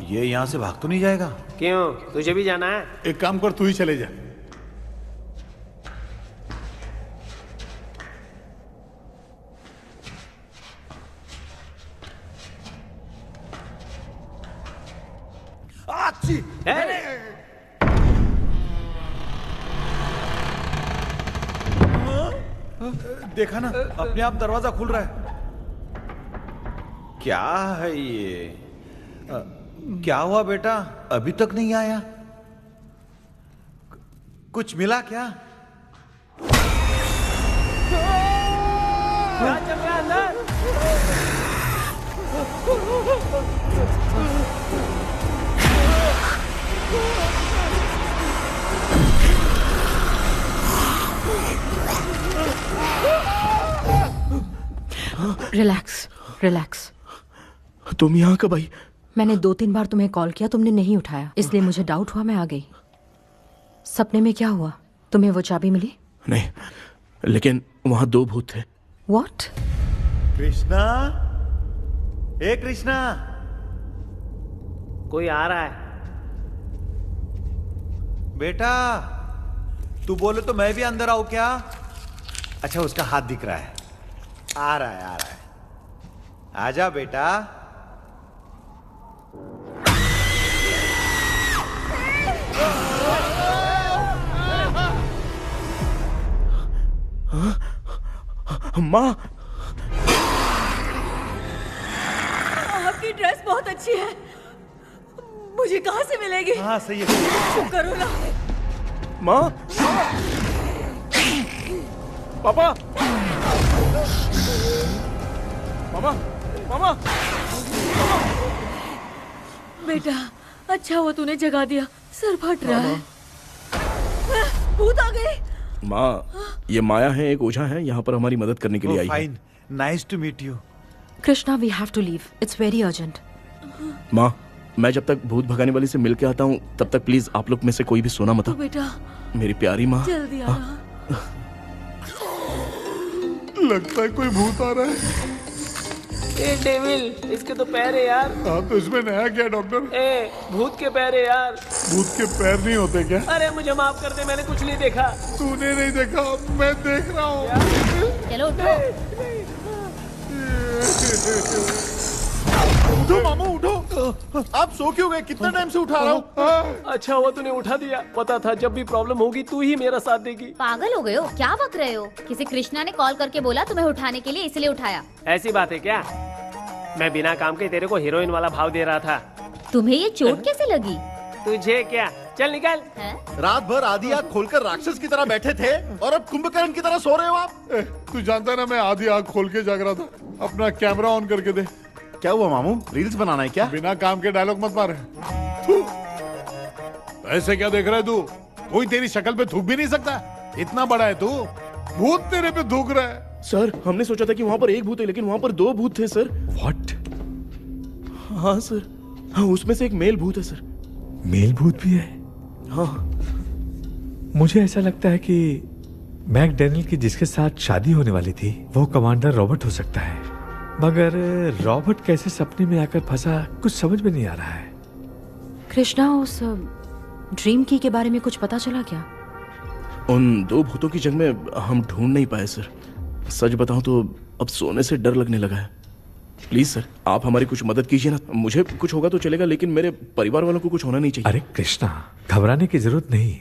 Speaker 8: ये यहाँ से भाग तो नहीं जाएगा?
Speaker 10: क्यों, तुझे भी जाना है?
Speaker 14: एक काम कर, तू ही चले जा।
Speaker 8: देखा ना, अपने आप दरवाजा खुल रहा है। क्या है ये? क्या हुआ बेटा, अभी तक नहीं आया? कुछ मिला क्या?
Speaker 10: क्या चल रहा है अंदर?
Speaker 15: Relax, relax.
Speaker 1: तुम यहाँ कब आई?
Speaker 15: मैंने 2-3 बार तुम्हें कॉल किया, तुमने नहीं उठाया, इसलिए मुझे डाउट हुआ, मैं आ गई। सपने में क्या हुआ? तुम्हें वो चाबी मिली?
Speaker 1: नहीं, लेकिन वहाँ 2 भूत थे।
Speaker 15: What?
Speaker 8: कृष्णा, ए कृष्णा,
Speaker 10: कोई आ रहा है।
Speaker 8: बेटा, तू बोले तो मैं भी अंदर आऊं क्या? अच्छा, उसका हाथ दिख रहा है। आ रहा है, आ रहा है। आजा बेटा।
Speaker 1: माँ,
Speaker 9: आपकी ड्रेस बहुत अच्छी है, मुझे कहाँ से मिलेगी?
Speaker 8: हाँ सही है।
Speaker 9: चुप करो ना।
Speaker 1: माँ, पापा, मामा, मामा,
Speaker 9: बेटा, अच्छा हुआ तूने जगा दिया, सर फट रहा है। भूत आ गई।
Speaker 1: माँ, ये माया है, एक ओझा है, यहाँ पर हमारी मदद करने के लिए आई है।
Speaker 8: Fine, nice to meet you.
Speaker 15: Krishna, we have to leave, it's very urgent.
Speaker 1: माँ, मैं जब तक भूत भगाने वाली से मिल के आता हूँ, तब तक प्लीज आप लोग में से कोई भी सोना मत।
Speaker 9: बेटा,
Speaker 1: मेरी प्यारी माँ,
Speaker 9: जल्दी आ।
Speaker 14: लगता है कोई भूत आ रहा है।
Speaker 10: ए डेविल, इसके तो पैर है यार।
Speaker 14: हाँ, तो इसमें नया क्या डॉक्टर?
Speaker 10: ए, भूत के पैर है यार।
Speaker 14: भूत के पैर नहीं होते क्या?
Speaker 10: अरे मुझे माफ कर दे, मैंने कुछ नहीं देखा।
Speaker 14: तूने नहीं देखा, मैं देख रहा हूँ।
Speaker 3: चलो उठो।
Speaker 14: उठो मामू, उठो। आप सो क्यों गए? कितना टाइम से उठा रहा हूँ।
Speaker 10: अच्छा हुआ तूने उठा दिया, पता था जब भी प्रॉब्लम होगी तू ही मेरा साथ देगी।
Speaker 3: पागल हो गए हो क्या? बक रहे हो? किसी कृष्णा ने कॉल करके बोला तुम्हें उठाने के लिए, इसलिए उठाया।
Speaker 10: ऐसी बात है क्या? मैं बिना काम के तेरे को हीरोइन वाला भाव दे रहा था।
Speaker 3: तुम्हें ये चोट कैसे लगी?
Speaker 10: तुझे क्या? चल निकल।
Speaker 13: रात भर आधी आंख खोलकर राक्षस की तरह बैठे थे और अब कुंभकर्ण की तरह सो रहे हो आप।
Speaker 14: तू जानता है ना मैं आधी आंख खोल के जाग रहा था। अपना कैमरा ऑन करके दे।
Speaker 13: क्या हुआ मामू, रील्स बनाना है क्या?
Speaker 14: बिना काम के डायलॉग मत मार। ऐसे क्या देख रहा है तू? कोई तेरी शक्ल पे थूक भी नहीं सकता। इतना बड़ा है तू, भूत तेरे पे थूक रहा है।
Speaker 1: सर हमने सोचा था कि वहाँ पर एक भूत है लेकिन वहाँ पर 2 भूत थे सर।
Speaker 5: व्हाट?
Speaker 1: हाँ सर, हाँ उसमें से एक मेल भूत है सर।
Speaker 5: मेल भूत भी है?
Speaker 1: हाँ।
Speaker 5: मुझे ऐसा लगता है कि मैकडैनियल की जिसके साथ शादी होने वाली थी वो कमांडर रॉबर्ट हो सकता है, मगर रॉबर्ट कैसे सपने में आकर फंसा कुछ समझ में नहीं आ रहा है।
Speaker 15: कृष्णा, उस ड्रीम की के बारे में कुछ पता चला क्या?
Speaker 1: उन 2 भूतों की जंग में हम ढूंढ नहीं पाए सर। सच बताऊं तो अब सोने से डर लगने लगा है। प्लीज सर आप हमारी कुछ मदद कीजिए ना। मुझे कुछ होगा तो चलेगा लेकिन मेरे परिवार वालों को कुछ होना नहीं चाहिए।
Speaker 5: अरे कृष्णा, घबराने की जरूरत नहीं।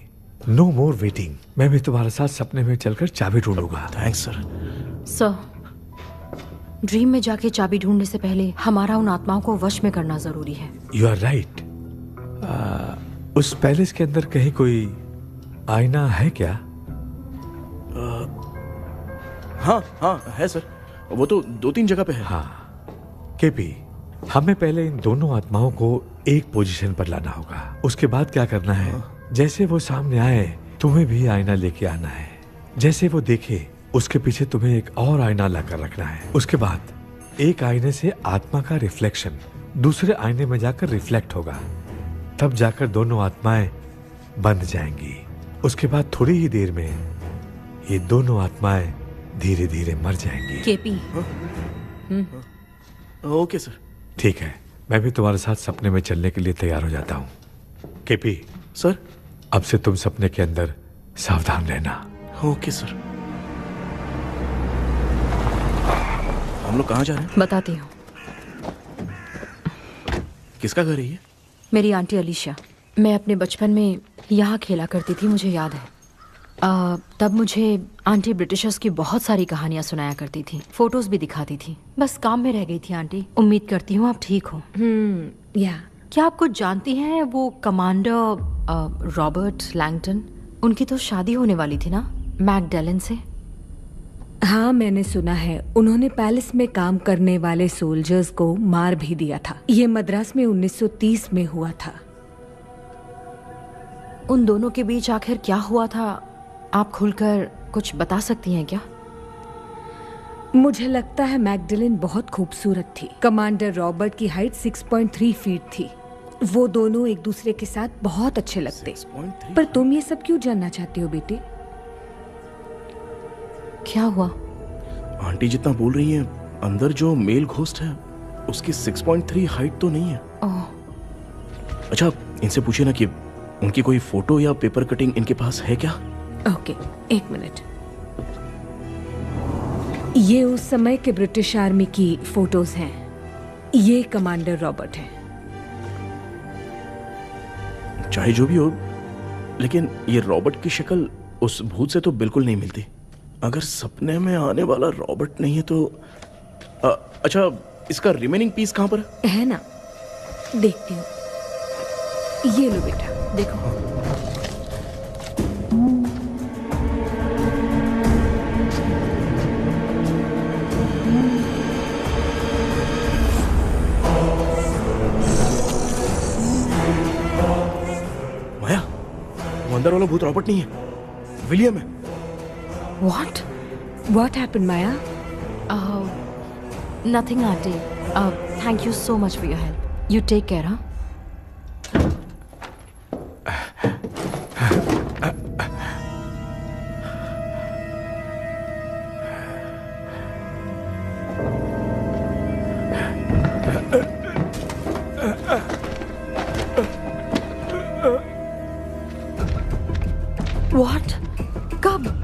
Speaker 5: No more waiting. मैं भी तुम्हारे साथ सपने में चलकर चाबी ढूंढूंगा।
Speaker 1: Thanks sir.
Speaker 15: सर, ड्रीम में जाके चाबी ढूंढने से पहले हमारा उन आत्माओं को वश में करना जरूरी है।
Speaker 5: You are right. उस पैलेस के अंदर कहीं कोई आईना है क्या?
Speaker 1: हाँ हाँ है सर, वो तो 2-3 जगह पे है।
Speaker 5: हाँ केपी, हमें पहले इन दोनों आत्माओं को एक पोजीशन पर लाना होगा। उसके बाद क्या करना है, जैसे वो सामने आए तुम्हें भी आईना लेके आना है। जैसे वो देखे उसके पीछे तुम्हें एक और आईना लाकर रखना है। उसके बाद एक आईने से आत्मा का रिफ्लेक्शन दूसरे आईने में जाकर रिफ्लेक्ट होगा, तब जाकर दोनों आत्माएं बंध जाएंगी। उसके बाद थोड़ी ही देर में ये दोनों आत्माएं धीरे धीरे मर जाएंगी।
Speaker 15: केपी।
Speaker 1: Okay sir.
Speaker 5: ठीक है, मैं भी तुम्हारे साथ सपने में चलने के लिए तैयार हो जाता हूँ। केपी
Speaker 1: सर,
Speaker 5: अब से तुम सपने के अंदर सावधान रहना।
Speaker 1: Okay sir. हम लोग कहाँ जा रहे हैं?
Speaker 15: बताती हूँ।
Speaker 1: किसका घर है ये?
Speaker 15: मेरी आंटी अलीशा। मैं अपने बचपन में यहाँ खेला करती थी, मुझे याद है। तब मुझे आंटी ब्रिटिशर्स की बहुत सारी कहानियाँ सुनाया करती थी, फोटोज भी दिखाती थी। बस काम में रह गई थी आंटी। उम्मीद करती हूँ आप ठीक हो।
Speaker 9: या
Speaker 15: क्या आप कुछ जानती हैं वो कमांडर रॉबर्ट लैंगटन? उनकी तो शादी होने वाली थी ना मैकडैलन से।
Speaker 9: हाँ मैंने सुना है, उन्होंने पैलेस में काम करने वाले सोल्जर्स को मार भी दिया था। ये मद्रास में 1930 में हुआ था।
Speaker 15: उन दोनों के बीच आखिर क्या हुआ था, आप खुलकर कुछ बता सकती हैं क्या?
Speaker 9: मुझे लगता है मैकडैलन बहुत खूबसूरत थी। कमांडर रॉबर्ट की हाइट 6.3 फीट थी। वो दोनों एक दूसरे के साथ बहुत अच्छे लगते। पर तुम ये सब क्यों जानना चाहते हो बेटे?
Speaker 15: क्या हुआ?
Speaker 1: आंटी जितना बोल रही है, अंदर जो मेल घोस्ट है उसकी 6.3 हाइट तो नहीं है। अच्छा इनसे पूछिए ना कि उनकी कोई फोटो या पेपर कटिंग इनके पास है क्या?
Speaker 9: ओके, एक मिनट। ये उस समय के ब्रिटिश आर्मी की फोटोज हैं। ये कमांडर रॉबर्ट है।
Speaker 1: चाहे जो भी हो, लेकिन ये रॉबर्ट की शक्ल उस भूत से तो बिल्कुल नहीं मिलती। अगर सपने में आने वाला रॉबर्ट नहीं है तो अच्छा इसका रिमेनिंग पीस कहाँ पर
Speaker 9: है ना? देखती हूँ। ये लो बेटा, देखो।
Speaker 1: माया, वो अंदर वाला भूत रॉबर्ट नहीं है, विलियम है।
Speaker 9: What happened, Maya?
Speaker 15: Nothing, Auntie. Thank you so much for your help. You take care, huh? What? कब?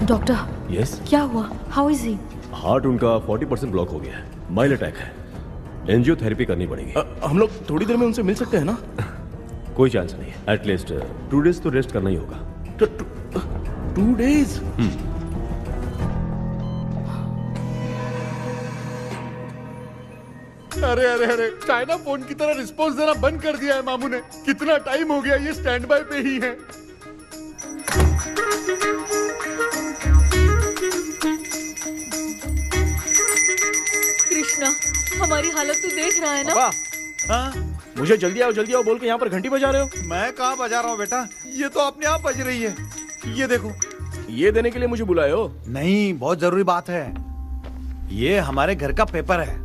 Speaker 15: डॉक्टर।
Speaker 4: यस।
Speaker 15: क्या हुआ? How is he?
Speaker 4: हार्ट उनका 40% ब्लॉक हो गया है। माइल्ड अटैक है। एंजियोथेरेपी करनी पड़ेगी।
Speaker 1: हम लोग थोड़ी देर में उनसे मिल सकते हैं ना?
Speaker 4: कोई चांस नहीं है। एटलीस्ट 2 डेज तो रेस्ट करना ही होगा।
Speaker 1: 2 डेज?
Speaker 13: अरे अरे अरे, चाइना फोन की तरह रिस्पॉन्स देना बंद कर दिया है मामू ने। कितना टाइम हो गया ये स्टैंड बाय पे ही है।
Speaker 9: कृष्णा, हमारी हालत तू देख रहा है ना?
Speaker 1: पापा, मुझे जल्दी आओ बोल के यहाँ पर घंटी बजा रहे हो।
Speaker 8: मैं कहाँ बजा रहा हूँ बेटा, ये तो अपने आप बज रही है। ये देखो।
Speaker 1: ये देने के लिए मुझे बुलाए हो?
Speaker 8: नहीं, बहुत जरूरी बात है। ये हमारे घर का पेपर है।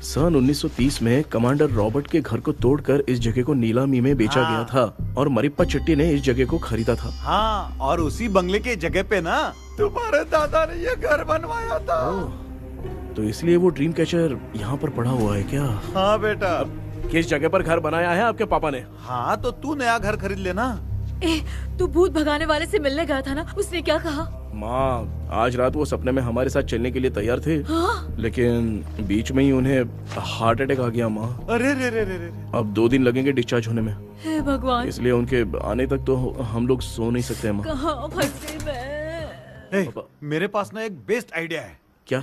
Speaker 1: सन 1930 में कमांडर रॉबर्ट के घर को तोड़कर इस जगह को नीलामी में बेचा गया था और मरिप्पा चिट्टी ने इस जगह को खरीदा था।
Speaker 8: हाँ, और उसी बंगले के जगह पे ना तुम्हारे दादा ने ये घर बनवाया था।
Speaker 1: तो इसलिए वो ड्रीम कैचर यहाँ पर पड़ा हुआ है क्या?
Speaker 8: हाँ बेटा।
Speaker 1: किस जगह पर घर बनाया है आपके पापा ने?
Speaker 8: हाँ, तो तू नया घर खरीद लेना।
Speaker 9: तू भूत भगाने वाले से मिलने गया था ना, उसने क्या कहा?
Speaker 1: माँ, आज रात वो सपने में हमारे साथ चलने के लिए तैयार थे।
Speaker 9: हाँ?
Speaker 1: लेकिन बीच में ही उन्हें हार्ट अटैक आ गया माँ।
Speaker 8: अरे रे रे रे रे।
Speaker 1: अब 2 दिन लगेंगे डिस्चार्ज होने में।
Speaker 9: हे भगवान।
Speaker 1: इसलिए उनके आने तक तो हम लोग सो नहीं सकते माँ।
Speaker 9: कहाँ फंसे मैं?
Speaker 8: मेरे पास ना एक बेस्ट आइडिया है।
Speaker 1: क्या?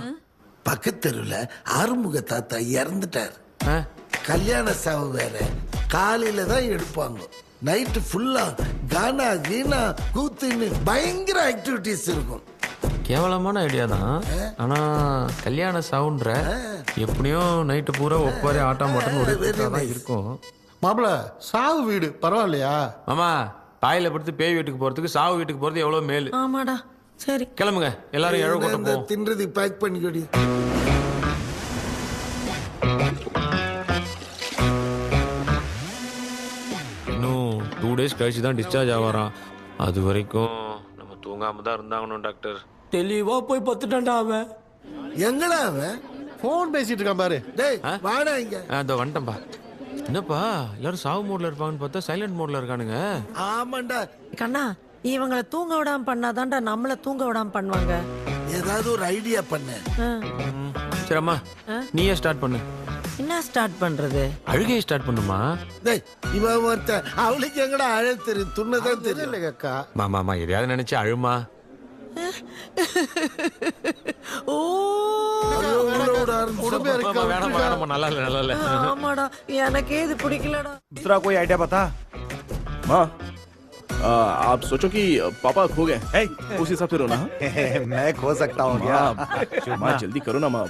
Speaker 17: பக்கத்தெருவுல ஆறுமுக தாத்தா இறந்துட்டார். கல்யாண சாவு வேற. காலையில தான் எடுப்பாங்க. நைட் ஃபுல்லா கானா கீனா கூத்துன்னு பயங்கர ஆக்டிவிட்டிஸ் இருக்கும்.
Speaker 11: கேவலமான ஐடியா தான். ஆனா கல்யாண சவுண்ட்ற எப்படியும் நைட்டு பூரா ஒப்பாரி ஆட்டம் போட்டன்னு ஒரு இருக்கும்.
Speaker 17: மாப்பிள, சாவு வீடு பரவாயில்லையா?
Speaker 11: மாமா, பாயில படுத்து பேய் வீட்டுக்கு போறதுக்கு சாவு வீட்டுக்கு போறது எவ்வளவு மேலு.
Speaker 9: ஆமாடா. சரி,
Speaker 11: கிளம்புங்க, எல்லாரும் எழவு கூட்டம் போவோம்.
Speaker 17: தின்றது பேக் பண்ணிக்கடி.
Speaker 11: இன்னும் 2 days கழிச்சு தான் டிஸ்சார்ஜ் ஆவாராம். அது வரைக்கும் நம்ம தூங்காம தான் இருந்தாங்கணும் டாக்டர்.
Speaker 10: தெளிவா போய் பத்துட்டான்டா அவன்.
Speaker 17: எங்கடா அவன்?
Speaker 13: போன் பேசிட்டு இருக்கான் பாரு.
Speaker 17: டேய் வாடா இங்க.
Speaker 11: அதோ வந்துட்டேன்பா. என்னப்பா எல்லாரும் சாவு மோட்ல இருப்பாங்கன்னு பார்த்தா சைலண்ட் மோட்ல இருக்கானுங்க.
Speaker 17: ஆமாண்டா
Speaker 18: கண்ணா, இவங்களை தூங்க விடாம பண்ணாதான்டா நம்மள தூங்க விடாம பண்ணுவாங்க.
Speaker 17: ஏதாவது ஒரு ஐடியா பண்ணு.
Speaker 11: சரி அம்மா, நீயே ஸ்டார்ட் பண்ணு.
Speaker 18: என்ன ஸ்டார்ட் பண்றது?
Speaker 11: அழுகையை ஸ்டார்ட் பண்ணுமா?
Speaker 17: டேய், இவன் ஒருத்த அவளுக்கு எங்கடா அழ தெரியும், துண்ணதான் தெரியல அக்கா.
Speaker 11: மாமா எதையாவது நினைச்சு அழுமா.
Speaker 18: ஓ
Speaker 11: நல்லா இல்ல.
Speaker 18: ஆமாடா, எனக்கே இது பிடிக்கலடா.
Speaker 8: दूसरा कोई आइडिया बता।
Speaker 1: माँ, आप सोचो कि पापा खो गए, उस हिसाब से रोना।
Speaker 8: मैं खो सकता हूँ क्या?
Speaker 1: माँ जल्दी करो ना माँ।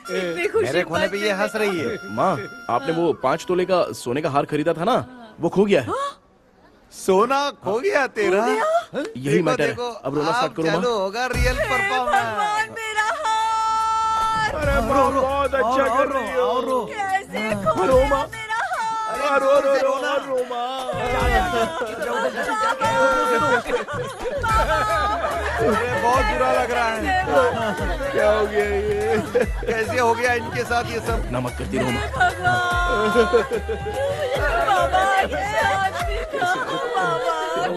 Speaker 8: मेरे खोने पे ये हंस रही है।
Speaker 1: माँ, आपने वो 5 तोले का सोने का हार खरीदा था ना, वो खो गया है।
Speaker 8: सोना खो गया तेरा?
Speaker 1: यही मैटर है। अब रोना स्टार्ट करो माँ।
Speaker 8: चालू होगा रियल परफॉर्मेंस।
Speaker 9: मेरा हार।
Speaker 1: अरे बहुत अच्छा कर रही हो।
Speaker 9: कैसे खो
Speaker 1: रो माँ। रो माँ।
Speaker 8: बहुत बुरा लग रहा है।
Speaker 1: क्या हो गया ये?
Speaker 8: कैसे हो गया इनके साथ ये सब?
Speaker 1: नमक करती रहो माँ।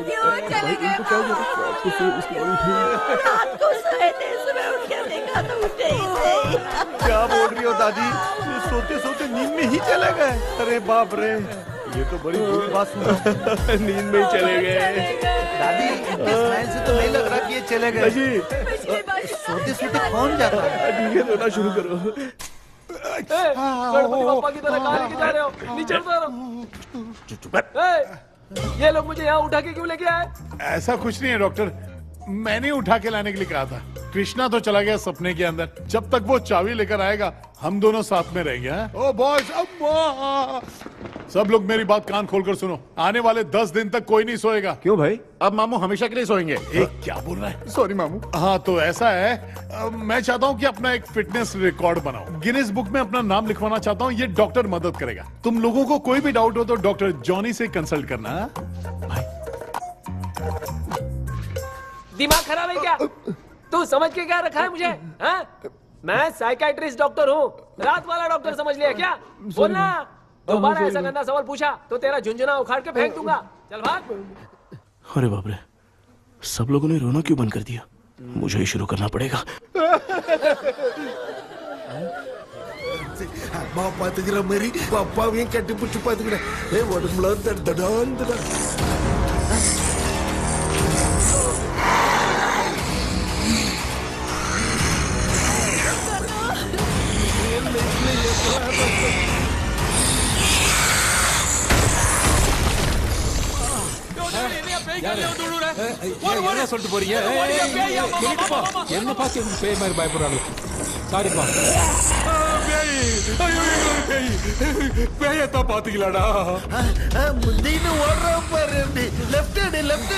Speaker 9: क्यों चले गए? रात को सोए थे, सुबह उठ के देखा तो उठे ही नहीं।
Speaker 8: क्या बोल रही हो दादी? ये सोते सोते नींद में ही चले गए? अरे बाप रे, ये तो बड़ी बुरी बात सुना।
Speaker 1: नींद में ही चले गए।
Speaker 8: दादी, इनके स्माइल से तो नहीं लग रहा कि ये चले गए। सोते सोते कौन जाता है?
Speaker 1: ठीक है, रोना शुरू करो।
Speaker 10: गणपति बप्पा की तरह कहाँ लेके जा रहे हो? नीचे उतारो। ये लोग मुझे यहाँ उठा के क्यों लेके आए?
Speaker 14: ऐसा कुछ नहीं है डॉक्टर, मैंने उठा के लाने के लिए कहा था। कृष्णा तो चला गया सपने के अंदर। जब तक वो चाबी लेकर आएगा हम दोनों साथ में रहेंगे। ओ बॉयज, सब लोग मेरी बात कान खोलकर सुनो। आने वाले 10 दिन तक कोई नहीं सोएगा।
Speaker 4: क्यों भाई?
Speaker 14: अब मामू हमेशा के लिए सोएंगे। क्या बोल रहा है? सॉरी मामू। हाँ तो ऐसा है, मैं चाहता हूँ कि अपना एक फिटनेस रिकॉर्ड बनाओ, गिनीज बुक में अपना नाम लिखवाना चाहता हूँ। ये डॉक्टर मदद करेगा। तुम लोगों को कोई भी डाउट हो तो डॉक्टर जॉनी से कंसल्ट करना।
Speaker 10: दिमाग खराब है क्या? तू समझ के क्या रखा है मुझे? हाँ? मैं साइकियाट्रिस्ट डॉक्टर हूँ, रात वाला डॉक्टर समझ लिया क्या? बोलना, दोबारा ऐसा गंदा सवाल पूछा तो तेरा झुंझुना उखाड़ के फेंक दूंगा। चल भाग।
Speaker 1: अरे बाप रे, सब लोगों ने रोना क्यों बंद कर दिया? मुझे ही शुरू करना पड़ेगा।
Speaker 17: அம்மா பாத்துக்கிற மாதிரி அப்பாவையும் கட்டி பிடிச்சு பாத்துக்கிறேன். உடம்புல தடான் தடான்.
Speaker 19: என்ன சொல்லிட்டு போறீங்க என்ன பார்த்து பேய் மாதிரி பயப்படுறாங்க சாரிப்பா பேயத்தான் பாத்தீங்களாடா
Speaker 17: முந்தின்னு ஓடுற பாரு லெஃப்ட் ஹேண்ட் லெஃப்ட்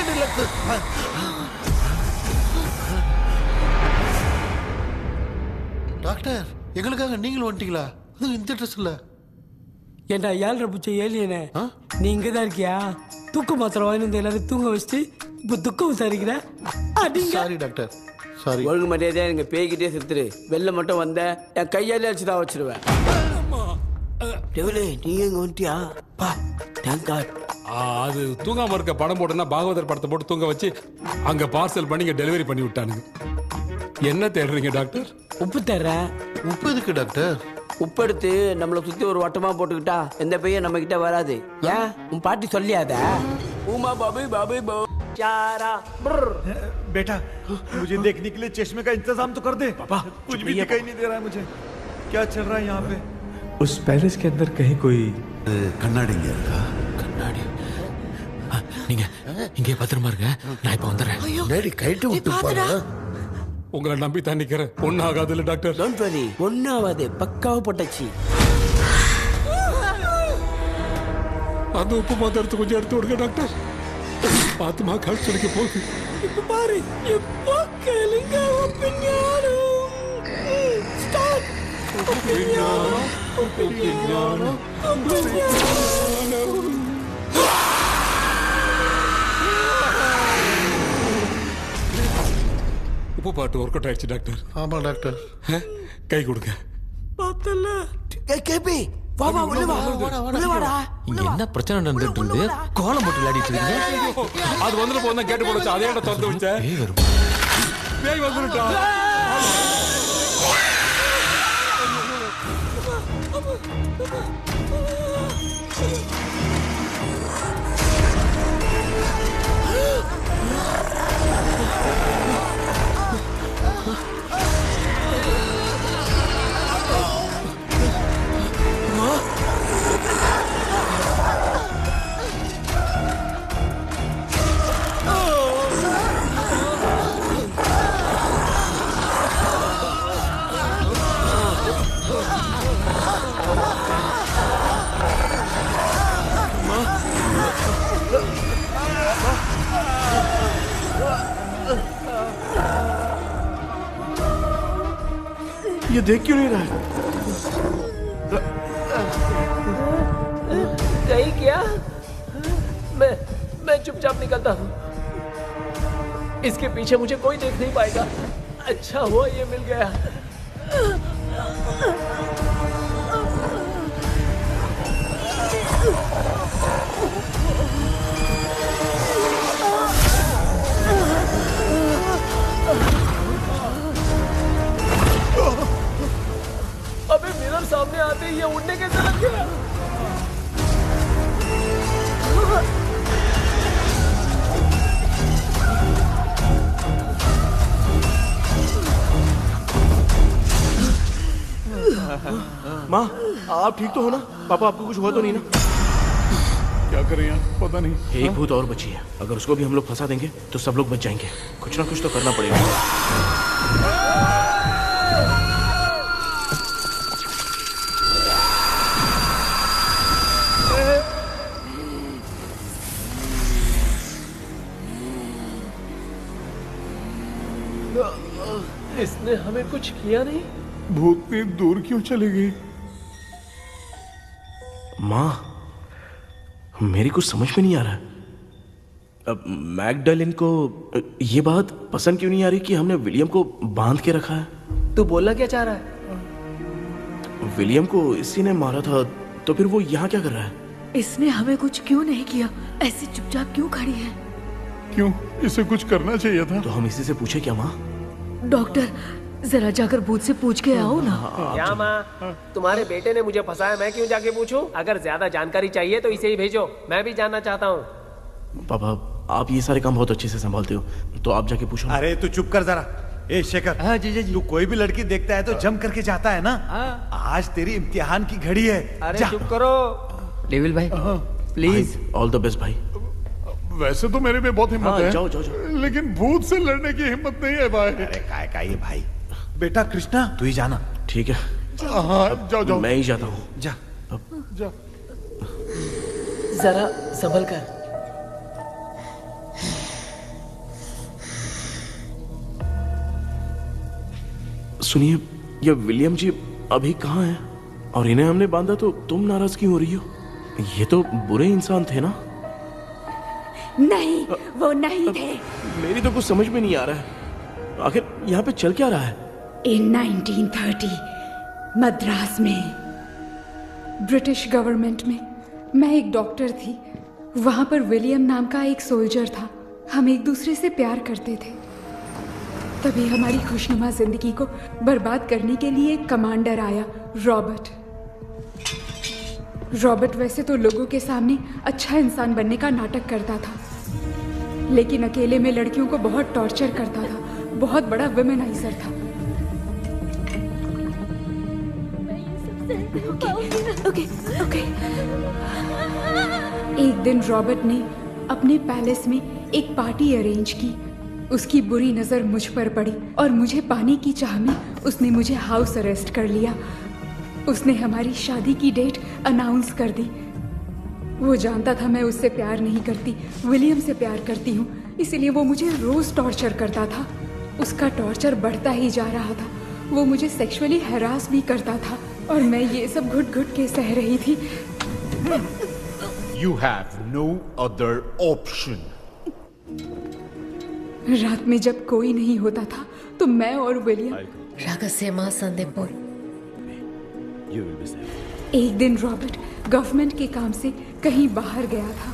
Speaker 17: டாக்டர் எங்களுக்காக நீங்களும் வந்துட்டீங்களா இந்த ட்ரெஸ் இல்ல
Speaker 20: ஏண்டா 7:30 பூச்ச ஏலியனே நீ இங்க தான் இருக்கியா தூக்க மாத்திரம் வாங்கி வந்து எல்லாரும் தூங்க வச்சுட்டு இப்ப துக்கம் விசாரிக்கிற
Speaker 17: சாரி டாக்டர் சாரி
Speaker 20: ஒழுங்கு மரியாதையா எங்க பேய்கிட்டே செத்துரு வெளில மட்டும் வந்த என் கையாலே வச்சுதான் வச்சிருவேன் டெவலே நீ எங்க வந்துட்டியா பா தேங்க் காட்
Speaker 19: அது தூங்காம இருக்க படம் போட்டுனா பாகவதர் படத்தை போட்டு தூங்க வச்சு அங்க பார்சல் பண்ணி இங்க டெலிவரி பண்ணி விட்டானுங்க என்ன தேடுறீங்க டாக்டர்
Speaker 20: உப்பு தர்றேன்
Speaker 17: உப்பு எதுக்கு டாக்டர்
Speaker 20: உப்பு எடுத்து நம்மளை சுத்தி ஒரு வட்டமா போட்டுக்கிட்டா எந்த பையன் நம்ம கிட்ட வராது ஏன் உன் பாட்டி சொல்லியாத உமா பாபி பாபி போ चारा
Speaker 8: बेटा मुझे देखने के लिए चश्मे का इंतजाम तो कर दे पापा कुछ भी दिखाई नहीं दे रहा है मुझे क्या चल रहा है यहाँ पे
Speaker 5: उस पैलेस के अंदर कहीं कोई
Speaker 17: கண்ணாடி
Speaker 11: கண்ணாடி நீங்க இங்கே பத்திரமா இருங்க நான் இப்ப வந்துடுறேன்
Speaker 17: டேடி கைட்டு விட்டு போறா
Speaker 19: உங்களை நம்பி தான் நிக்கிறேன் ஒன்னும் ஆகாதுல்ல டாக்டர்
Speaker 20: டோன்ட் வரி ஒன்னாவது பக்காவ போட்டாச்சு
Speaker 19: அந்த உப்பு மாத்திரத்தை கொஞ்சம் எடுத்து விடுங்க டாக்டர் பாத்துமா கால் சொல்லிக்க போகுது
Speaker 20: இப்ப பாரு எப்போ கேளுங்க ஒப்பிஞானம் ஸ்டார்ட் ஒப்பிஞானம் ஒப்பிஞானம் ஒப்பிஞானம்
Speaker 19: உப்பு பாட்டு ஒர்க் அவுட் ஆயிடுச்சு டாக்டர்
Speaker 17: ஆமா டாக்டர்
Speaker 19: கை கொடுங்க
Speaker 20: பார்த்தல கேபி வா வா உள்ள வா உள்ள வாடா
Speaker 11: இங்க என்ன பிரச்சனை நடந்துட்டு இருந்து கோலம் போட்டு விளையாடிட்டு இருக்கீங்க
Speaker 19: அது வந்துட்டு போனா கேட்டு போடுச்சு அதே இடம் திறந்து வச்சேன்
Speaker 11: பேய் வரும்
Speaker 19: பேய் வந்துட்டா
Speaker 1: ये देख क्यों नहीं रहा
Speaker 10: नहीं क्या मैं चुपचाप निकलता हूँ इसके पीछे मुझे कोई देख नहीं पाएगा अच्छा हुआ ये मिल गया अबे मिरर सामने आते ही ये उड़ने कैसे लग गया
Speaker 1: माँ आप ठीक तो हो ना पापा आपको कुछ हुआ तो नहीं ना
Speaker 14: क्या करें यार पता नहीं
Speaker 1: एक भूत और बची है अगर उसको भी हम लोग फंसा देंगे तो सब लोग बच जाएंगे कुछ ना कुछ तो करना पड़ेगा
Speaker 10: इसने हमें कुछ किया नहीं
Speaker 14: भूतनी दूर क्यों चली गई
Speaker 1: माँ मेरी कुछ समझ में नहीं आ रहा अब मैगडालिन को ये बात पसंद क्यों नहीं आ रही कि हमने विलियम को बांध के रखा है
Speaker 10: तू बोलना क्या चाह रहा है
Speaker 1: विलियम को इसी ने मारा था तो फिर वो यहाँ क्या कर रहा है
Speaker 9: इसने हमें कुछ क्यों नहीं किया ऐसे चुपचाप क्यों खड़ी है
Speaker 14: क्यों इसे कुछ करना चाहिए था
Speaker 1: तो हम इसी से पूछे क्या माँ
Speaker 9: डॉक्टर जरा जाकर भूत से पूछ के आओ ना
Speaker 10: क्या माँ तुम्हारे बेटे ने मुझे फंसाया मैं क्यों जाके पूछूं अगर ज्यादा जानकारी चाहिए तो इसे ही भेजो मैं भी जानना चाहता हूँ
Speaker 1: पापा आप ये सारे काम बहुत अच्छे से संभालते हो तो आप जाके पूछो
Speaker 8: अरे तू चुप कर जरा ए शेखर हाँ जी तू कोई भी लड़की देखता है तो जम करके जाता है ना आज तेरी इम्तिहान की घड़ी है
Speaker 10: अरे चुप करो
Speaker 2: डेविल भाई प्लीज
Speaker 1: ऑल द बेस्ट भाई
Speaker 14: वैसे तो मेरे में बहुत हिम्मत
Speaker 1: हाँ,
Speaker 14: है।
Speaker 1: जाओ, जाओ, जाओ।
Speaker 14: लेकिन भूत से लड़ने की हिम्मत नहीं है भाई।
Speaker 8: अरे काय काय ये भाई। बेटा कृष्णा तू ही जाना।
Speaker 1: ठीक है।
Speaker 14: हाँ जाओ जाओ।
Speaker 1: मैं ही जाता हूँ।
Speaker 8: जा
Speaker 14: जा।
Speaker 18: जरा संभल कर।
Speaker 1: सुनिए, ये विलियम जी अभी कहाँ हैं? और इन्हें हमने बांधा तो तुम नाराज क्यों हो रही हो? ये तो बुरे इंसान थे ना?
Speaker 21: नहीं, वो नहीं थे।
Speaker 1: मेरी तो कुछ समझ में नहीं आ रहा है। आखिर यहाँ पे चल क्या रहा है?
Speaker 21: इन 1930 मद्रास में ब्रिटिश गवर्नमेंट में मैं एक डॉक्टर थी। वहाँ पर विलियम नाम का एक सोल्जर था। हम एक दूसरे से प्यार करते थे। तभी हमारी खुशनुमा जिंदगी को बर्बाद करने के लिए एक कमांडर आया, रॉबर्ट। रॉबर्ट वैसे तो लोगों के सामने अच्छा इंसान बनने का नाटक करता था, लेकिन अकेले में लड़कियों को बहुत टॉर्चर करता था। बहुत बड़ा वुमेनाइजर था। ओके। एक दिन रॉबर्ट ने अपने पैलेस में एक पार्टी अरेंज की। उसकी बुरी नजर मुझ पर पड़ी और मुझे पाने की चाह में उसने मुझे हाउस अरेस्ट कर लिया। उसने हमारी शादी की डेट अनाउंस कर दी। वो जानता था मैं उससे प्यार नहीं करती, विलियम से प्यार करती हूँ, इसलिए वो मुझे रोज टॉर्चर करता था। उसका टॉर्चर बढ़ता ही जा रहा था। वो मुझे सेक्सुअली हैरास भी करता था और मैं ये सब घुट घुट के सह रही थी।
Speaker 13: You have no other option.
Speaker 21: रात में जब कोई नहीं होता था तो मैं और William रहस्यमा संदेपुर।
Speaker 4: You will be safe.
Speaker 21: एक दिन रॉबर्ट गवर्नमेंट के काम से कहीं बाहर गया था।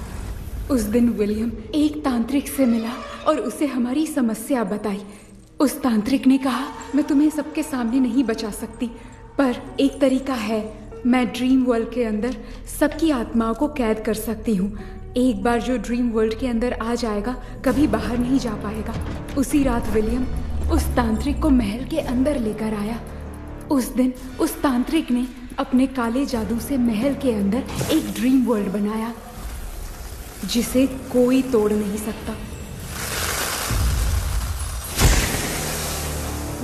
Speaker 21: उस दिन विलियम एक तांत्रिक से मिला और उसे हमारी समस्या बताई। उस तांत्रिक ने कहा, मैं तुम्हें सबके सामने नहीं बचा सकती, पर एक तरीका है। मैं ड्रीम वर्ल्ड के अंदर सबकी आत्माओं को कैद कर सकती हूँ। एक बार जो ड्रीम वर्ल्ड के अंदर आ जाएगा कभी बाहर नहीं जा पाएगा। उसी रात विलियम उस तांत्रिक को महल के अंदर लेकर आया। उस दिन उस तांत्रिक ने अपने काले जादू से महल के अंदर एक ड्रीम वर्ल्ड बनाया जिसे कोई तोड़ नहीं सकता।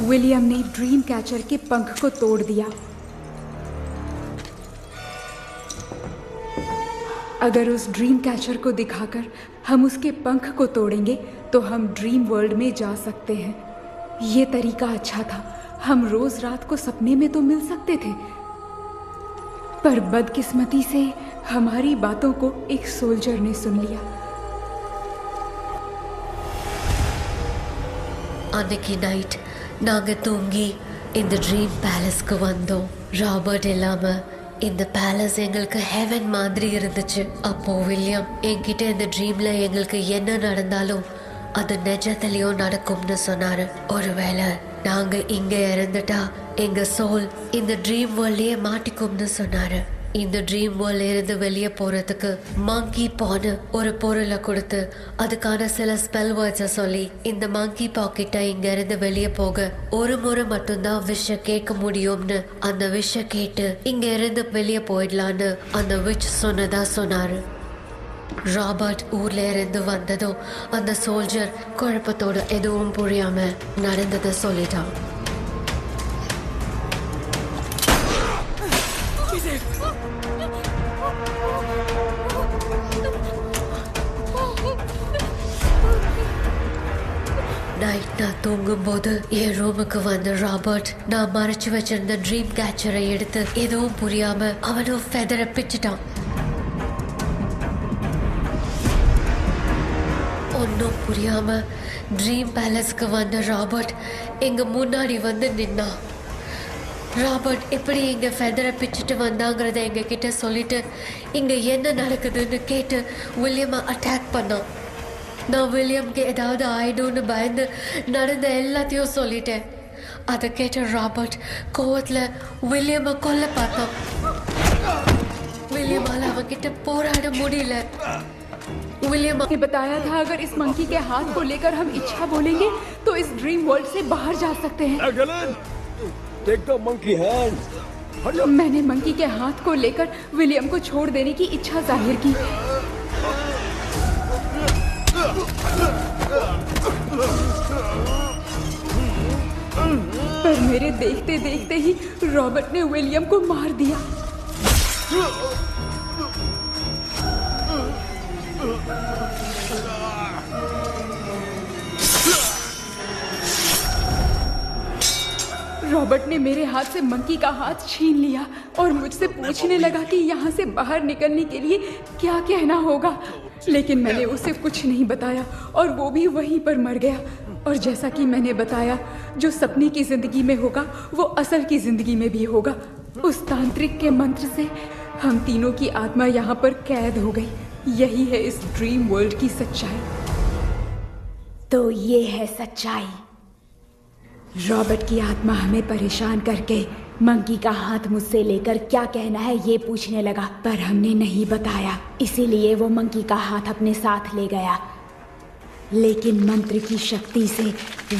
Speaker 21: विलियम ने ड्रीम कैचर के पंख को तोड़ दिया। अगर उस ड्रीम कैचर को दिखाकर हम उसके पंख को तोड़ेंगे तो हम ड्रीम वर्ल्ड में जा सकते हैं। ये तरीका अच्छा था। हम रोज रात को सपने में तो मिल सकते थे, पर बदकिस्मती से हमारी बातों को एक सोल्जर ने सुन लिया।
Speaker 22: அன்னைக்கு நைட் நாங்க தூங்கி இந்த ட்ரீம் பேலஸ்க்கு வந்தோம். ராபர்ட் இல்லாம இந்த பேலஸ் எங்களுக்கு ஹெவன் மாதிரி இருந்துச்சு. அப்போ வில்லியம் என்கிட்ட இந்த ட்ரீம்ல எங்களுக்கு என்ன நடந்தாலும் அது நிஜத்திலயும் நடக்கும்னு சொன்னாரு. ஒருவேளை நாங்க இங்க இறந்துட்டா எங்க சோல் இந்த ட்ரீம் வேர்ல்ட்லயே மாட்டிக்கும்னு சொன்னாரு. இந்த ட்ரீம் வேர்ல்ட்ல இருந்து வெளியே போறதுக்கு மங்கி பான்னு ஒரு பொருளை கொடுத்து அதுக்கான சில ஸ்பெல் வேர்ட்ஸை சொல்லி இந்த மங்கி பாக்கிட்ட இங்க இருந்து வெளியே போக ஒரு முறை மட்டும்தான் விஷ கேட்க முடியும்னு அந்த விஷ கேட்டு இங்க இருந்து வெளியே போயிடலான்னு அந்த விச் சொன்னதா சொன்னாரு. ராபர்ட் ஊர்ல இருந்து வந்ததும் அந்த சோல்ஜர் குழப்பத்தோட எதுவும் புரியாம நடந்ததை சொல்லிட்டான். நைட் நான் தூங்கும்போது என் ரூமுக்கு வந்த ராபர்ட் நான் மறைச்சு வச்சிருந்த ட்ரீம் கேச்சரை எடுத்து எதுவும் புரியாம அவனும் ஃபெதரை பிச்சுட்டான். ஒன்னும் புரியாம ட்ரீம் பேலஸ்க்கு வந்த ராபர்ட் எங்க முன்னாடி வந்து நின்னான். ராபர்ட் எப்படி இங்க ஃபெதரை பிச்சுட்டு வந்தாங்கிறத எங்க கிட்ட சொல்லிட்டு இங்க என்ன நடக்குதுன்னு கேட்டு வில்லியமை அட்டாக் பண்ணான். நான் வில்லியம்க்கு ஏதாவது ஆயிடும்னு பயந்து நடந்த எல்லாத்தையும் சொல்லிட்டேன். அதை கேட்ட ராபர்ட் கோவத்துல வில்லியமை கொல்ல பார்த்தான். विलियम அவன்கிட்ட போராட முடியல. विलियम
Speaker 21: ने बताया था अगर इस मंकी के हाथ को लेकर हम इच्छा बोलेंगे तो इस ड्रीम वर्ल्ड से बाहर जा सकते हैं।
Speaker 4: Take the monkey hand.
Speaker 21: मैंने मंकी के हाथ को लेकर विलियम को छोड़ देने की इच्छा जाहिर की। पर मेरे देखते देखते ही रॉबर्ट ने विलियम को मार दिया। रॉबर्ट ने मेरे हाथ से मंकी का हाथ छीन लिया और मुझसे पूछने लगा कि यहाँ से बाहर निकलने के लिए क्या कहना होगा, लेकिन मैंने उसे कुछ नहीं बताया और वो भी वहीं पर मर गया। और जैसा कि मैंने बताया, जो सपने की जिंदगी में होगा वो असल की जिंदगी में भी होगा। उस तांत्रिक के मंत्र से हम तीनों की आत्मा यहाँ पर कैद हो गई। यही है इस ड्रीम वर्ल्ड की सच्चाई। तो ये है सच्चाई। रॉबर्ट की आत्मा हमें परेशान करके मंकी का हाथ मुझसे लेकर क्या कहना है ये पूछने लगा, पर हमने नहीं बताया, इसीलिए वो मंकी का हाथ अपने साथ ले गया। लेकिन मंत्र की शक्ति से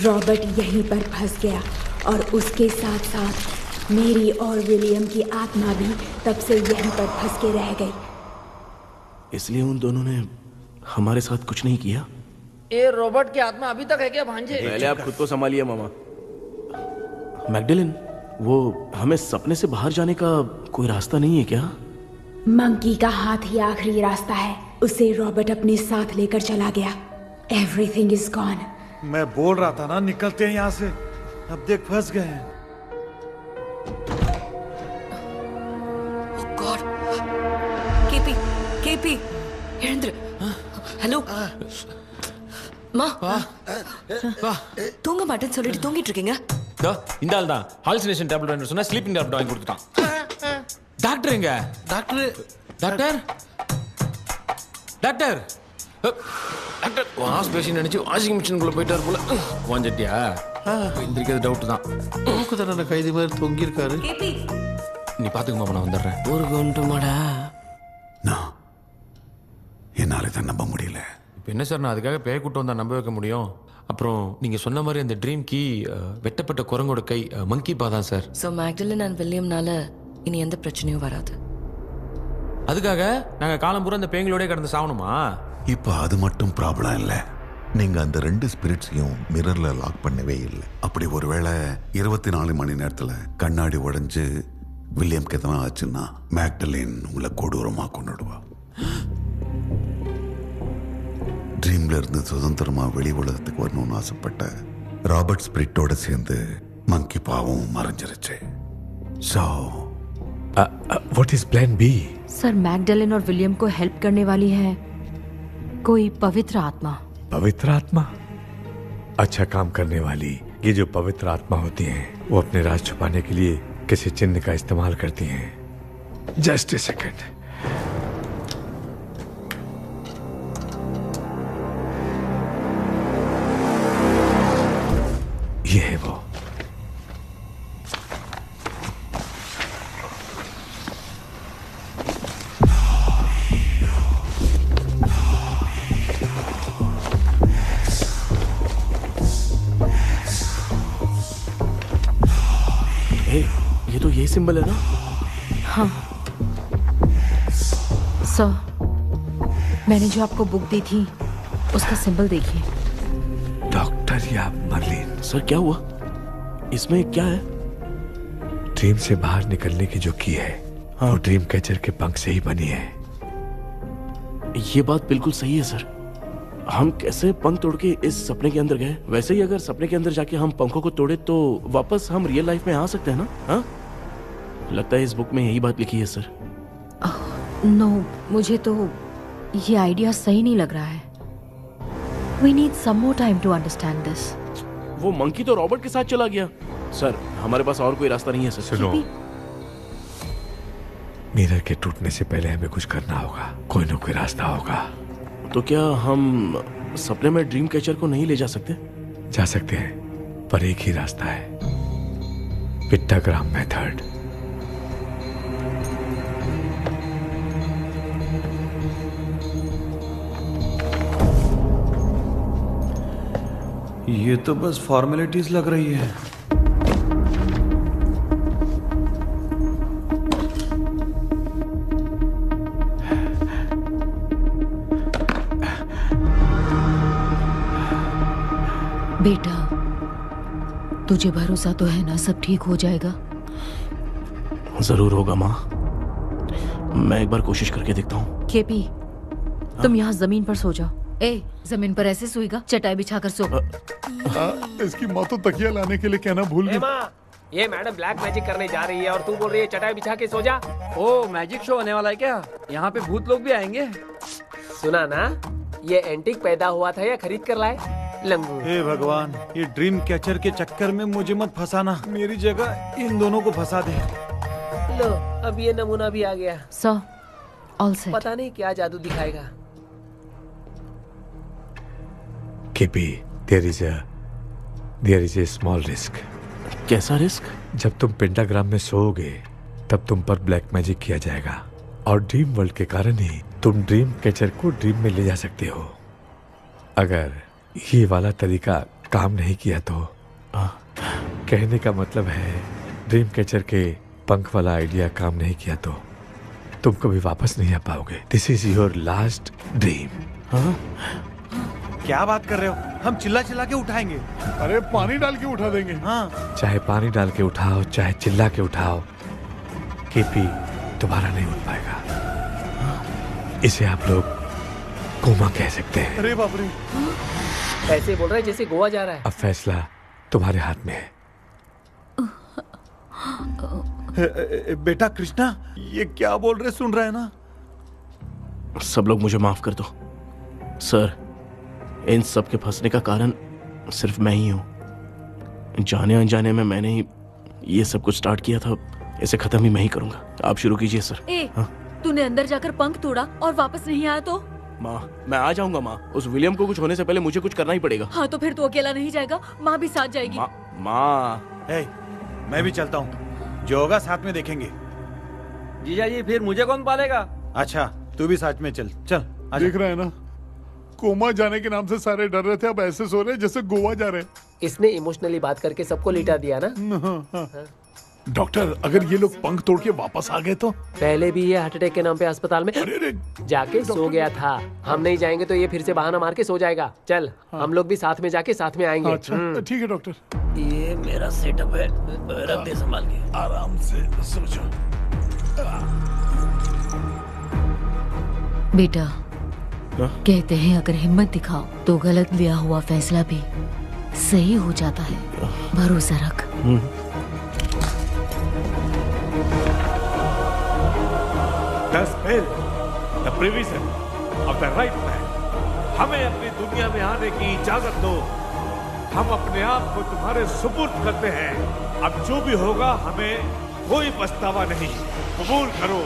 Speaker 21: रॉबर्ट यहीं पर फंस गया और उसके साथ साथ मेरी और विलियम की आत्मा भी तब से यहीं पर फंस के रह गई।
Speaker 1: इसलिए उन दोनों ने हमारे साथ कुछ नहीं किया।
Speaker 2: ये रॉबर्ट की आत्मा अभी तक है क्या भांजे?
Speaker 1: पहले आप खुद को संभालिए मामा। मैगडेलिन, वो हमें सपने से बाहर जाने का कोई रास्ता नहीं है क्या?
Speaker 21: मंकी का हाथ ही आखिरी रास्ता है। उसे रॉबर्ट अपने साथ लेकर चला गया। Everything is gone.
Speaker 8: मैं बोल रहा था ना, निकलते हैं यहाँ से। अब देख फंस गए हैं।
Speaker 7: Oh God. KP, Hirendra. Hello. மா தூங்க மாட்டேன்னு சொல்லிட்டு தூங்கிட்டு இருக்கீங்க?
Speaker 11: இந்த ஆள் தான் ஹாலுசினேஷன் டேப்லெட் வாங்கி சொன்னா ஸ்லீப்பிங் டேப்லெட் வாங்கி கொடுத்துட்டான். டாக்டர் எங்க? Doctor doctor doctor doctor wash basin நினைச்சு வாஷிங் மிஷினுக்குள்ள போயிட்டாரு போல. வாஞ்சிட்டியா? எந்திரிக்கிறது டவுட் தான்.
Speaker 17: தூக்கு தண்டனை கைதி மாதிரி தொங்கி இருக்காரு.
Speaker 11: நீ பாத்துக்க மாமா, நான் வந்துடுறேன்.
Speaker 7: ஊருக்கு வந்துட்டுமாடா?
Speaker 17: என்னால இதை நம்ப முடியல.
Speaker 11: இப்போ என்ன சார், நான் அதுக்காக பேய் கூட்டம் வந்தா நம்ப வைக்க முடியும்? அப்புறம் நீங்க சொன்ன மாதிரி அந்த ட்ரீம் கீ வெட்டப்பட்ட குரங்கோட கை மங்கி பா தான் சார்.
Speaker 7: ஸோ மேக்டலின் அண்ட் வில்லியம்னால இனி எந்த பிரச்சனையும் வராது.
Speaker 11: அதுக்காக நாங்க காலம் பூரா அந்த பேய்களோட கடந்து சாவணுமா?
Speaker 17: இப்போ அது மட்டும் ப்ராப்ளம் இல்லை. நீங்க அந்த 2 ஸ்பிரிட்ஸையும் மிரர்ல லாக் பண்ணவே இல்லை. அப்படி ஒருவேளை 24 மணி நேரத்துல கண்ணாடி உடைஞ்சு வில்லியம்க்கு எதனா ஆச்சுன்னா மேக்டலின் உங்களை கொடூரமா கொண்டுடுவா. ட்ரீம்ல இருந்து சுதந்திரமா வெளி உலகத்துக்கு வரணும்னு ஆசைப்பட்ட ராபர்ட் ஸ்பிரிட்டோட சேர்ந்து மங்கி பாவும் மறைஞ்சிருச்சு.
Speaker 5: So, what is plan B?
Speaker 15: Sir, Magdalene और विलियम को हेल्प करने वाली है कोई पवित्र आत्मा।
Speaker 5: पवित्र आत्मा? अच्छा काम करने वाली ये जो पवित्र आत्मा होती हैं, वो अपने राज छुपाने के लिए किसी चिन्ह का इस्तेमाल करती हैं। Just a second. ये है वो।
Speaker 1: ये तो यही सिंबल है ना?
Speaker 15: हाँ सर, मैंने जो आपको बुक दी थी उसका सिंबल देखिए।
Speaker 5: डॉक्टर या मर्लिन?
Speaker 1: सर क्या हुआ? इसमें क्या है?
Speaker 5: ड्रीम से बाहर निकलने की जो की है, हाँ, वो ड्रीम कैचर के पंख से ही बनी है।
Speaker 1: ये बात बिल्कुल सही है सर। हम कैसे पंख तोड़ के इस सपने के अंदर गए? वैसे ही अगर सपने के अंदर जाके हम पंखों को तोड़े तो वापस हम रियल लाइफ में आ सकते हैं ना? हाँ, लगता है इस बुक में यही बात लिखी है सर।
Speaker 15: नो, मुझे तो ये आइडिया सही नहीं लग रहा है। We need some more time to understand this.
Speaker 1: वो मंकी तो रॉबर्ट के साथ चला गया। सर, हमारे पास और कोई रास्ता नहीं है सर।
Speaker 5: सुनो, मिरर के टूटने से पहले हमें कुछ करना होगा। कोई ना कोई रास्ता होगा।
Speaker 1: तो क्या हम सपने में ड्रीम कैचर को नहीं ले जा सकते?
Speaker 5: जा सकते हैं, पर एक ही रास्ता है, पिट्टाग्राम मेथड।
Speaker 8: ये तो बस फॉर्मेलिटीज लग रही है।
Speaker 15: तुझे भरोसा तो है ना सब ठीक हो जाएगा?
Speaker 1: जरूर होगा माँ, मैं एक बार कोशिश करके देखता हूँ।
Speaker 15: केपी, तुम यहाँ जमीन पर सो जाओ। ए, जमीन पर ऐसे सोएगा? चटाई बिछाकर सो।
Speaker 14: इसकी माँ तो तकिया लाने के लिए कहना भूल गई।
Speaker 10: माँ, ये मैडम ब्लैक मैजिक करने जा रही है और तू बोल रही है चटाई बिछा के सो जा। ओ, मैजिक शो होने वाला है क्या? यहाँ पे भूत लोग भी आएंगे? सुना ना, ये एंटीक पैदा हुआ था या खरीद कर लाए? लंगू।
Speaker 8: हे भगवान, ये ड्रीम कैचर के चक्कर में मुझे मत फंसाना, मेरी जगह इन दोनों को फंसा दे।
Speaker 10: लो, अब ये नमूना भी आ गया।
Speaker 15: सो, ऑल सेट।
Speaker 10: पता नहीं क्या जादू दिखाएगा।
Speaker 5: KP, there is a small risk।
Speaker 1: कैसा रिस्क?
Speaker 5: जब तुम पेंटाग्राम में सोओगे तब तुम पर ब्लैक मैजिक किया जाएगा और ड्रीम वर्ल्ड के कारण ही तुम ड्रीम कैचर को ड्रीम में ले जा सकते हो। अगर ये वाला तरीका काम नहीं किया तो कहने का मतलब है ड्रीम कैचर के पंख वाला आइडिया काम नहीं किया तो तुम कभी वापस नहीं आ पाओगे। This is your last dream.
Speaker 8: क्या बात कर रहे हो? हम चिल्ला चिल्ला के उठाएंगे।
Speaker 14: अरे पानी डाल के उठा देंगे।
Speaker 8: हाँ।
Speaker 5: चाहे पानी डाल के उठाओ, चाहे चिल्ला के उठाओ, केपी दोबारा नहीं उठ पाएगा। इसे आप लोग कोमा कह सकते हैं।
Speaker 8: अरे बाप रे,
Speaker 10: ऐसे बोल रहा है जैसे गोवा जा रहा है।
Speaker 5: अब फैसला तुम्हारे हाथ में है।
Speaker 8: बेटा कृष्णा, ये क्या बोल रहे, सुन रहा है ना?
Speaker 1: सब लोग मुझे माफ कर दो सर, इन सब के फंसने का कारण सिर्फ मैं ही हूँ। जाने अनजाने में मैंने ही ये सब कुछ स्टार्ट किया था, इसे खत्म ही मैं ही करूंगा। आप शुरू कीजिए सर।
Speaker 9: तूने अंदर जाकर पंख तोड़ा और वापस नहीं आया तो?
Speaker 1: माँ, मैं आ जाऊंगा माँ। उस विलियम को कुछ होने से पहले मुझे कुछ करना ही पड़ेगा।
Speaker 9: हाँ तो फिर तू अकेला नहीं जाएगा, माँ भी साथ जाएगी।
Speaker 1: माँ,
Speaker 8: मैं भी चलता हूँ, जो होगा साथ में देखेंगे।
Speaker 6: जीजा जी, फिर मुझे कौन पालेगा?
Speaker 8: अच्छा, तू भी साथ में चल। चल
Speaker 14: देख रहे हैं ना, कोमा जाने के नाम से सारे डर रहे थे, अब ऐसे सो रहे जैसे गोवा जा रहे।
Speaker 10: इसने इमोशनली बात करके सबको लिटा दिया ना।
Speaker 14: डॉक्टर, अगर ये लोग पंख तोड़ के वापस आ गए तो?
Speaker 10: पहले भी ये हार्ट अटैक के नाम पे अस्पताल में जाके सो गया था। हम नहीं जाएंगे तो ये फिर से बहाना मार के सो जाएगा। चल, हम लोग भी साथ में जाके साथ में आएंगे।
Speaker 14: अच्छा, ठीक है डॉक्टर।
Speaker 6: ये मेरा सेटअप है, रख दे संभाल के।
Speaker 14: आराम से सो जाओ।
Speaker 15: बेटा, कहते हैं अगर हिम्मत दिखाओ तो गलत लिया हुआ फैसला भी सही हो जाता है। भरोसा रख।
Speaker 5: The spell, the provision of the right man। हमें अपनी दुनिया में आने की इजाजत दो। हम अपने आप को तुम्हारे सुपुर्द करते हैं। अब जो भी होगा हमें कोई पछतावा नहीं। कबूल करो।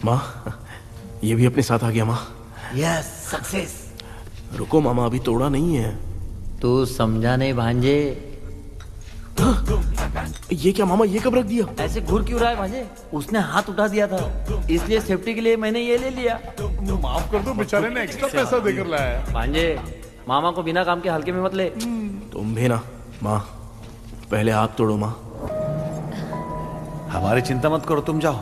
Speaker 1: माँ, ये भी अपने साथ आ गया। माँ,
Speaker 2: यस, सक्सेस।
Speaker 1: रुको मामा, अभी तोड़ा नहीं है।
Speaker 2: तू समझा नहीं भांजे।
Speaker 1: ये क्या मामा, ये कब रख दिया?
Speaker 2: ऐसे घूर क्यों रहा है भांजे? उसने हाथ उठा दिया था, इसलिए सेफ्टी के लिए मैंने ये ले लिया।
Speaker 14: माफ कर दो, बेचारे ने एक्स्ट्रा पैसा देकर लाया है।
Speaker 2: भांजे, मामा को बिना काम के हल्के में मत ले।
Speaker 1: तुम भी ना। माँ, पहले आप तोड़ो। माँ,
Speaker 8: हमारी चिंता मत करो, तुम जाओ।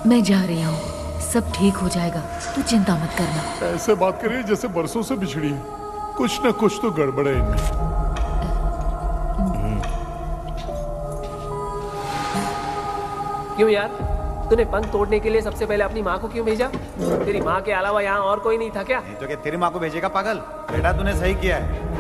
Speaker 15: मैं जा रही हूँ, सब ठीक हो जाएगा, तू चिंता मत करना।
Speaker 14: ऐसे बात करिए जैसे बरसों से बिछड़ी है। कुछ न कुछ तो गड़बड़ है इनमें।
Speaker 10: क्यों यार, तूने पंख तोड़ने के लिए सबसे पहले अपनी माँ को क्यों भेजा? तेरी माँ के अलावा यहाँ और कोई नहीं था क्या?
Speaker 8: नहीं तो क्या तेरी माँ को भेजेगा पागल? बेटा तूने सही किया है।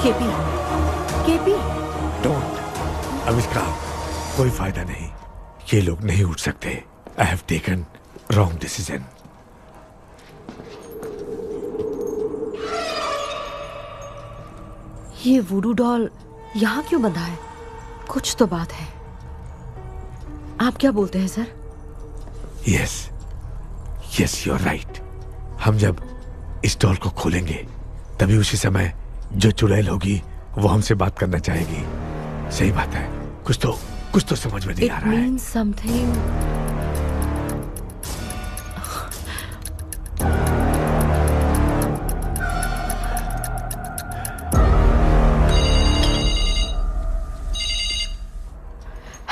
Speaker 15: KP, KP,
Speaker 5: don't. आविष्कार, कोई फायदा नहीं। ये लोग नहीं उठ सकते। I have taken wrong decision.
Speaker 15: ये वुडू डॉल यहाँ क्यों बंधा है? कुछ तो बात है। आप क्या बोलते हैं sir?
Speaker 5: Yes, yes, you are right. हम जब इस डॉल को खोलेंगे तभी उसी समय जो चुड़ैल होगी वो हमसे बात करना चाहेगी। सही बात है, कुछ तो समझ में नहीं आ रहा है।
Speaker 15: It means something.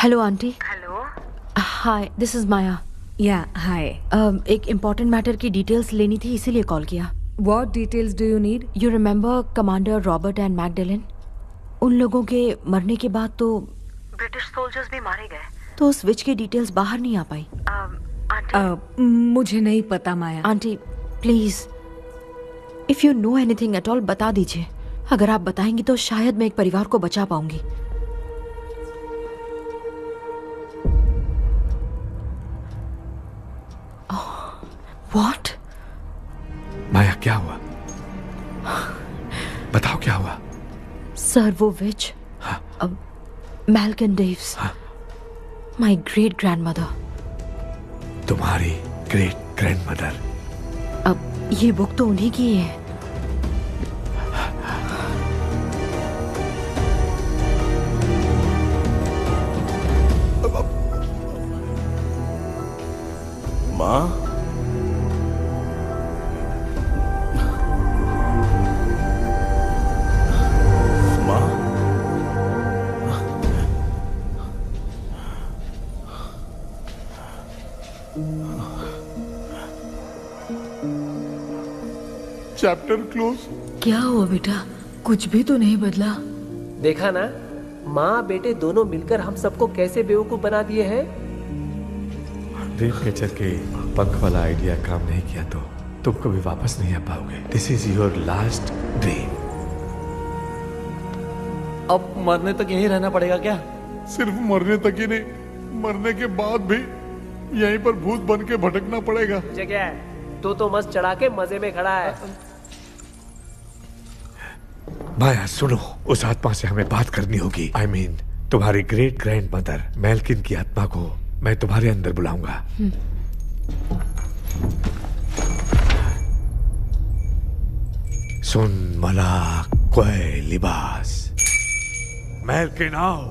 Speaker 15: Hello aunty.
Speaker 9: Hello.
Speaker 15: Hi, this is Maya.
Speaker 9: Yeah hi.
Speaker 15: एक इम्पोर्टेंट मैटर की डिटेल्स लेनी थी, इसीलिए कॉल किया।
Speaker 9: What details do you need?
Speaker 15: You remember commander Robert and Magdalene? उन लोगों के मरने के बाद तो
Speaker 9: ब्रिटिश सोल्जर्स भी मारे गए।
Speaker 15: तो उस विच की डिटेल्स बाहर नहीं आ पाई।
Speaker 9: मुझे नहीं पता Maya.
Speaker 15: Aunty please, if you know anything at all बता दीजिए। अगर आप बताएंगी तो शायद मैं एक परिवार को बचा पाऊंगी। व्हाट?
Speaker 5: माया क्या हुआ? बताओ क्या हुआ?
Speaker 15: सर वो विच मैल्कन डेव्स, माय ग्रेट ग्रैंडमदर।
Speaker 5: तुम्हारी ग्रेट ग्रैंडमदर?
Speaker 15: अब ये बुक तो उन्हीं की है।
Speaker 1: माँ,
Speaker 14: चैप्टर क्लोज।
Speaker 9: क्या हुआ बेटा? कुछ भी तो नहीं बदला।
Speaker 10: देखा ना, माँ बेटे दोनों मिलकर हम सबको कैसे बेवकूफ बना दिए हैं।
Speaker 5: ड्रीम कैचर के पंख वाला आइडिया काम नहीं किया तो तुम कभी वापस नहीं आ पाओगे। This is your last dream.
Speaker 6: अब मरने तक यहीं रहना पड़ेगा क्या?
Speaker 14: सिर्फ मरने तक ही नहीं, मरने के बाद भी यहीं पर भूत बन के भटकना पड़ेगा।
Speaker 10: जगह है तो मस्त चढ़ा के मजे में खड़ा है।
Speaker 5: माया सुनो, उस आत्मा से हमें बात करनी होगी। I mean, तुम्हारी ग्रेट ग्रैंड मदर मेल्किन की आत्मा को मैं तुम्हारे अंदर बुलाऊंगा। सुन मला कोई लिबास, मेल्किन आओ।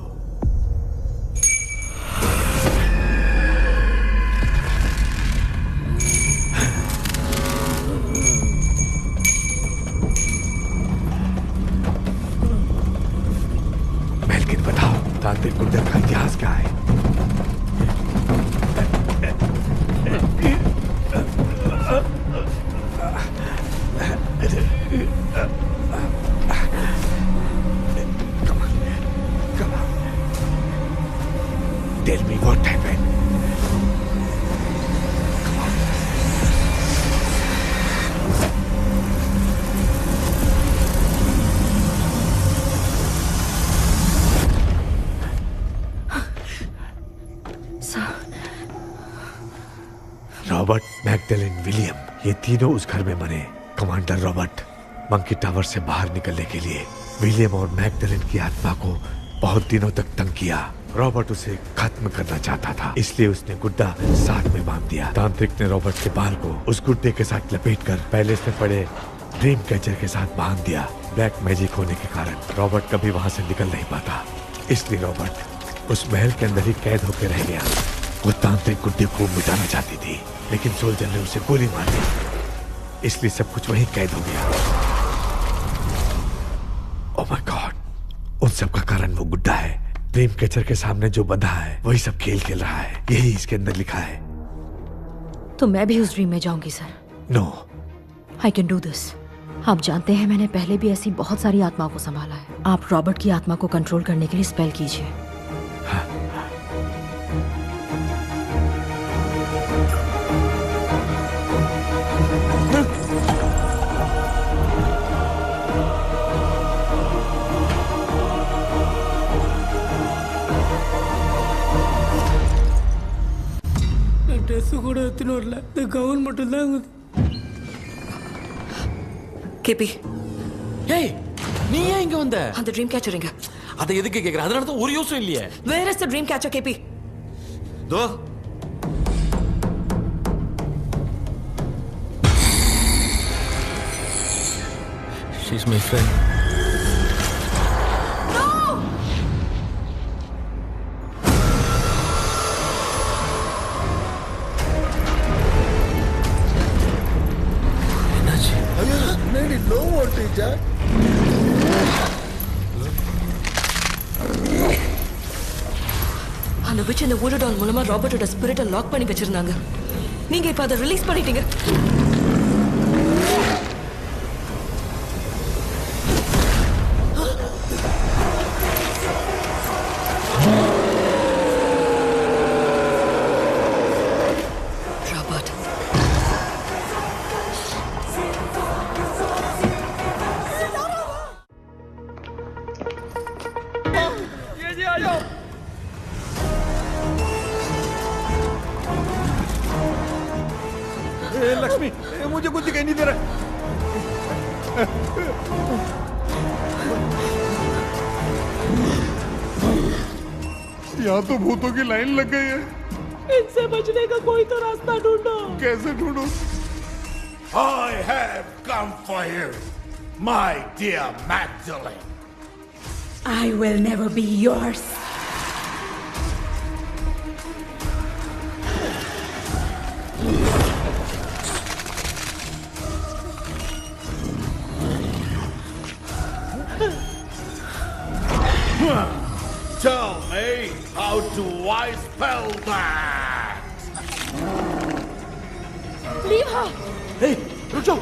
Speaker 5: मेल्किन बताओ, तांत्रिक गुंडर का इतिहास क्या है? Tell me what happened. Robert, Magdalene, William, ये तीनों उस घर में मरे। कमांडर रॉबर्ट मंकी टावर से बाहर निकलने के लिए विलियम और मैगडेलिन की आत्मा को बहुत दिनों तक तंग किया। रॉबर्ट उसे खत्म करना चाहता था, इसलिए उसने गुड्डा साथ में बांध दिया। तांत्रिक ने रॉबर्ट के बाल को उस गुड्डे के साथ लपेटकर पैलेस में पड़े ड्रीम कैचर के साथ बांध दिया। ब्लैक मैजिक होने के कारण रॉबर्ट कभी वहां से निकल नहीं पाता, इसलिए रॉबर्ट उस महल के अंदर ही कैद होकर रह गया। वो तांत्रिक गुड्डे को मिटाना चाहती थी, लेकिन सोल्जर ने उसे गोली मार दी, इसलिए सब कुछ वहीं कैद हो गया। ओह माय गॉड, उन सब का कारण वो गुड्डा है। ड्रीम कैचर के सामने जो बंधा है वही सब खेल खेल रहा है, यही इसके अंदर लिखा है।
Speaker 15: तो मैं भी उस ड्रीम में जाऊंगी sir?
Speaker 5: No,
Speaker 15: I can do this. आप जानते हैं मैंने पहले भी ऐसी बहुत सारी आत्माओं को संभाला है। आप रॉबर्ट की आत्मा को कंट्रोल करने के लिए स्पेल कीजिए।
Speaker 20: ட்ரெஸ் கூட எடுத்துன்னு வரல, இந்த கவுன் மட்டும் தான் இருக்குது.
Speaker 7: கேபி,
Speaker 11: ஏய் நீ ஏன் இங்க வந்த?
Speaker 7: அந்த ட்ரீம் கேச்சர் எங்க?
Speaker 11: அதை எதுக்கு கேக்குற? அதனால தான் ஒரு யூஸும் இல்லையே.
Speaker 7: Where is the dream catcher கேபி?
Speaker 11: தோ She's my friend.
Speaker 7: அந்த விட்ச் இந்த ஊடடால் மூலமா ராபர்ட்டோட ஸ்பிரிட்டை லாக் பண்ணி வச்சிருந்தாங்க. நீங்க இப்ப அதை ரிலீஸ் பண்ணிட்டீங்க. ராபர்ட்,
Speaker 8: लक्ष्मी, मुझे कुछ दिखाई नहीं दे रहा।
Speaker 14: यहाँ तो भूतों की लाइन लग गई है।
Speaker 10: इनसे बचने का कोई तो रास्ता ढूंढो।
Speaker 14: कैसे ढूंढो?
Speaker 12: I have come for you, my dear Magdalene.
Speaker 21: I will never be yours.
Speaker 12: Tell me, how do I spell that?
Speaker 10: Leave her.
Speaker 1: Hey, रुक जाओ।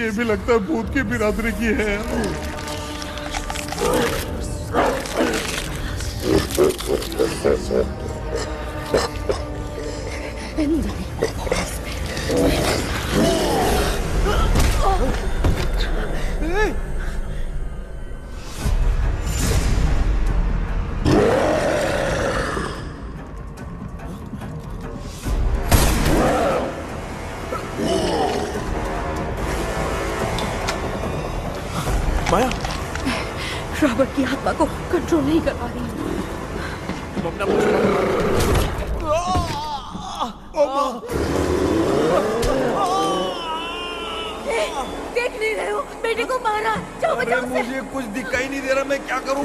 Speaker 14: ये भी लगता है भूत की बिरादरी की है।
Speaker 1: माया,
Speaker 21: रॉबर्ट की आत्मा को कंट्रोल नहीं कर पा रही हूँ।
Speaker 9: देख नहीं रहे हो, बेटे को मारा। जाओ बचाओ उसे।
Speaker 8: मुझे कुछ दिखाई नहीं दे रहा, मैं क्या करूं?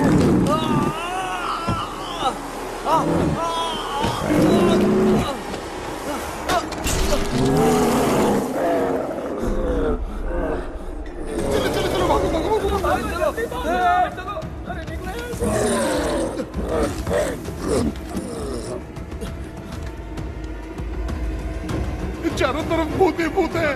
Speaker 14: चारों तरफ भूत ही भूत है।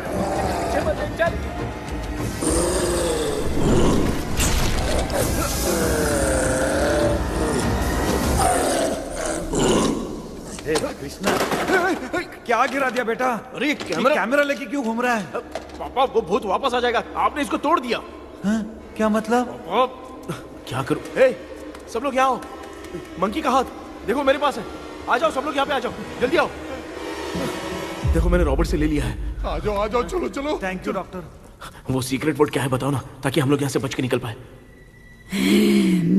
Speaker 8: कृष्णा, क्या गिरा दिया बेटा?
Speaker 1: अरे
Speaker 8: कैमरा लेके क्यों घूम रहा है?
Speaker 1: पापा, वो भूत वापस आ जाएगा। आपने इसको तोड़ दिया।
Speaker 8: क्या मतलब?
Speaker 1: क्या करूं? सब लोग यहाँ आओ। मंकी का हाथ देखो मेरे पास है। आ जाओ सब लोग यहाँ पे, आ जाओ, जल्दी आओ। देखो मैंने रॉबर्ट से ले लिया है।
Speaker 14: आ जाओ, चलो चलो।
Speaker 8: Thank you doctor.
Speaker 1: वो सीक्रेट वर्ड क्या है बताओ ना, ताकि हम लोग यहाँ से बच के निकल पाए।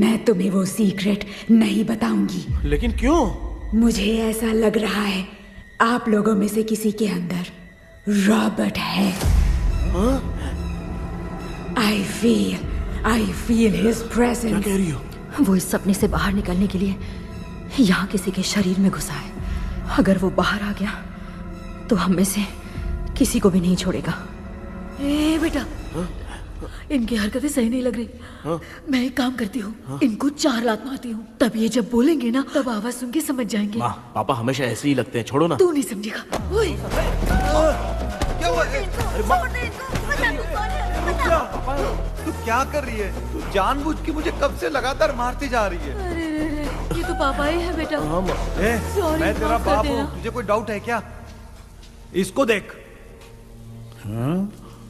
Speaker 21: मैं तुम्हें वो सीक्रेट नहीं बताऊंगी।
Speaker 1: लेकिन क्यों?
Speaker 21: मुझे ऐसा लग रहा है आप लोगों में से किसी के अंदर रॉबर्ट है। I feel his presence.
Speaker 1: क्या कह रही हो?
Speaker 15: वो इस सपने से बाहर निकलने के लिए यहाँ किसी के शरीर में घुसा है। अगर वो बाहर आ गया तो हम में से किसी को भी नहीं छोड़ेगा।
Speaker 3: ए बेटा, इनकी हरकतें सही नहीं लग रही। मैं एक काम करती हूँ, इनको 4 लात मारती हूँ, तब ये जब बोलेंगे ना तब आवाज सुन के समझ जाएंगे।
Speaker 1: पापा हमेशा ऐसे ही लगते हैं, छोड़ो ना।
Speaker 3: तू नहीं समझेगा।
Speaker 8: क्या हुआ? तू क्या कर रही है? तू जानबूझ के मुझे कब से लगातार मारती जा रही है।
Speaker 3: अरे ये तो पापा ही है बेटा। Sorry,
Speaker 8: मैं तेरा
Speaker 3: माफ कर
Speaker 8: बाप
Speaker 3: देना।
Speaker 8: हूँ, तुझे कोई डाउट है क्या? इसको देख।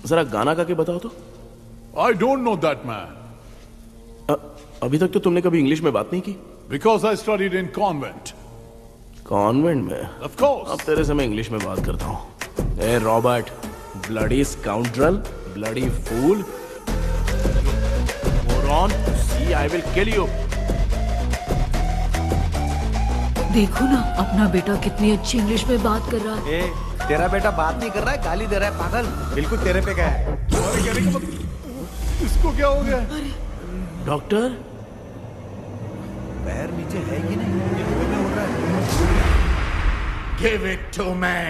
Speaker 1: जरा गाना गा के बताओ तो।
Speaker 14: I don't know that man.
Speaker 1: अभी तक तो तुमने कभी इंग्लिश में बात नहीं की।
Speaker 14: Because I studied in convent.
Speaker 1: Convent में?
Speaker 14: Of course.
Speaker 1: अब तेरे से मैं इंग्लिश में बात करता हूँ। ए Robert, bloody scoundrel, bloody fool, moron, see I will kill you.
Speaker 3: देखो ना अपना बेटा कितनी अच्छी इंग्लिश में बात कर रहा है।
Speaker 8: तेरा बेटा बात नहीं कर रहा है, गाली दे रहा है पागल। बिल्कुल तेरे पे गया है।
Speaker 14: इसको क्या हो गया?
Speaker 1: डॉक्टर,
Speaker 8: पैर नीचे है कि नहीं? ये मुंह में उड़ रहा है।
Speaker 12: Give it to me.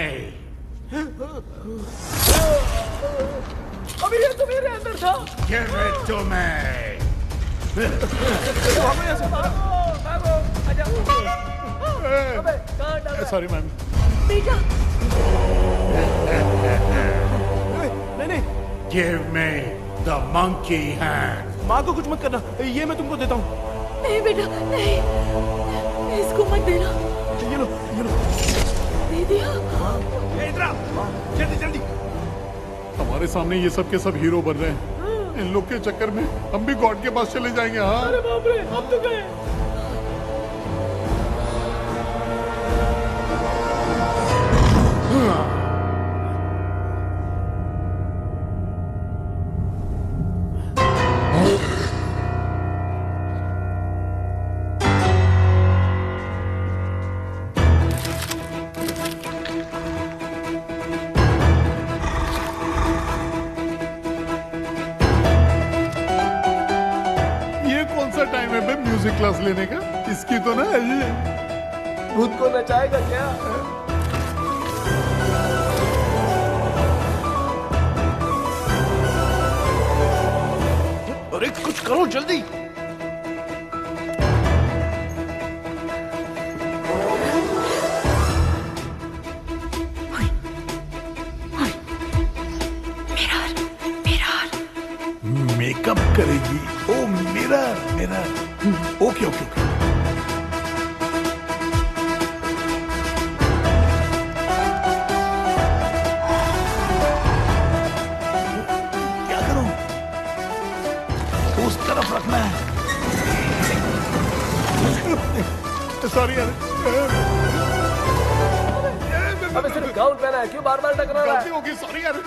Speaker 10: अभी ये तुम मेरे अंदर था।
Speaker 12: Give it to me.
Speaker 14: Sorry ma'am.
Speaker 9: बेटा
Speaker 1: नहीं,
Speaker 12: Give me the monkey hand.
Speaker 1: माँ को कुछ मत करना, ये मैं तुमको देता हूँ।
Speaker 9: नहीं बेटा नहीं, इसको मत देना।
Speaker 1: ये लो।
Speaker 9: दे दिया।
Speaker 12: इधर आओ, जल्दी जल्दी।
Speaker 14: हमारे सामने ये सब के सब हीरो बन रहे हैं। इन लोग के चक्कर में हम भी गॉड के पास चले जाएंगे। हाँ
Speaker 10: अरे बाप रे, हम तो गए।
Speaker 14: टाइम है बे म्यूजिक क्लास लेने का? इसकी तो ना
Speaker 10: खुद को नचाएगा क्या?
Speaker 1: अरे कुछ करो जल्दी।
Speaker 14: मेकअप करेगी। Oh mirror mirror. Okay okay okay. क्या करूं? उस तरफ रखना है। सॉरी यार।
Speaker 10: अबे सिर्फ गाउन पहना है, क्यों बार-बार टकरा रहा है?
Speaker 14: गलती होगी, सॉरी यार।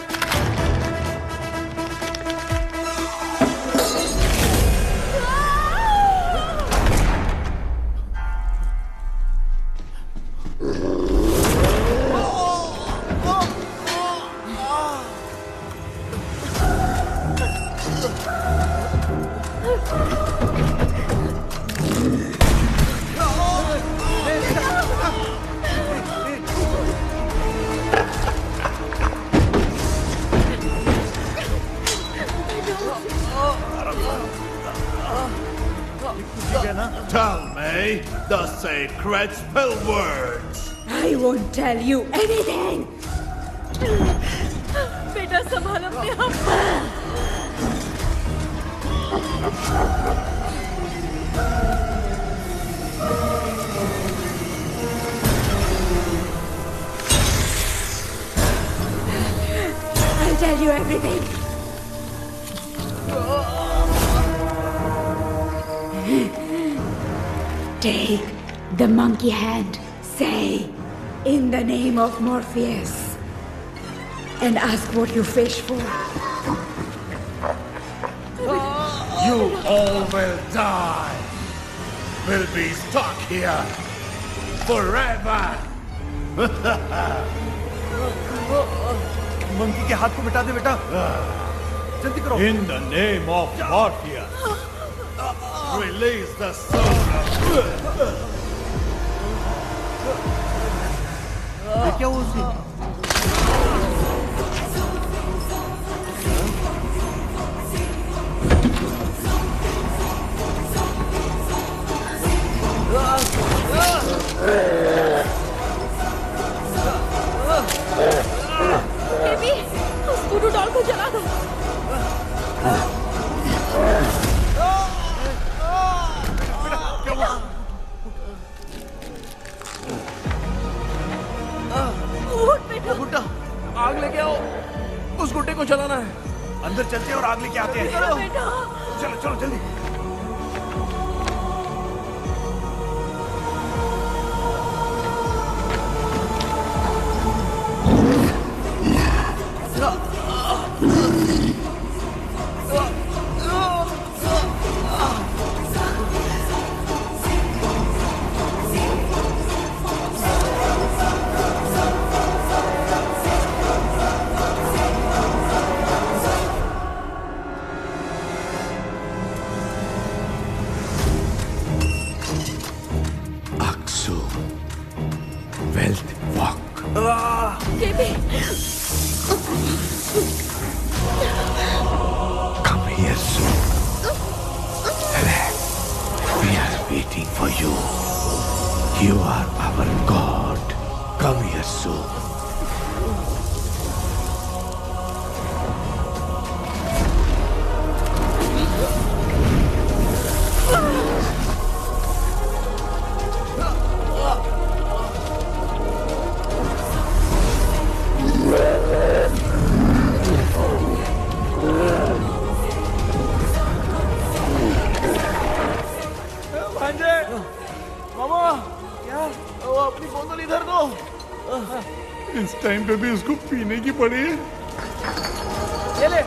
Speaker 12: Tell me the sacred spell words.
Speaker 9: I won't tell you anything. बेटा संभाल अपने आप। I'll tell you everything. Take the monkey hand, say, in the name of Morpheus, and ask what you fish for.
Speaker 12: You all will die. Will be stuck here forever.
Speaker 8: Monkey के हाथ को मिटा दे बेटा, जल्दी करो।
Speaker 12: In the name of Morpheus, release the soul of...
Speaker 8: ये क्या हुआ उसे?
Speaker 9: बेबी, उस वुडू डॉल को जला दो।
Speaker 1: गुड्डा, आग लेके आओ। उस गुड्डे को जलाना है।
Speaker 8: अंदर चलते हैं और आग लेके आते हैं। चलो चलो जल्दी।
Speaker 5: You are our God. Come here soon.
Speaker 6: भांजे, मामा, क्या? वो अपनी बोतल इधर दो।
Speaker 14: इस टाइम पे भी उसको पीने की पड़ी है।
Speaker 6: ये ले।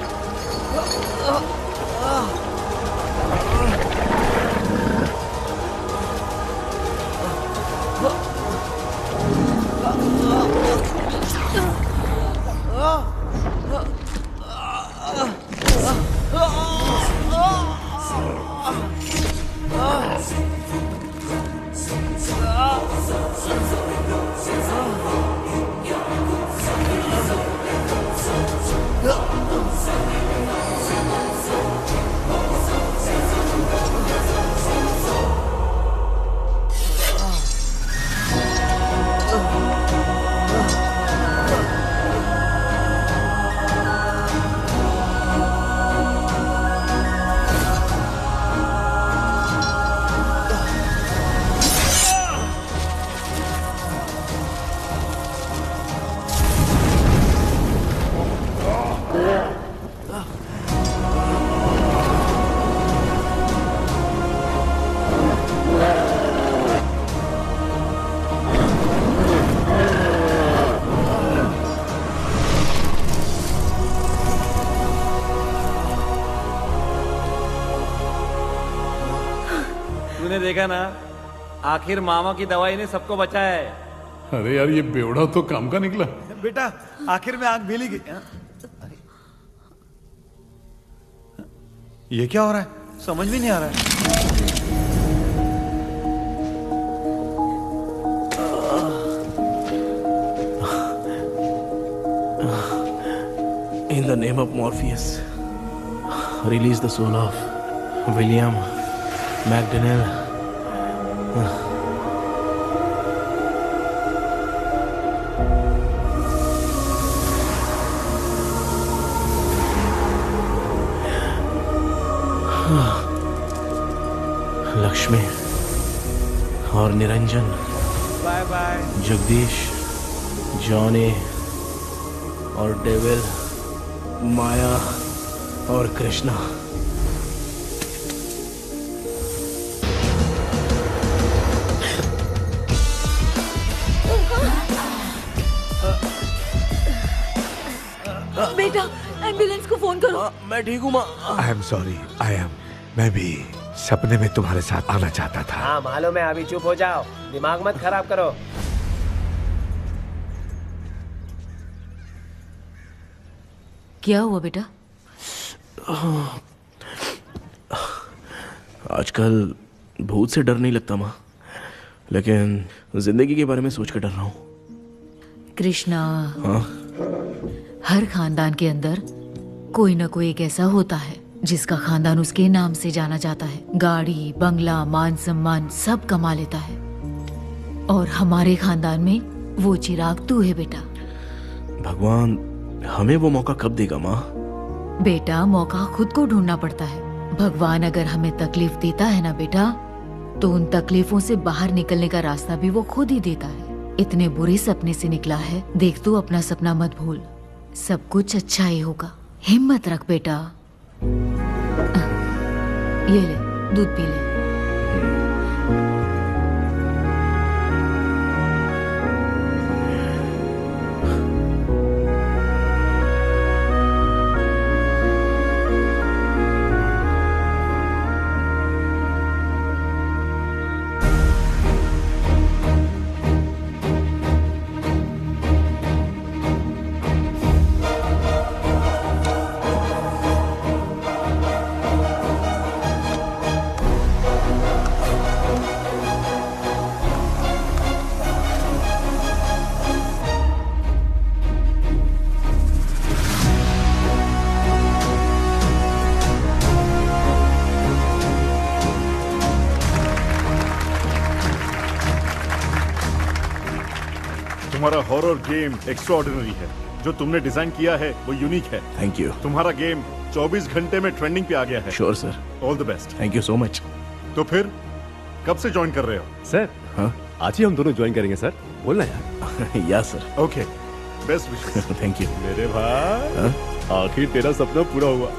Speaker 6: तूने देखा ना, आखिर मामा की दवाई ने सबको बचाया है।
Speaker 14: अरे यार, ये बेवड़ा तो काम का निकला।
Speaker 8: बेटा, आखिर में आंख मिली गई। ये क्या हो रहा है? समझ में नहीं आ रहा है।
Speaker 1: In the name of Morpheus, release the soul of William McDonnell. Lakshmi और Niranjan,
Speaker 8: bye bye.
Speaker 1: Jagdish, Johnny और डेविल, माया और कृष्णा।
Speaker 9: बेटा, एम्बुलेंस को फोन करो।
Speaker 1: मैं ठीक हूँ माँ।
Speaker 5: आई एम सॉरी, मैं भी सपने में तुम्हारे साथ आना चाहता था।
Speaker 6: हाँ मालूम है, अभी चुप हो जाओ, दिमाग मत खराब करो।
Speaker 15: क्या हुआ बेटा?
Speaker 1: आजकल भूत से डर नहीं लगता माँ, लेकिन जिंदगी के बारे में सोच कर डर रहा हूँ।
Speaker 15: कृष्णा,
Speaker 1: हाँ?
Speaker 15: हर खानदान के अंदर कोई ना कोई एक ऐसा होता है जिसका खानदान उसके नाम से जाना जाता है। गाड़ी, बंगला, मान सम्मान सब कमा लेता है, और हमारे खानदान में वो चिराग तू है बेटा।
Speaker 1: भगवान हमें वो मौका कब देगा माँ?
Speaker 15: बेटा, मौका खुद को ढूंढना पड़ता है। भगवान अगर हमें तकलीफ देता है ना बेटा, तो उन तकलीफों से बाहर निकलने का रास्ता भी वो खुद ही देता है। इतने बुरे सपने से निकला है, देख तू अपना सपना मत भूल, सब कुछ अच्छा ही होगा। हिम्मत रख बेटा। ये ले, दूध पी ले।
Speaker 14: तुम्हारा हॉरर गेम एक्स्ट्राऑर्डिनरी है। जो तुमने डिजाइन किया है वो यूनिक है।
Speaker 1: Thank you.
Speaker 14: तुम्हारा गेम 24 घंटे में ट्रेंडिंग पे आ गया है।
Speaker 1: Sure sir.
Speaker 14: All the best.
Speaker 1: Thank you so much.
Speaker 14: तो फिर कब से ज्वाइन कर रहे हो?
Speaker 4: सर
Speaker 1: हाँ
Speaker 4: आज ही हम दोनों ज्वाइन करेंगे सर। बोलना यार।
Speaker 1: या sir.
Speaker 14: Okay best wishes.
Speaker 1: Thank you.
Speaker 4: मेरे भाई आखिर तेरा सपना पूरा हुआ।